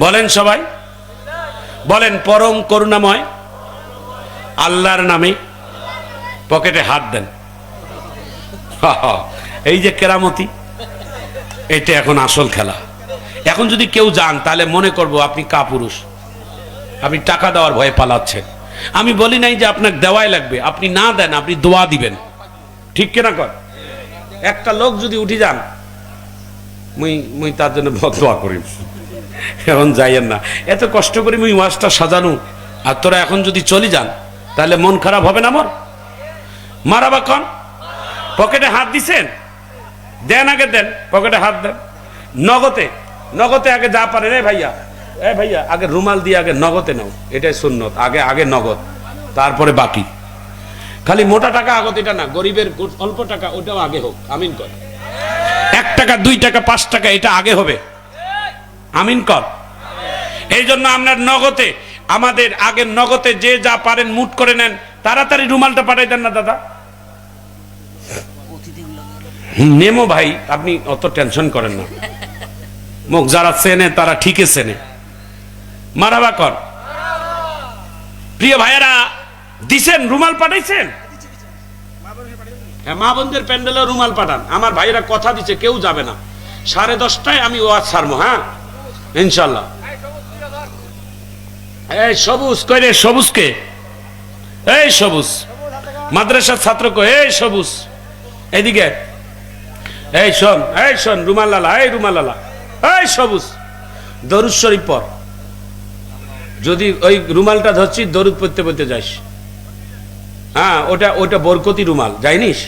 বলেন সবাই বলেন। পরম করুণাময় আল্লাহর নামে পকেটে হাত দেন। এই যে কেরামতি, এটা এখন আসল খেলা। এখন যদি কেউ যান তাহলে মনে করব আপনি কাপুরুষ, আপনি টাকা দেওয়ার ভয়ে পালাচ্ছেন। আমি বলি নাই যে আপনাকে দেওয়াই লাগবে, আপনি না দেন, আপনি দোয়া দিবেন, ঠিক কিনা কর। একটা লোক যদি উঠে যান, মুই তার জন্য দোয়া করি। এখন যাইয়েন না, এত কষ্ট করি মুই ওয়াজটা সাজানো, আর তোরা এখন যদি চলে যান তাহলে মন খারাপ হবে না মোর? মারাবা কন। পকেটে হাত দিছেন, দেন, আগে দেন, পকেটে হাত দেন। নগদে, নগদে আগে যা পারেন। ভাইয়া, ভাইয়া আগে রুমাল দিয়ে আগে নগদে নাও, এটাই সুন্নত। আগে আগে নগদ, তারপরে বাকি। খালি মোটা টাকা আগত এটা না, গরিবের অল্প টাকা ওটাও আগে হোক। আমিন কর। 1 টাকা 2 টাকা 5 টাকা এটা আগে হবে। আমিন কর। এই জন্য আমরা নগদে, আমাদের আগে নগদে যে যা পারেন মুট করে নেন। তাড়াতাড়ি রুমালটা পাঠাই দেন না দাদা। নেমো ভাই, আপনি অত টেনশন করেন না। মুখ যারা চেনে তারা ঠিকই চেনে। মারাবা কর। প্রিয় ভাইয়েরা, দিছেন, রুমাল পাঠাইছেন? হ্যাঁ, মা বোনদের প্যান্ডেলে রুমাল পাঠান। আমার ভাইয়েরা কথা দিচ্ছে কেউ যাবে না। 10:30টায় আমি ওয়াজ ছাড়বো। হ্যাঁ, ইনশাল্লাহ। এই সবুজ কই রে? সবুজকে, এই সবুজ মাদ্রাসার ছাত্রকে, এই সবুজ এদিকে, এই শোন, এই শোন, রুমাল লালা, এই রুমাল লালা, এই সবুজ দরুদ শরীফ পড়। যদি ওই রুমালটা ধরছি দরুদ পড়তে পড়তে যাইস। হ্যাঁ, ওটা ওটা বরকতি রুমাল, যাইনিস?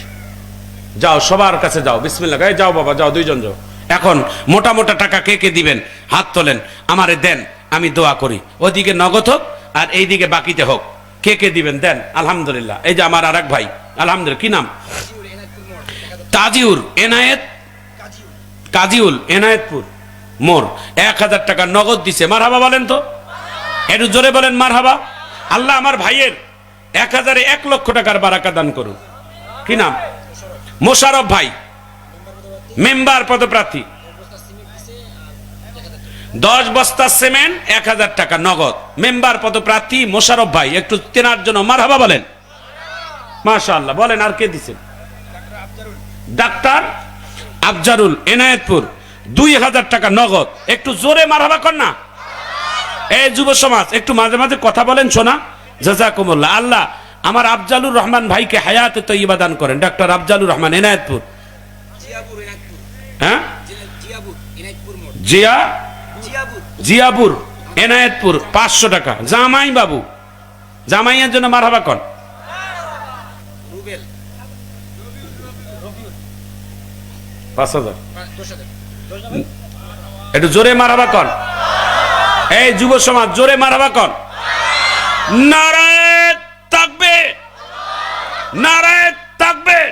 যাও, সবার কাছে যাও, বিসমিল্লাহ। এই যাও বাবা, যাও, 2 জন যাও। এখন মোটা মোটা টাকা কে কে দিবেন হাত তোলেন, আমারে দেন, আমি দোয়া করি। ওদিকে নগদ হোক আর এইদিকে বাকিতে হোক। কে কে দিবেন দেন। আলহামদুলিল্লাহ। এই যে আমার আরেক ভাই, আলহামদুলিল্লাহ, কি নাম? তাজিউর এনায়েত, কাজিউল এনায়েতপুর মোর 1000 টাকা নগদ দিছে। মারহাবা বলেন তো, একটু জোরে বলেন মারহাবা। আল্লাহ আমার ভাইয়ের 1000-এ 1 লক্ষ টাকার বারাকা দান করুন। কি নাম? মোশারফ ভাই, মেম্বার পদপ্রার্থী। 10 বস্তা সিমেন্ট, 1000 টাকা নগদ। মেম্বার পদপ্রার্থী মোশারফ ভাই, একটু তেনার জন্য মারহাবা বলেন। মাশাআল্লাহ। বলেন আর কে দিছেন? ডাক্তার আফজারুল এনায়েতপুর 2000 টাকা নগদ। একটু জোরে মারহাবা কর না। এই যুব সমাজ একটু মাঝে মাঝে কথা বলেন শোনা। জাযাকুমুল্লাহ। আল্লাহ আমার আফজালুর রহমান ভাইকে হায়াতে তয়্যিবা দান করেন। ডাক্তার আফজালুর রহমান এনায়েতপুর। হ্যাঁ, জিয়াপুর এনায়েতপুর 500 টাকা। জামাই বাবু, জামাইয়ের জন্য মারহাবা কর। রুবেল 5000। একটু জোরে মারহাবা কর। এই যুব সমাজ জোরে মারহাবা কর। নারায়ে তাকবীর, নারায়ে তাকবীর।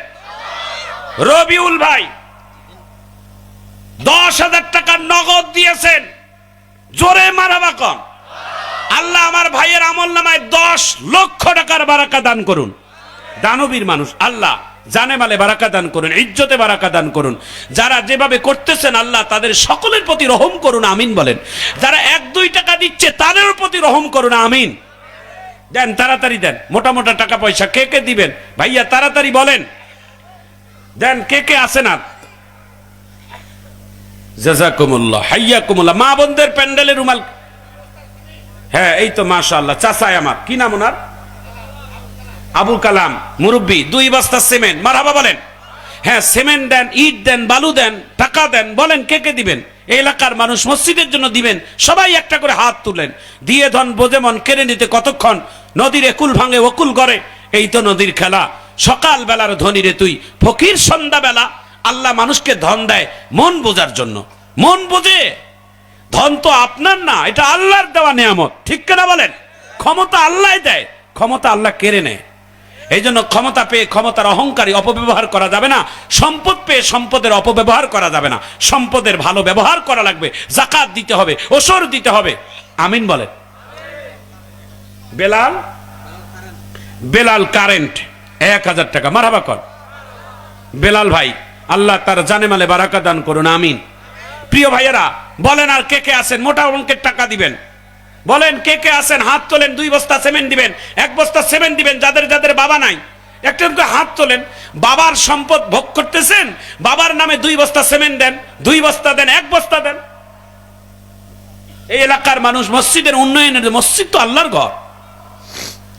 রবিউল ভাই 10,000 টাকা নগদ দিয়েছেন। জোরে মারহাবা কর। আল্লাহ আমার ভাইয়ের আমলনামায় 10 লক্ষ টাকার বারাকা দান করুন। দানবীর মানুষ, আল্লাহ জানে মালে বারাকা দান করুন, ইজ্জতে বারাকা দান করুন। যারা যেভাবে করতেছেন আল্লাহ তাদের সকলের প্রতি রহম করুন। আমিন বলেন। যারা 1-2 টাকা দিচ্ছে তাদের প্রতি রহম করুন। আমিন। দেন, তাড়াতাড়ি দেন। মোটা মোটা টাকা পয়সা কে কে দিবেন ভাইয়া? তাড়াতাড়ি বলেন, দেন কে কে আছেন? আর জাযাকুমুল্লাহ, হাইয়াকুমুল্লাহ। মা বোনদের প্যান্ডেলে রুমাল। হ্যাঁ, এই তো মাশাআল্লাহ। চাচাই আমার, কি নাম ওনার? আবুল কালাম মুরব্বী, 2 বস্তা সিমেন্ট। মারহাবা বলেন। হ্যাঁ, সিমেন্ট দেন, ইট দেন, বালু দেন, টাকা দেন। বলেন কে কে দিবেন? এই এলাকার মানুষ মসজিদের জন্য দিবেন। সবাই একটা করে হাত তুলেন। দিয়ে ধন বোঝে মন, কেড়ে নিতে কতক্ষণ? নদীর একুল ভাঙে ওকুল করে, এই তো নদীর খেলা। সকাল বেলার ধনী রে তুই, ফকির সন্ধ্যা বেলা। আল্লাহ মানুষকে ধন দেয় মন বোঝার জন্য। মন বোঝে। ধন তো আপনার না, এটা আল্লাহর দেওয়া নিয়ামত, ঠিক কিনা বলেন? ক্ষমতা আল্লাহ দেয়, ক্ষমতা আল্লাহ কেড়ে নেয়। এই জন্য ক্ষমতা পেয়ে ক্ষমতার অহংকারী অপব্যবহার করা যাবে না। সম্পদ পেয়ে সম্পদের অপব্যবহার করা যাবে না। সম্পদের ভালো ব্যবহার করা লাগবে। যাকাত দিতে হবে, ওসর দিতে হবে। আমিন বলেন। বেলাল, বেলাল কারেন্ট 1000 টাকা। মারহাবা কর বেলাল ভাই, আল্লাহ তার জানে মালে বারাকা দান করুন, আমিন। প্রিয় ভাইয়েরা বলেন আর কে কে আছেন মোটা অঙ্কের টাকা দিবেন? বলেন কে কে আছেন, হাত তোলেন। 2 বস্তা সিমেন্ট দিবেন, 1 বস্তা সিমেন্ট দিবেন। যাদের যাদের বাবা নাই একটা হাত তোলেন। বাবার সম্পদ ভোগ করতেছেন, বাবার নামে 2 বস্তা সিমেন্ট দেন, 2 বস্তা দেন, 1 বস্তা দেন। এই এলাকার মানুষ মসজিদের উন্নয়নের, মসজিদ তো আল্লাহর ঘর।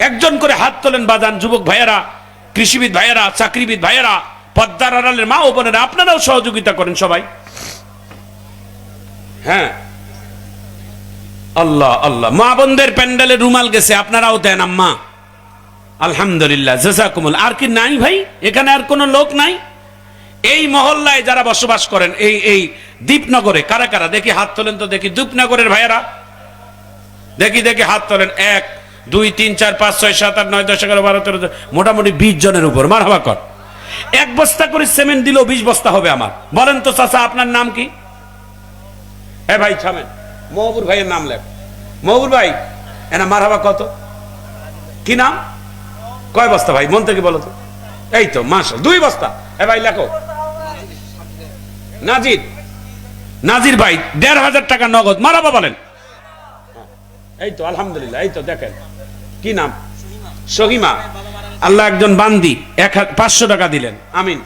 একজন করে হাত তোলেন বাজান, যুবক ভাইয়েরা, কৃষিবিদ ভাইয়েরা, চাকরিবিদ ভাইয়েরা, পদ্মার আড়ালের মা ও বোনেরা, আপনারাও সহযোগিতা করেন সবাই। হ্যাঁ, আল্লাহ আল্লাহ। মা বোনদের প্যান্ডেলে রুমাল গেছে, আপনারাও দেন আম্মা, আলহামদুলিল্লাহ, জাযাকুমুল্লাহ। আর কি নাই ভাই, এখানে আর কোনো লোক নাই? এই মহল্লায় যারা বসবাস করেন, এই দীপনগরে কারা কারা দেখি হাত তোলেন তো দেখি। দীপনগরের ভাইয়েরা দেখি দেখি হাত তোলেন। 1 2 3 4 5 6 7 8 9 10 11 12 13, মোটামুটি 20 জনের উপর। মারহাবা কর। 1 বস্তা করে সিমেন্ট দিলেও 20 বস্তা হবে আমার। বলেন তো চাচা আপনার নাম কি? হ্যাঁ ভাই থামেন, মহবুর ভাইয়ের নাম লেখ। মহবুর ভাই এনা মারহাবা কত, কি নাম, কয় বস্তা ভাই মন থেকে বলো তো? এই তো মাশাআল্লাহ 2 বস্তা। হ্যাঁ ভাই লেখো। নাজির, নাজির ভাই 1500 টাকা নগদ। মারহাবা বলেন। এই তো আলহামদুলিল্লাহ। এই তো দেখেন কি নাম, সহিমা। আল্লাহ একজন বান্দি 500 টাকা দিলেন, আমিন।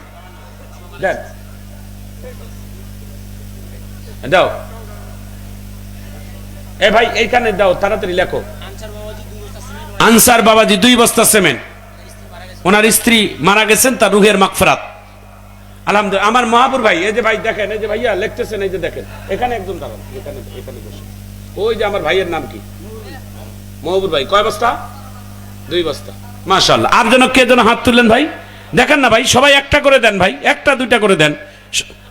দেন দাও। এ ভাই এইখানে দাও, তাড়াতাড়ি লেখো। আনসার বাবাজি 2 বস্তা সিমেন্ট। ওনার স্ত্রী মারা গেছেন, তার রুহের মাগফিরাত। আলহামদুলিল্লাহ। আমার মাহবুর ভাই, এই যে ভাই দেখেন, এই যে ভাইয়া লিখতেছেন, এই যে দেখেন এখানে একজন দাঁড়ান, এখানে এখানে বসে। ওই যে আমার ভাইয়ের নাম কি, মাহবুর ভাই। কয় বস্তা? 2 বস্তা। মাশাআল্লাহ। আর যেন কে যেন হাত তুললেন ভাই, দেখেন না ভাই, সবাই একটা করে দেন ভাই, 1টা 2টা করে দেন।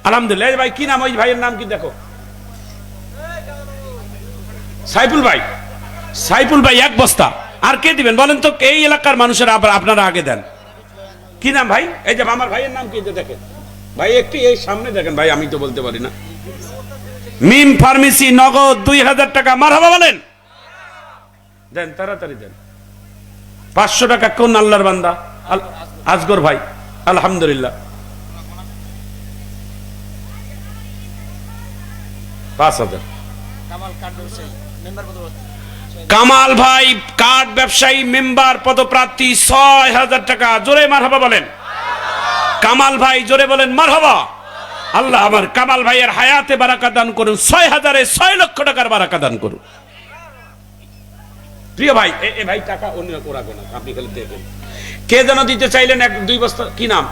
আলহামদুলিল্লাহ। এই ভাই কি নাম, ওই ভাইয়ের নাম কি দেখো? সাইফুল ভাই। সাইফুল ভাই 1 বস্তা। আর কে দিবেন বলেন তো? এই এলাকার মানুষের আপনারা আগে দেন। কি নাম ভাই? এই যে আমার ভাইয়ের নাম কি দেখেন ভাই, একটু এই সামনে দেখেন ভাই, আমি তো বলতে পারি না। মিম ফার্মেসি নগদ 2000 টাকা। মারহাবা বলেন। দেন তাড়াতাড়ি দেন। 500 টাকা কোন আল্লাহর বান্দা? আজগর ভাই, আলহামদুলিল্লাহ। 5000। কামাল ভাই কার্ড ব্যবসায়ী, মেম্বার পদপ্রার্থী, 6000 টাকা। জোরে মারহাবা বলেন। কামাল ভাই জোরে বলেন মারহাবা। আল্লাহ আমার কামাল ভাইয়ের হায়াতে বারাকা দান করুন, 6000-এ 6 লক্ষ টাকার বারাকা দান করুন। প্রিয় ভাই, এ ভাই টাকা অন্য ওরা গোনা, আপনি খালি দেখেন। কে যেন দিতে চাইলেন 1-2 বস্তা, কি নাম?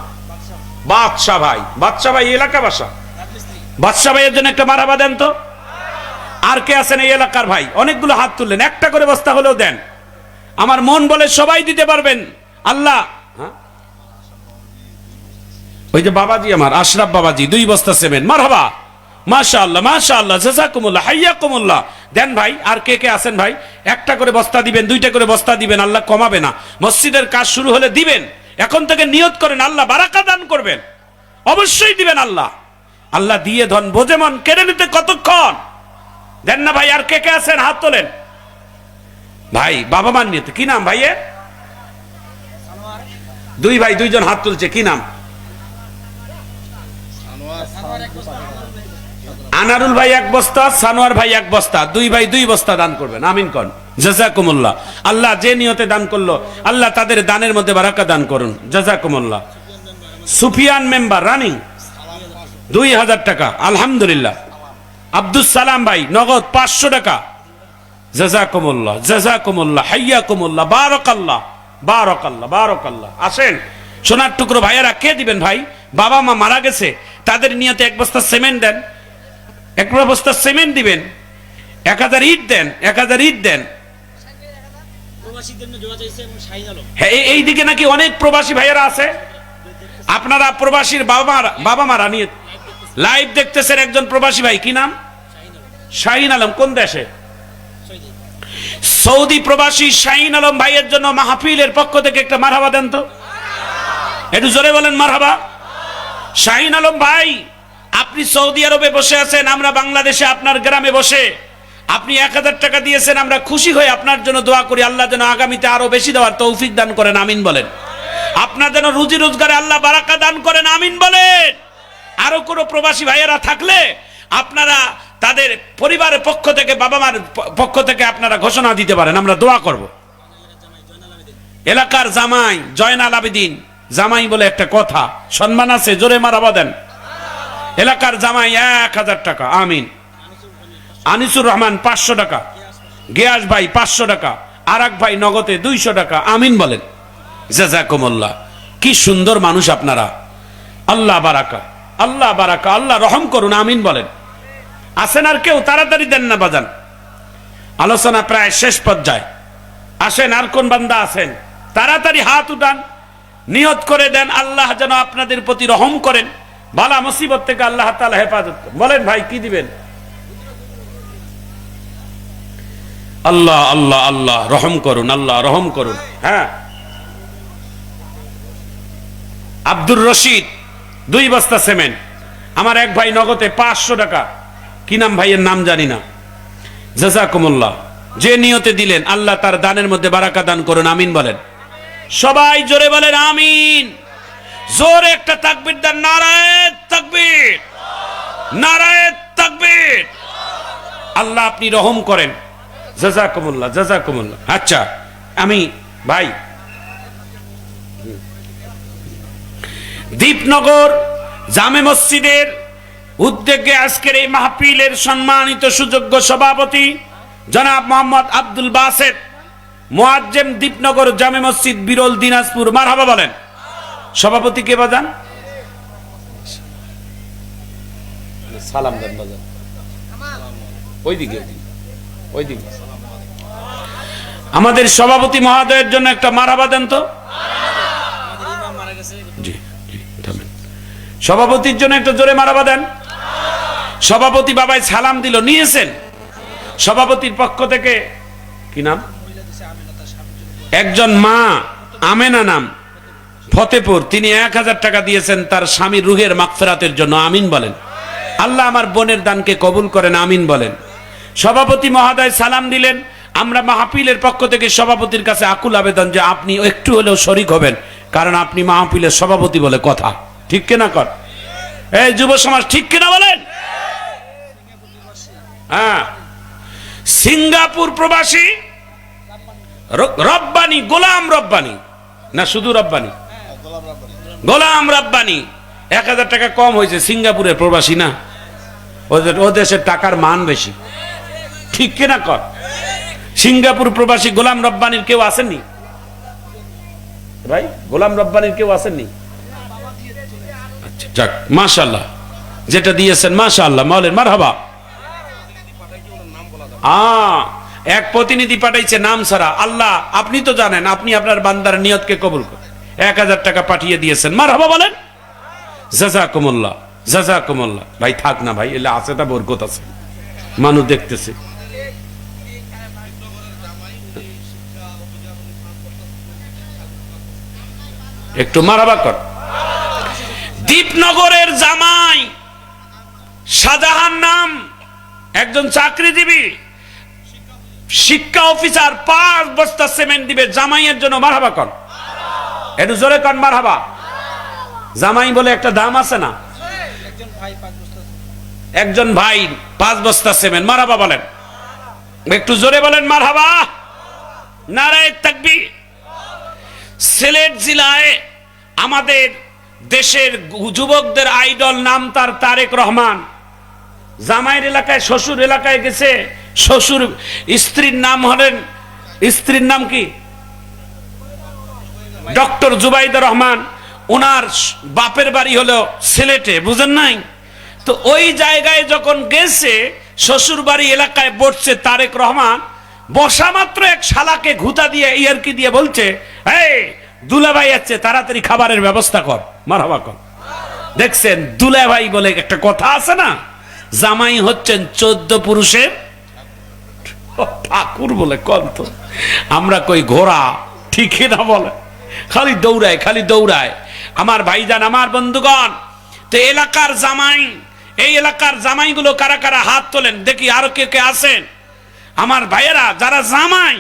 বাদশা ভাই। বাদশা ভাই এলাকা বাসা। বাদশা ভাইয়ের জন্য একটা মারহাবা দেন তো। আর কে আছেন এই এলাকার ভাই? অনেকগুলো হাত তুললেন, 1টা করে বস্তা হলেও দেন। আমার মন বলে সবাই দিতে পারবেন। আল্লাহ, ওই যে বাবাজি আমার আশরাফ বাবাজি 2 বস্তা সিমেন্ট। মারহাবা, মাশাআল্লাহ মাশাআল্লাহ, জাযাকুমুল্লাহ, হাইয়াকুমুল্লাহ। দেন ভাই। আর কে কে আছেন ভাই? 1টা করে বস্তা দিবেন, 2টা করে বস্তা দিবেন। আল্লাহ কমাবে না। মসজিদের কাজ শুরু হলে দিবেন। এখন থেকে নিয়ত করেন আল্লাহ বারাকা দান করবেন, অবশ্যই দিবেন আল্লাহ। আল্লাহ দিয়ে ধন বোঝে মন, কেড়ে নিতে কতক্ষণ। দেন না ভাই। আর কে কে আছেন হাত তোলেন ভাই। বাবা মান নিতে কি নাম ভাইয়ের? 2 ভাই 2 জন হাত তুলছে, কি নাম? আনারুল ভাই 1 বস্তা, সানোয়ার ভাই 1 বস্তা। 2 ভাই 2 বস্তা দান করবেন, আমিন কোন। জাযাকুমুল্লাহ। আল্লাহ যে নিয়তে দান করলো আল্লাহ তাদের দানের মধ্যে বারাকা দান করুন, জাযাকুমুল্লাহ। সুফিয়ান মেম্বার রানিং 2000 টাকা, আলহামদুলিল্লাহ। আব্দুল সালাম ভাই নগদ 500 টাকা। জাযাকুমুল্লাহ জাযাকুমুল্লাহ, হাইয়াকুমুল্লাহ, বারাকাল্লাহ বারাকাল্লাহ বারাকাল্লাহ। আসেন সোনার টুকরো ভাইয়েরা, কে দিবেন ভাই? বাবা মা মারা গেছে, তাদের নিয়তে 1 বস্তা সিমেন্ট দেন, 1 বস্তা সিমেন্ট দিবেন। 1000 ইট দেন, 1000 ইট দেন। হ্যাঁ, এই দিকে নাকি অনেক প্রবাসী ভাইয়েরা আছে। আপনারা প্রবাসীর বাবা মারা নিয়ে লাইভ দেখতেছেন। একজন প্রবাসী ভাই, কি নাম? শাহিন আলম। কোন দেশে? সৌদি প্রবাসী শাহিন আলম ভাইয়ের জন্য মাহফিলের পক্ষ থেকে একটা মারহাবা দেন তো, একটু জোরে বলেন মারহাবা। শাহিন আলম ভাই, আপনি সৌদি আরবে বসে আছেন, আমরা বাংলাদেশে আপনার গ্রামে বসে আপনি 1000 টাকা দিয়েছেন, আমরা খুশি হয়ে আপনার জন্য দোয়া করি আল্লাহ যেন আগামীতে আরো বেশি দেওয়ার তৌফিক দান করেন, আমিন বলেন। আপনার যেন রুজি রোজগারে আল্লাহ বারাকা দান করেন, আমিন বলেন। আরো কোনো প্রবাসী ভাইয়েরা থাকলে আপনারা তাদের পরিবারের পক্ষ থেকে, বাবা মার পক্ষ থেকে আপনারা ঘোষণা দিতে পারেন, আমরা দোয়া করব। এলাকার জামাই জয়নাল আবেদিন, জামাই বলে একটা কথা, সম্মান আছে, জোরে মারহাবা দেন। এলাকার জামাই 1000 টাকা, আমিন। আনিসুর রহমান 500 টাকা, গিয়াস ভাই 500 টাকা, আরাক ভাই নগদে 200 টাকা, আমিন বলেন। জাযাকুমুল্লাহ। কি সুন্দর মানুষ আপনারা, আল্লাহ বারাকা, আল্লাহ বারাকা, আল্লাহ রহম করুন, আমিন বলেন। আসেন আর কেউ, তাড়াতাড়ি দেন না বাজান, আলোচনা প্রায় শেষ পর্যায়ে। আসেন, আর কোন বান্দা আছেন, তাড়াতাড়ি হাত উঠান, নিয়ত করে দেন আল্লাহ যেন আপনাদের প্রতি রহম করেন, বালা মুসিবত থেকে আল্লাহ তাআলা হেফাজত করেন। বলেন ভাই কি দিবেন? আল্লাহ আল্লাহ আল্লাহ রহম করুন, আল্লাহ রহম করুন। হ্যাঁ, আব্দুর রশিদ 2 বস্তা সিমেন্ট, আমার এক ভাই নগদে 500 টাকা, কি নাম ভাইয়ের নাম জানি না। জাযাকুমুল্লাহ। যে নিয়তে দিলেন আল্লাহ তার দানের মধ্যে বারাকা দান করুন, আমিন বলেন। সবাই জোরে বলেন আমিন। জোরে একটা তাকবীর দেন, নারায়ে তাকবীর, নারায়ে তাকবীর। আল্লাহ আপনি রহম করেন। জাযাকুমুল্লাহ, জাযাকুমুল্লাহ। আচ্ছা, আমি ভাই দীপনগর জামে মসজিদের উদ্যোগে আজকের এই মাহফিলের সম্মানিত সুযোগ্য সভাপতি জনাব মোহাম্মদ আব্দুল বাসেত, মুয়াজ্জেম, দীপনগর জামে মসজিদ, বিরল, দিনাজপুর, মারহাবা বলেন। সভাপতি কে বাজান? সালাম দেন বাজান, ওইদিকে ওইদিকে। আমাদের সভাপতি মহোদয়ের জন্য একটা মারহাবা দেন তো। জি জি, সভাপতির জন্য একটা জোরে মারহাবা দেন। সভাপতি বাবাই সালাম দিল, নিয়েছেন সভাপতির পক্ষ থেকে। কি নাম? একজন মা আমেনা নাম, ফতেপুর, তিনি 1000 টাকা দিয়েছেন তার স্বামীর রুহের মাগফিরাতের জন্য, আমিন বলেন। আল্লাহ আমার বোনের দানকে কবুল করেন, আমিন বলেন। সভাপতি মহোদয় সালাম দিলেন। আমরা মাহফিলের পক্ষ থেকে সভাপতির কাছে আকুল আবেদন যে আপনি একটু হলেও শরীক হবেন, কারণ আপনি মাহফিলের সভাপতি বলে কথা, ঠিক কিনা কর? এই যুব সমাজ ঠিক কিনা বলেন? হ্যাঁ, সিঙ্গাপুর প্রবাসী রব্বানি, গোলাম রব্বানি, না শুধু রব্বানি, গোলাম রব্বানি 1000 টাকা কম হয়েছে। সিঙ্গাপুরের প্রবাসী না, ও দেশের টাকার মান বেশি, ঠিক কিনা কর? সিঙ্গাপুর প্রবাসী গোলাম রব্বানির কেউ আসেননি ভাই? গোলাম রব্বানির কেউ আসেননি? আচ্ছা যাক, মাশাআল্লাহ, যেটা দিয়েছেন মাশাআল্লাহ, মাওলের মারহাবা। এক প্রতিনিধি পাঠাইছে নাম ছাড়া। আল্লাহ আপনি তো জানেন, আপনি আপনার বান্দার নিয়তকে কবুল করেন। 1000 টাকা পাঠিয়ে দিয়েছেন, মারহাবা বলেন। জাযাকুমুল্লাহ, জাযাকুমুল্লাহ। ভাই থাক না ভাই, এলে আছে তা বরকত আছে, মানুষ দেখতেছে। একটু মারহাবা কর। দীপনগরের জামাই শাহজাহান নাম, একজন চাকরিজীবী, শিক্ষা অফিসার, 5 বস্তা সিমেন্ট দিবে জামাইয়ের জন্য, মারহাবা কর। একটু জোরে কর মারহাবা। জামাই বলে একটা দাম আছে না? একজন ভাই 5 বস্তা সিমেন্ট, মারহাবা বলেন। একটু জোরে বলেন মারহাবা, নারায়ে তাকবীর। সিলেট জেলায় আমাদের দেশের যুবকদের আইডল নাম তার তারেক রহমান। জামাইয়ের এলাকায়, শ্বশুর এলাকায় গেছে, শ্বশুর স্ত্রীর নাম হলেন, স্ত্রীর নাম কি? ডক্টর জুবাইদা রহমান। ওনার বাপের বাড়ি হলো সিলেটে, বুঝেন নাই? তো ওই জায়গায় যখন গেছে, শ্বশুর বাড়ি এলাকায় বসছে তারেক রহমান, বসা মাত্র এক শালাকে ঘুতা দিয়ে, ইয়ারকি দিয়ে বলছে, এই দুলাভাই আছে, তাড়াতাড়ি খাবারের ব্যবস্থা কর, মারহাবা কর। দেখছেন, দুলাভাই বলে একটা কথা আছে না? জামাই হচ্ছেন 14 পুরুষের ঠাকুর বলে কন্ত। আমরা কই ঘোড়া, ঠিক না বলে? খালি দৌড়ায়, খালি দৌড়ায়। আমার ভাইজান, আমার বন্ধুগণ, তো এলাকার জামাই, এই এলাকার জামাইগুলো কারা কারা হাত তোলেন দেখি, আরো কে কে আছেন? আমার ভাইয়েরা যারা জামাই,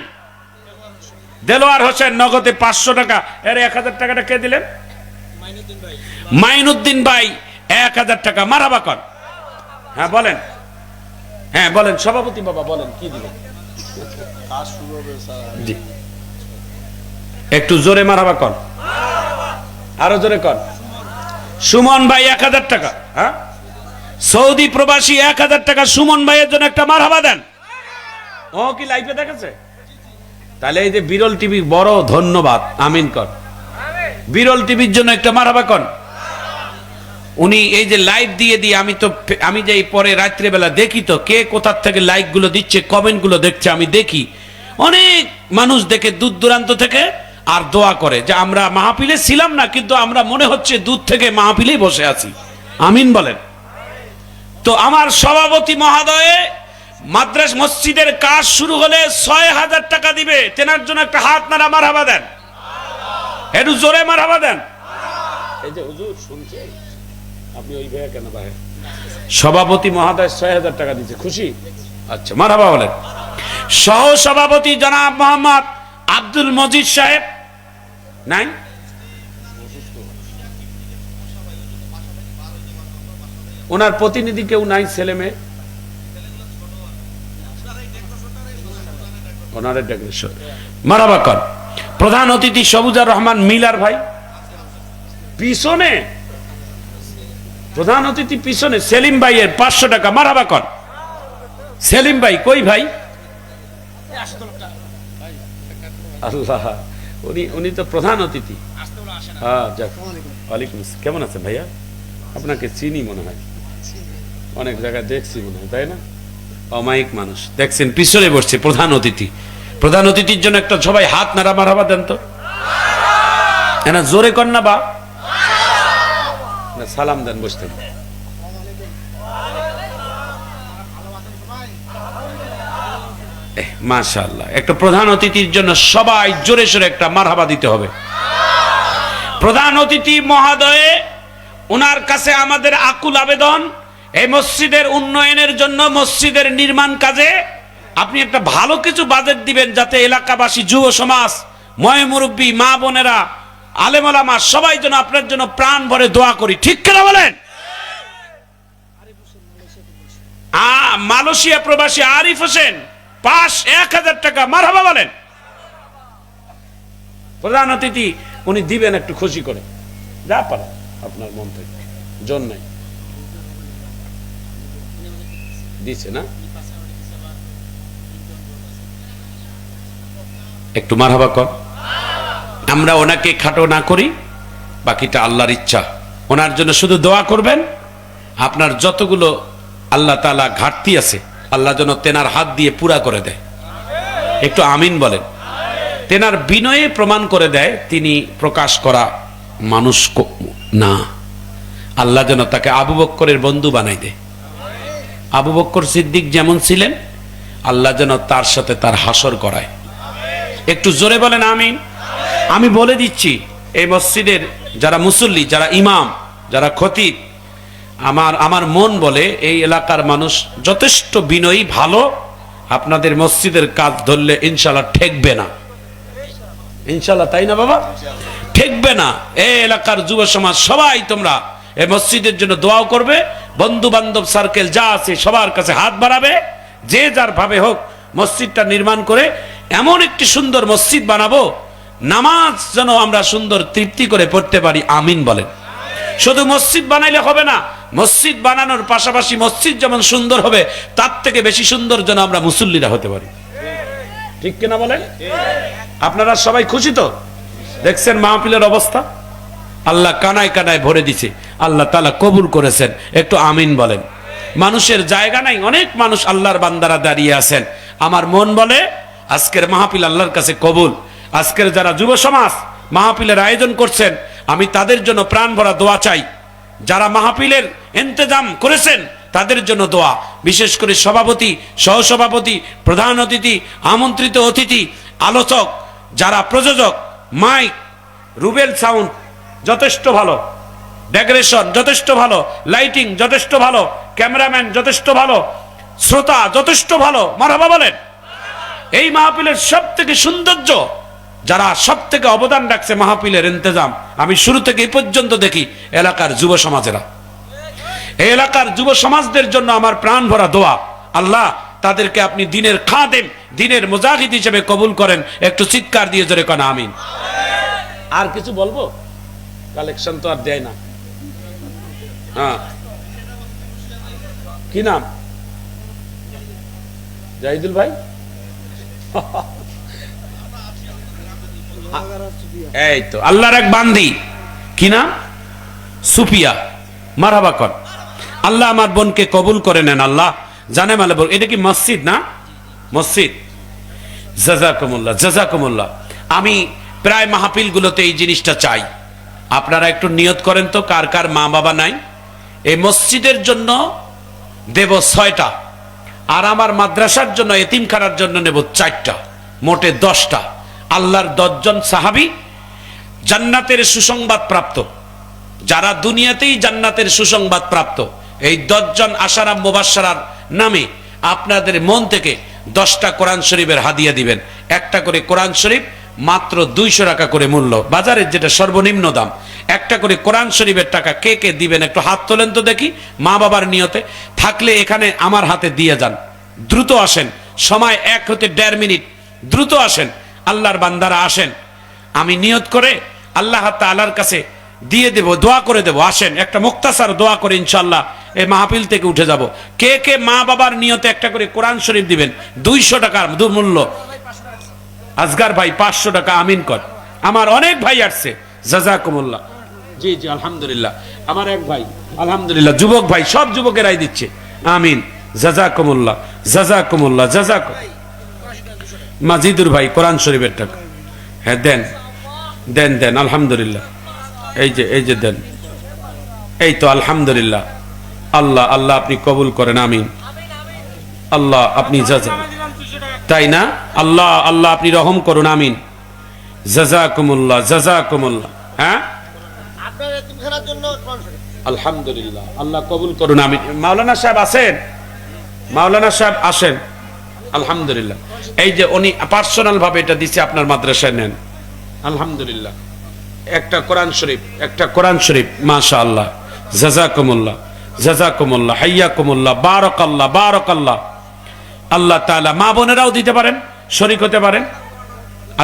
দেলোয়ার হোসেন নগদে 500 টাকা, এর 1000 টাকাটা কে দিলেন? মাইনুদ্দিন ভাই 1000 টাকা। মারহাবা কর। হ্যাঁ বলেন, হ্যাঁ বলেন সভাপতি বাবা, বলেন কি দিলেন? জি একটু জোরে মারহাবা কর, আরো জোরে কর। সুমন ভাই 1000 টাকা। হ্যাঁ, সৌদি প্রবাসী 1000 টাকা। সুমন ভাইয়ের জন্য একটা মারহাবা দেন। ও কি লাইভে দেখেছে? তাহলে এই যে বিরল টিভি বড় ধন্যবাদ, আমিন কর। বিরল টিভির জন্য একটা মারহাবা কর। উনি এই যে লাইভ দিয়ে দিয়ে আমি যে পরে রাত্রে বেলা দেখি তো কে কোথার থেকে লাইক গুলো দিচ্ছে, কমেন্ট গুলো দেখছে, আমি দেখি অনেক মানুষ দেখে দূর দূরান্ত থেকে, আর দোয়া করে যে আমরা মাহফিলে ছিলাম না, কিন্তু আমরা মনে হচ্ছে দূর থেকে মাহফিলেই বসে আছি। আমিন বলেন। তো আমার সভাপতি মহোদয়ে মাদ্রাস মসজিদের কাজ শুরু হলে 6000 টাকা দিবে। তেনার জন্য একটা হাত নাড়া মারহাবা দেন, একটু জোরে মারহাবা দেন। এই যে হুজুর শুনছে, আপনি ওই ভাইয়া কেন ভাই? সভাপতি মহোদয় 6000 টাকা দিচ্ছে, খুশি? আচ্ছা মারহাবা বলেন। সহ সভাপতি জনাব মোহাম্মদ আব্দুল মজিদ সাহেব নাই? ওনার প্রতিনিধি কেউ নাই? ছেলে মেয়ে ওনারে ডেকোরেশন মারহাবা কর। প্রধান অতিথি সবুজার রহমান মিলার ভাই পিছনে, প্রধান অতিথি পিছনে। সেলিম ভাইয়ের 500 টাকা, মারহাবা কর। সেলিম ভাই কই ভাই? আল্লাহ, উনি তো প্রধান অতিথি। হ্যাঁ যাক, ওয়ালাইকুম আসসালাম। কেমন আছেন ভাইয়া? আপনাকে চিনি মনে হয়, অনেক জায়গায় দেখছি মনে হয়, তাই না? অমায়িক মানুষ দেখছেন, পিছনে বসছে প্রধান অতিথি। প্রধান অতিথির জন্য একটা সবাই হাত নাড়া মারহাবা দেন তো, না জোরে কর না, বা সালাম দেন, বসতে। মাশাআল্লাহ, একটা প্রধান অতিথির জন্য সবাই জোরে সোরে একটা মারহাবা দিতে হবে। প্রধান অতিথি মহোদয়ে, ওনার কাছে আমাদের আকুল আবেদন, এই মসজিদের উন্নয়নের জন্য, মসজিদের নির্মাণ কাজে আপনি একটা ভালো কিছু বাজেট দিবেন, যাতে এলাকাবাসী, যুব সমাজ, ময় মুরব্বী, মা বোনেরা, আলেম ওলামা সবাই যেন আপনার জন্য প্রাণ ভরে দোয়া করি। ঠিক কিনা বলেন? মালয়েশিয়া প্রবাসী আরিফ হোসেন 1000 টাকা, মারহাবা বলেন। প্রধান অতিথি উনি দিবেন একটু খুশি করে, যা পারে আপনার মন থেকে, জন নাই দিছে না, একটু মারহাবা কর। আমরা ওনাকে খাটো না করি, বাকিটা আল্লাহর ইচ্ছা। ওনার জন্য শুধু দোয়া করবেন। আপনার যতগুলো আল্লাহ তাআলা ঘাটতি আছে, আল্লাহ যেন তেনার হাত দিয়ে পুরা করে দেয়। একটু আমিন বলেন। তেনার বিনয়ে প্রমাণ করে দেয় তিনি প্রকাশ করা মানুষ না। আল্লাহ যেন তাকে আবু বক্করের বন্ধু বানাই দেয়। আবু বক্কর সিদ্দিক যেমন ছিলেন, আল্লাহ যেন তার সাথে তার হাসর করায়। একটু জোরে বলেন আমিন। আমি বলে দিচ্ছি, এই মসজিদের যারা মুসল্লি, যারা ইমাম, যারা খতিব, আমার মন বলে এই এলাকার মানুষ যথেষ্ট বিনয়ী, ভালো। আপনাদের মসজিদের কাজ ধরলে ইনশাল্লাহ ঠেকবে না, ইনশাল্লাহ, তাই না বাবা? ঠেকবে না। এই এলাকার যুব সমাজ সবাই তোমরা এই মসজিদের জন্য দোয়াও করবে। বন্ধু বান্ধব সার্কেল যা আছে সবার কাছে হাত বাড়াবে। যে যার ভাবে হোক মসজিদটা নির্মাণ করে এমন একটি সুন্দর মসজিদ বানাবো, নামাজ যেন আমরা সুন্দর তৃপ্তি করে পড়তে পারি। আমিন বলেন। শুধু মসজিদ বানাইলে হবে না, মসজিদ বানানোর পাশাপাশি মসজিদ যেমন সুন্দর হবে, তার থেকে বেশি সুন্দর যেন আমরা মুসল্লিরা হতে পারি। ঠিক কিনা বলেন? আপনারা সবাই খুশি তো? দেখছেন মাহফিলের অবস্থা, আল্লাহ কানায় কানায় ভরে দিছে, আল্লাহ তাআলা কবুল করেছেন। একটু আমিন বলেন। মানুষের জায়গা নাই, অনেক মানুষ আল্লাহর বান্দারা দাঁড়িয়ে আছেন। আমার মন বলে আজকের মাহফিল আল্লাহর কাছে কবুল। আজকের যারা যুব সমাজ মাহফিলের আয়োজন করছেন, আমি তাদের জন্য প্রাণ ভরা দোয়া চাই। যারা মাহফিলের ইন্তজাম করেছেন তাদের জন্য দোয়া, বিশেষ করে সভাপতি, সহসভাপতি, প্রধান অতিথি, আমন্ত্রিত অতিথি, আলোচক, যারা প্রযোজক, মাইক, রুবেল সাউন্ড যথেষ্ট ভালো, ডেকোরেশন যথেষ্ট ভালো, লাইটিং যথেষ্ট ভালো, ক্যামেরাম্যান যথেষ্ট ভালো, শ্রোতা যথেষ্ট ভালো, মারহাবা বলেন। এই মাহফিলের সব থেকে সৌন্দর্য, যারা সব থেকে অবদান রাখছে মাহফিলের ইন্তজাম, আমি শুরু থেকে এই পর্যন্ত দেখি এলাকার যুব সমাজেরা। এই এলাকার যুব সমাজদের জন্য আমার প্রাণ ভরা দোয়া, আল্লাহ তাদেরকে আপনি দিনের খাদেম, দিনের মুজাহিদ হিসেবে কবুল করেন। একটু চিৎকার দিয়ে জোরে কোন আমিন। আর কিছু বলবো? কালেকশন তো আর দেয় না। হ্যাঁ, কি নাম? জাহিদুল ভাই। এই তো আল্লাহর এক বান্দি, কি নাম? সুফিয়া। মারহাবা কর। আল্লাহ আমার বোনকে কবুল করে নেন। আল্লাহ জানে মালে বল। এটা কি মসজিদ না? মসজিদ। জাযাকুমুল্লাহ, জাযাকুমুল্লাহ। আমি প্রায় মাহফিলগুলোতে এই জিনিসটা চাই। আপনারা একটু নিয়ত করেন তো, কার কার মা বাবা নাই? এই মসজিদের জন্য দেব 6টা, আর আমার মাদ্রাসার জন্য, এতিমখানার জন্য নেব 4টা, মোটে 10টা। আল্লাহর 10 জন সাহাবী জান্নাতের সুসংবাদ প্রাপ্ত, যারা দুনিয়াতেই জান্নাতের সুসংবাদ প্রাপ্ত, এই 10 জন আশারা মুবাশশারার নামে আপনাদের মন থেকে 10টা কোরআন শরীফের হাদিয়া দিবেন। একটা করে কোরআন শরীফ মাত্র 200 টাকা করে মূল্য, বাজারের যেটা সর্বনিম্ন দাম। একটা করে কোরআন শরীফের টাকা কে কে দিবেন একটু হাত তোলেন তো দেখি। মা বাবার নিয়তে থাকলে এখানে আমার হাতে দিয়ে যান। দ্রুত আসেন, সময় 1 হতে 1.5 মিনিট, দ্রুত আসেন। আল্লাহর বান্দারা আসেন, আমি নিয়ত করে আল্লাহ তাআলার কাছে দিয়ে দেব, দোয়া করে দেব। আসেন, একটা মুক্তাসার দোয়া করে ইনশাআল্লাহ এই মাহফিল থেকে উঠে যাব। কে কে মা বাবার নিয়তে একটা করে কোরআন শরীফ দিবেন? 200 টাকার মূল্য। আজগার ভাই 500 টাকা, আমিন কর। আমার অনেক ভাই আসছে, জাযাকুমুল্লাহ। জি জি, আলহামদুলিল্লাহ। আমার এক ভাই, আলহামদুলিল্লাহ, যুবক ভাই, সব যুবকেরাই দিচ্ছে, আমিন। জাযাকুমুল্লাহ, জাযাকুমুল্লাহ, জাযাকুম। মাজিদুর ভাই কোরআন শরীফের টাকা, হ্যাঁ দেন দেন দেন, আলহামদুলিল্লাহ। এই যে দেন, এই তো আলহামদুলিল্লাহ। আল্লাহ আল্লাহ আপনি কবুল করেন, আমিন। আল্লাহ আপনি তাই না? আল্লাহ আল্লাহ আপনি রহম করুন, আমিন। জাযাকুমুল্লাহ, জাযাকুমুল্লাহ। হ্যাঁ, আলহামদুলিল্লাহ, আল্লাহ কবুল করুন, আমিন। মাওলানা সাহেব আছেন? মাওলানা সাহেব আসেন, আলহামদুলিল্লাহ। এই যে উনি পার্সোনাল ভাবে এটা দিচ্ছে, আপনার মাদ্রাসায় নেন, আলহামদুলিল্লাহ। একটা কোরআন শরীফ, একটা কোরআন শরীফ, মাশাআল্লাহ। জাযাকুমুল্লাহ, জাযাকুমুল্লাহ, হাইয়াকুমুল্লাহ, বারাকাল্লাহ, বারাকাল্লাহ। আল্লাহ তাআলা মা বোনেরাও দিতে পারেন, শরীক হতে পারেন,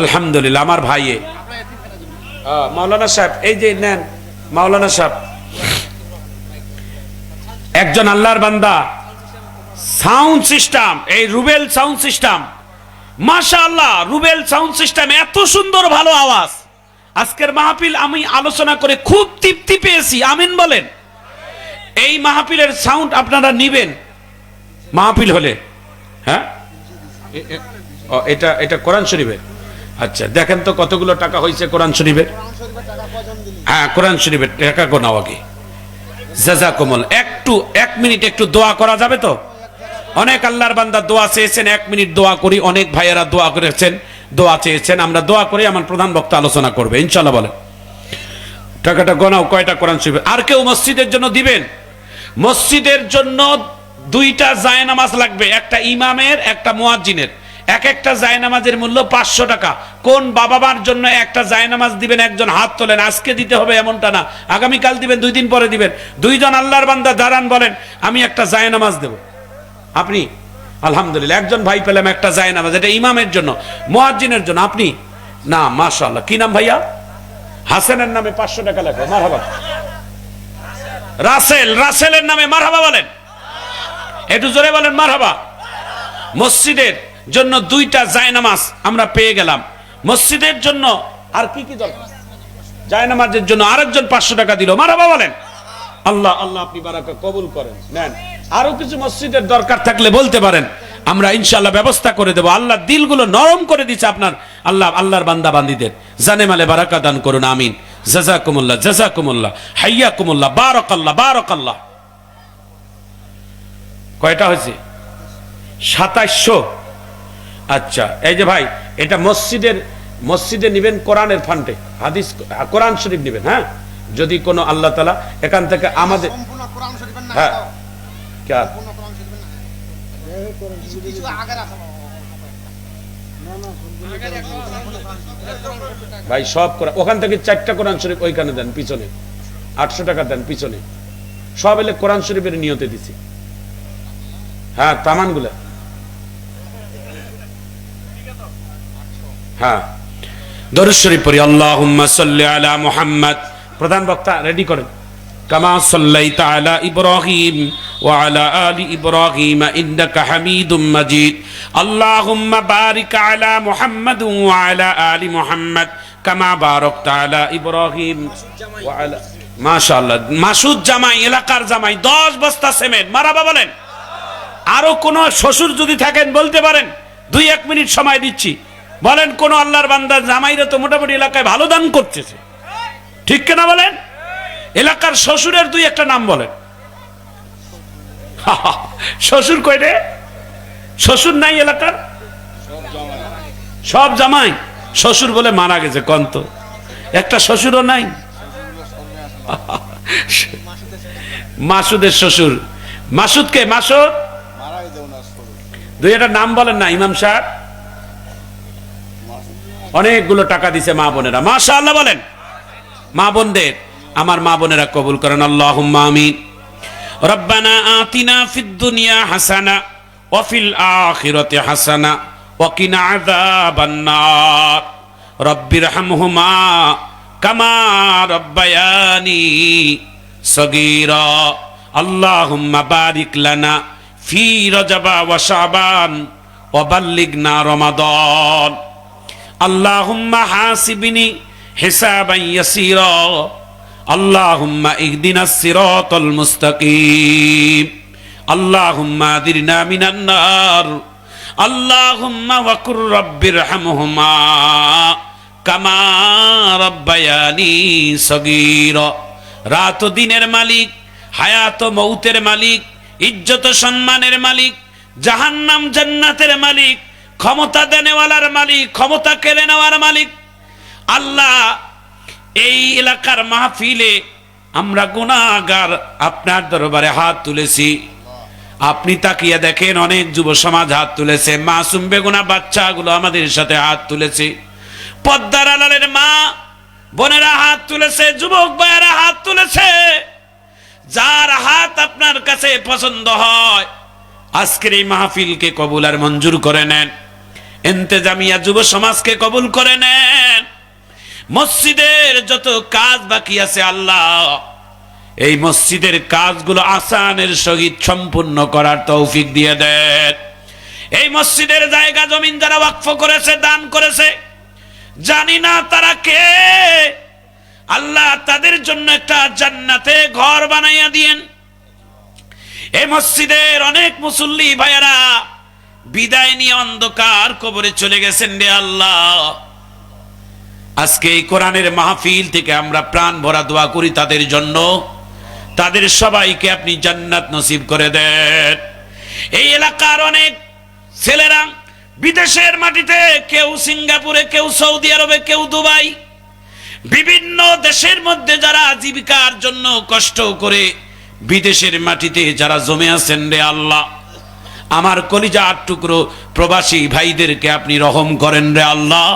আলহামদুলিল্লাহ। আমার ভাইয়ে মাওলানা সাহেব, এই যে নেন মাওলানা সাহেব। একজন আল্লাহর বান্দা, সাউন্ড সিস্টেম, এই রুবেল সাউন্ড সিস্টেম, মাশাআল্লাহ। রুবেল সাউন্ড সিস্টেম, এত সুন্দর ভালো আওয়াজ। আজকের মাহফিল আমি আলোচনা করে খুব তৃপ্তি পেয়েছি, আমিন বলেন। এই মাহফিলের সাউন্ড আপনারা নিবেন মাহফিল হলে। হ্যাঁ, এটা এটা কোরআন শরীফের। আচ্ছা, দেখেন তো কতগুলো টাকা হয়েছে কোরআন শরীফের। হ্যাঁ, কোরআন শরীফের টাকা গোনাও আগে। জাযাকুমুল। একটু 1 মিনিট একটু দোয়া করা যাবে তো? অনেক আল্লাহর বান্দা দোয়া চেয়েছেন, 1 মিনিট দোয়া করি। অনেক ভাইয়েরা দোয়া করেছেন, দোয়া চেয়েছেন, আমরা দোয়া করি। আমার প্রধান বক্তা আলোচনা করবে ইনশাআল্লাহ। বলেন টাকাটা গোনাও, কয়টা কোরআন শরীফ? আর কেউ মসজিদের জন্য দিবেন? মসজিদের জন্য 2টা জায়নামাজ লাগবে, একটা ইমামের, একটা মুয়াজ্জিনের। একটা জায়নামাজের মূল্য 500 টাকা। কোন বাবা মার জন্য একটা জায়নামাজ দিবেন? একজন হাত তোলেন। আজকে দিতে হবে এমনটা না, আগামীকাল দিবেন, 2 দিন পরে দিবেন। 2 জন আল্লাহর বান্দা দাঁড়ান, বলেন আমি একটা জায়নামাজ দেব। আপনি? আলহামদুলিল্লাহ, একজন ভাই পেলাম একটা জায়নামাজ। এটা ইমামের জন্য, মুয়াজ্জিনের জন্য। আপনি? না, মাশাআল্লাহ। কি নাম ভাইয়া? হাসানের নামে 500 টাকা লাগবে। মারহাবা। রাসেল, রাসেলের নামে মারহাবা বলেন, একটু জোরে বলেন মারহাবা। মসজিদের জন্য 2টা জায়নামাজ আমরা পেয়ে গেলাম। মসজিদের জন্য আর কি কি দরকার? জায়নামাজের জন্য আরেকজন 500 টাকা দিল, মারহাবা বলেন। আল্লাহ আল্লাহ আপনি বারাকা কবুল করেন, নেন। আরো কিছু মসজিদের দরকার থাকলে বলতে পারেন, আমরা ইনশাআল্লাহ ব্যবস্থা করে দেব। আল্লাহ দিলগুলো নরম করে দিচ্ছে আপনার। আল্লাহ আল্লাহর বান্দা বান্দীদের জানে মালে বারাকা দান করুন, আমিন। জাযাকুমুল্লাহ, জাযাকুমুল্লাহ, হাইয়াকুমুল্লাহ, বারাকাল্লাহ, বারাকাল্লাহ। কয়টা হয়েছে? 2700। আচ্ছা, এই যে ভাই, এটা মসজিদে নিবেন, কোরআনের ফান্ডে, হাদিস কোরআন শরীফ নিবেন। হ্যাঁ, যদি কোনো আল্লাহ তাআলা এখান থেকে আমাদের, হ্যাঁ, ভাই সব ওখান থেকে 4টা কোরআন শরীফ ওইখানে দেন, পিছনে 800 টাকা দেন, পিছনে সব এলে কোরআন শরীফের নিয়তে দিছি। হ্যাঁ, তামান গুলা, হ্যাঁ দরুদ শরীফ পড়ি। আল্লাহুম্মা সাল্লি আলা মুহাম্মদ। প্রধান বক্তা রেডি করেন। কামা সাল্লাইতা আলা ইব্রাহিম ওয়া আলা আলি ইব্রাহিম ইন্নাকা হামিদুম মাজিদ। আল্লাহুম্মা বারিক আলা মুহাম্মদ ওয়া আলা আলি মুহাম্মদ কামা বারাকতা আলা ইব্রাহিম ওয়া আলা। মাশাআল্লাহ। মাসুদ জামাই, এলাকার জামাই, 10 বস্তা সিমেন্ট। মারাবা বলেন। আরো কোন শ্বশুর যদি থাকেন বলতে পারেন, 2-1 মিনিট সময় দিচ্ছি। বলেন কোন আল্লাহর বান্দা জামাইরা তো মোটামুটি এলাকায় ভালো দান করতেছে, ঠিক কিনা বলেন? এলাকার শ্বশুরের 2-1টা নাম বলেন। শ্বশুর কয়রে? শ্বশুর নাই এলাকার? সব জামাই। শ্বশুর বলে মারা গেছে কন্ত, একটা শ্বশুরও নাই। মাসুদের শ্বশুর। মাসুদ কে? মাসুদ 2-একটা নাম বলেন না ইমাম সাহেব। অনেকগুলো টাকা দিছে মা বোনেরা, মাশাআল্লাহ বলেন। মা বোনদের, আমার মা বোনেরা কবুল করেন, আল্লাহুম্মা আমিন। রব্বানা আতিনা ফিদ দুনিয়া হাসানা ওয়া ফিল আখিরাতি হাসানা ওয়া কিনা আযাবান নার। রব্বিরহামহুমা কামা রব্বায়ানি সগীরা। আল্লাহুম্মা বারিক লানা ফি রজব ওয়া শাবান ওয়া বাল্লিগনা রমাদান। আল্লাহুম্মা হাসিবনি হিসাবান ইয়াসীরা। আল্লাহুম্মা ইহদিনাস সিরাতাল মুস্তাকিম। আল্লাহুম্মা আদিরনা মিনান নার। আল্লাহুম্মা ওয়াকুর রব্বিরহামহুমা কামা রব্বায়ানি সগীরা। রাত ও দিনের মালিক, হায়াত ও মৌতের মালিক, ইজ্জত ও সম্মানের মালিক, জাহান্নাম জান্নাতের মালিক, ক্ষমতা দেনেওয়ালার মালিক, ক্ষমতা কেড়ে নেওয়ার মালিক আল্লাহ। এই এলাকার মাহফিলে আমরা গুনাহগার আপনার দরবারে হাত তুলেছি। আপনি তাকিয়ে দেখেন, অনেক যুব সমাজ হাত তুলেছে, মাসুম বেগুনা বাচ্চাগুলো আমাদের সাথে হাত তুলেছে, পদ্মার আড়ালের মা বোনেরা হাত তুলেছে, যুবক ভাইয়েরা হাত তুলেছে। যার হাত আপনার কাছে পছন্দ হয় আজকের এই মাহফিলকে কবুল আর মঞ্জুর করে নেন। ইন্তেজামিয়া যুব সমাজকে কবুল করে নেন। মসজিদের যত কাজ বাকি আছে আল্লাহ, এই মসজিদের কাজগুলো আসানের সহিত সম্পূর্ণ করার তৌফিক দিয়ে দেন। এই মসজিদের জায়গা জমিন যারা ওয়াকফ করেছে, দান করেছে, জানি না তারা কে, আল্লাহ তাদের জন্য একটা জান্নাতে ঘর বানাইয়া দিয়েন। এই মসজিদের অনেক মুসল্লি ভাইয়েরা বিদায় নিয়ে অন্ধকার কবরে চলে গেছেন রে আল্লাহ। আজকে এই কোরআনের মাহফিল থেকে আমরা প্রাণ ভরা দোয়া করি তাদের জন্য, তাদের সবাইকে আপনি জান্নাত নসিব করে দেন। এই এলাকার অনেক ছেলেরা বিদেশের মাটিতে, কেউ সিঙ্গাপুরে, কেউ সৌদি আরবে, কেউ দুবাই, বিভিন্ন দেশের মধ্যে যারা জীবিকার জন্য কষ্ট করে বিদেশের মাটিতে যারা জমে আছেন রে আল্লাহ, আমার কলিজার টুকরো প্রবাসী ভাইদেরকে আপনি রহম করেন রে আল্লাহ।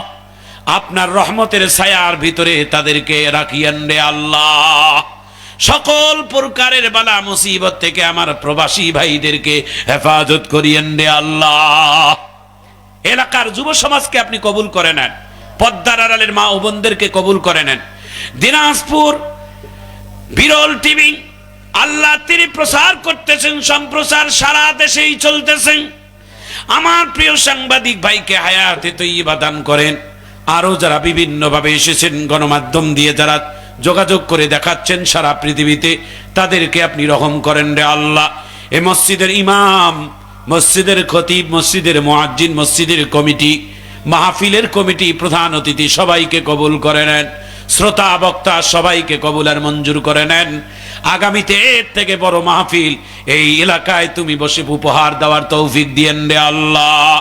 আপনার রহমতের ছায়ার ভিতরে তাদেরকে রাখিয়েন রে আল্লাহ। সকল প্রকারের বালা মুসিবত থেকে আমার প্রবাসী ভাইদেরকে হেফাজত করিয়েন রে আল্লাহ। এলাকার যুব সমাজকে আপনি কবুল করে নেন, পদ্মার আড়ালের মা ও বোনদেরকে কবুল করে নেন। দিনাজপুর বিরল টিভি আল্লাহ তিনি প্রচার করতেছেন, সম্প্রচার সারা দেশেই চলতেছেন। আমার প্রিয় সাংবাদিক ভাইকে হায়াতে তৈয়বা দান করেন। আরো যারা বিভিন্ন ভাবে এসেছেন, গণমাধ্যম দিয়ে যারা যোগাযোগ করে দেখাচ্ছেন সারা পৃথিবীতে, তাদেরকে আপনি রহম করেন রে আল্লাহ। এ মসজিদের ইমাম, মসজিদের খতিব, মসজিদের মুয়াজ্জিন, মসজিদের কমিটি, মাহফিলের কমিটি, প্রধান অতিথি সবাইকে কবুল করে নেন। শ্রোতা বক্তা সবাইকে কবুল আর মঞ্জুর করে নেন। আগামীতে এর থেকে বড় মাহফিল এই এলাকায় তুমি বসে উপহার দেওয়ার তৌফিক দিয়েন রে আল্লাহ।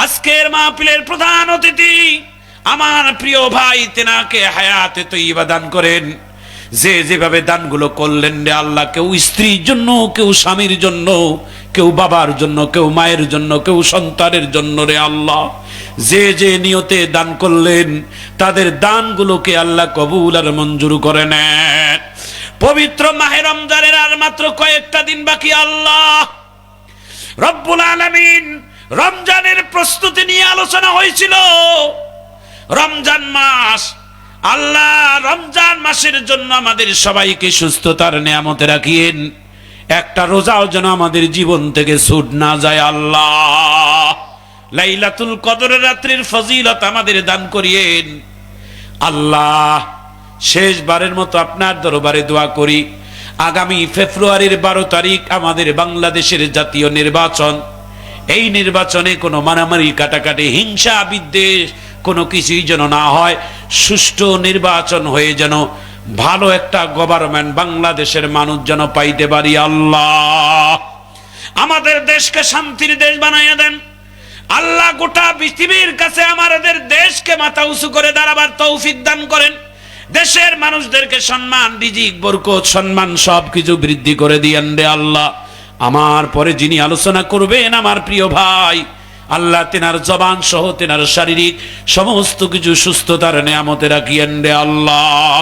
আজকের মাহফিলের প্রধান অতিথি আমার প্রিয় ভাই, তেনাকে হায়াতে তৈয়বা দান করেন। যে যেভাবে দানগুলো করলেন রে আল্লাহ, কেউ স্ত্রীর জন্য, কেউ স্বামীর জন্য, কেউ বাবার জন্য, কেউ মায়ের জন্য, কেউ সন্তানের জন্য রে আল্লাহ, যে যে নিয়তে দান করলেন তাদের দানগুলোকে আল্লাহ কবুল আর মঞ্জুর করে নেন। পবিত্র মাহে রমজানের আর মাত্র কয়েকটা দিন বাকি। আল্লাহ রব্বুল আলামিন রমজানের প্রস্তুতি নিয়ে আলোচনা হয়েছিল। রমজান মাস, আল্লাহ রমজান মাসের জন্য আমাদের সবাইকে সুস্থতার নিয়ামতে রাখিয়েন। একটা রোজাও যেন আমাদের জীবন থেকে ছুট না যায়। আল্লাহ লাইলাতুল কদরের রাত্রির ফজিলত আমাদের দান করিয়েন। আল্লাহ শেষবারের মতো আপনার দরবারে দোয়া করি, আগামী ফেব্রুয়ারির 12 তারিখ আমাদের বাংলাদেশের জাতীয় নির্বাচন, এই নির্বাচনে কোনো মারামারি কাটাকাটি হিংসা বিদ্বেষ কোনো কিছুই যেন না হয়, সুষ্ঠু নির্বাচন হয়ে যেন ভালো একটা গভর্নমেন্ট বাংলাদেশের মানুষ যেন পাইতে পারি। আল্লাহ আমাদের দেশকে শান্তির দেশ বানাইয়া দেন। আল্লাহ গোটা পৃথিবীর কাছে আমাদের দেশকে মাথা উঁচু করে দাঁড়াবার তৌফিক দান করেন। দেশের মানুষদেরকে সম্মান, রিজিক, বরকত, সম্মান সবকিছু বৃদ্ধি করে দিয়েন রে আল্লাহ। আমার পরে যিনি আলোচনা করবেন আমার প্রিয় ভাই, আল্লাহ তেনার জবান সহ তেনার শারীরিক সমস্ত কিছু সুস্থতার নিয়ামতে রাখিয়েন রে আল্লাহ।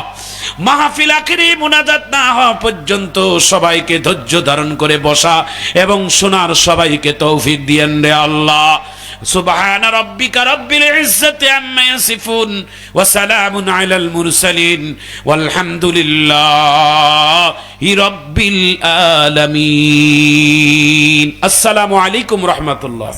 মাহফিল আখিরি মুনাজাত না হওয়া পর্যন্ত সবাইকে ধৈর্য ধারণ করে বসা এবং শোনার সবাইকে তৌফিক দিয়েন রে আল্লাহ। সুবহান রাব্বিকা রাব্বিল ইজ্জাতি আম্মা ইয়াসিফুন ওয়া সালামুন আলাল মুরসালিন ওয়ালহামদুলিল্লাহি রাব্বিল আলামিন। আসসালামু আলাইকুম ওয়া রাহমাতুল্লাহ।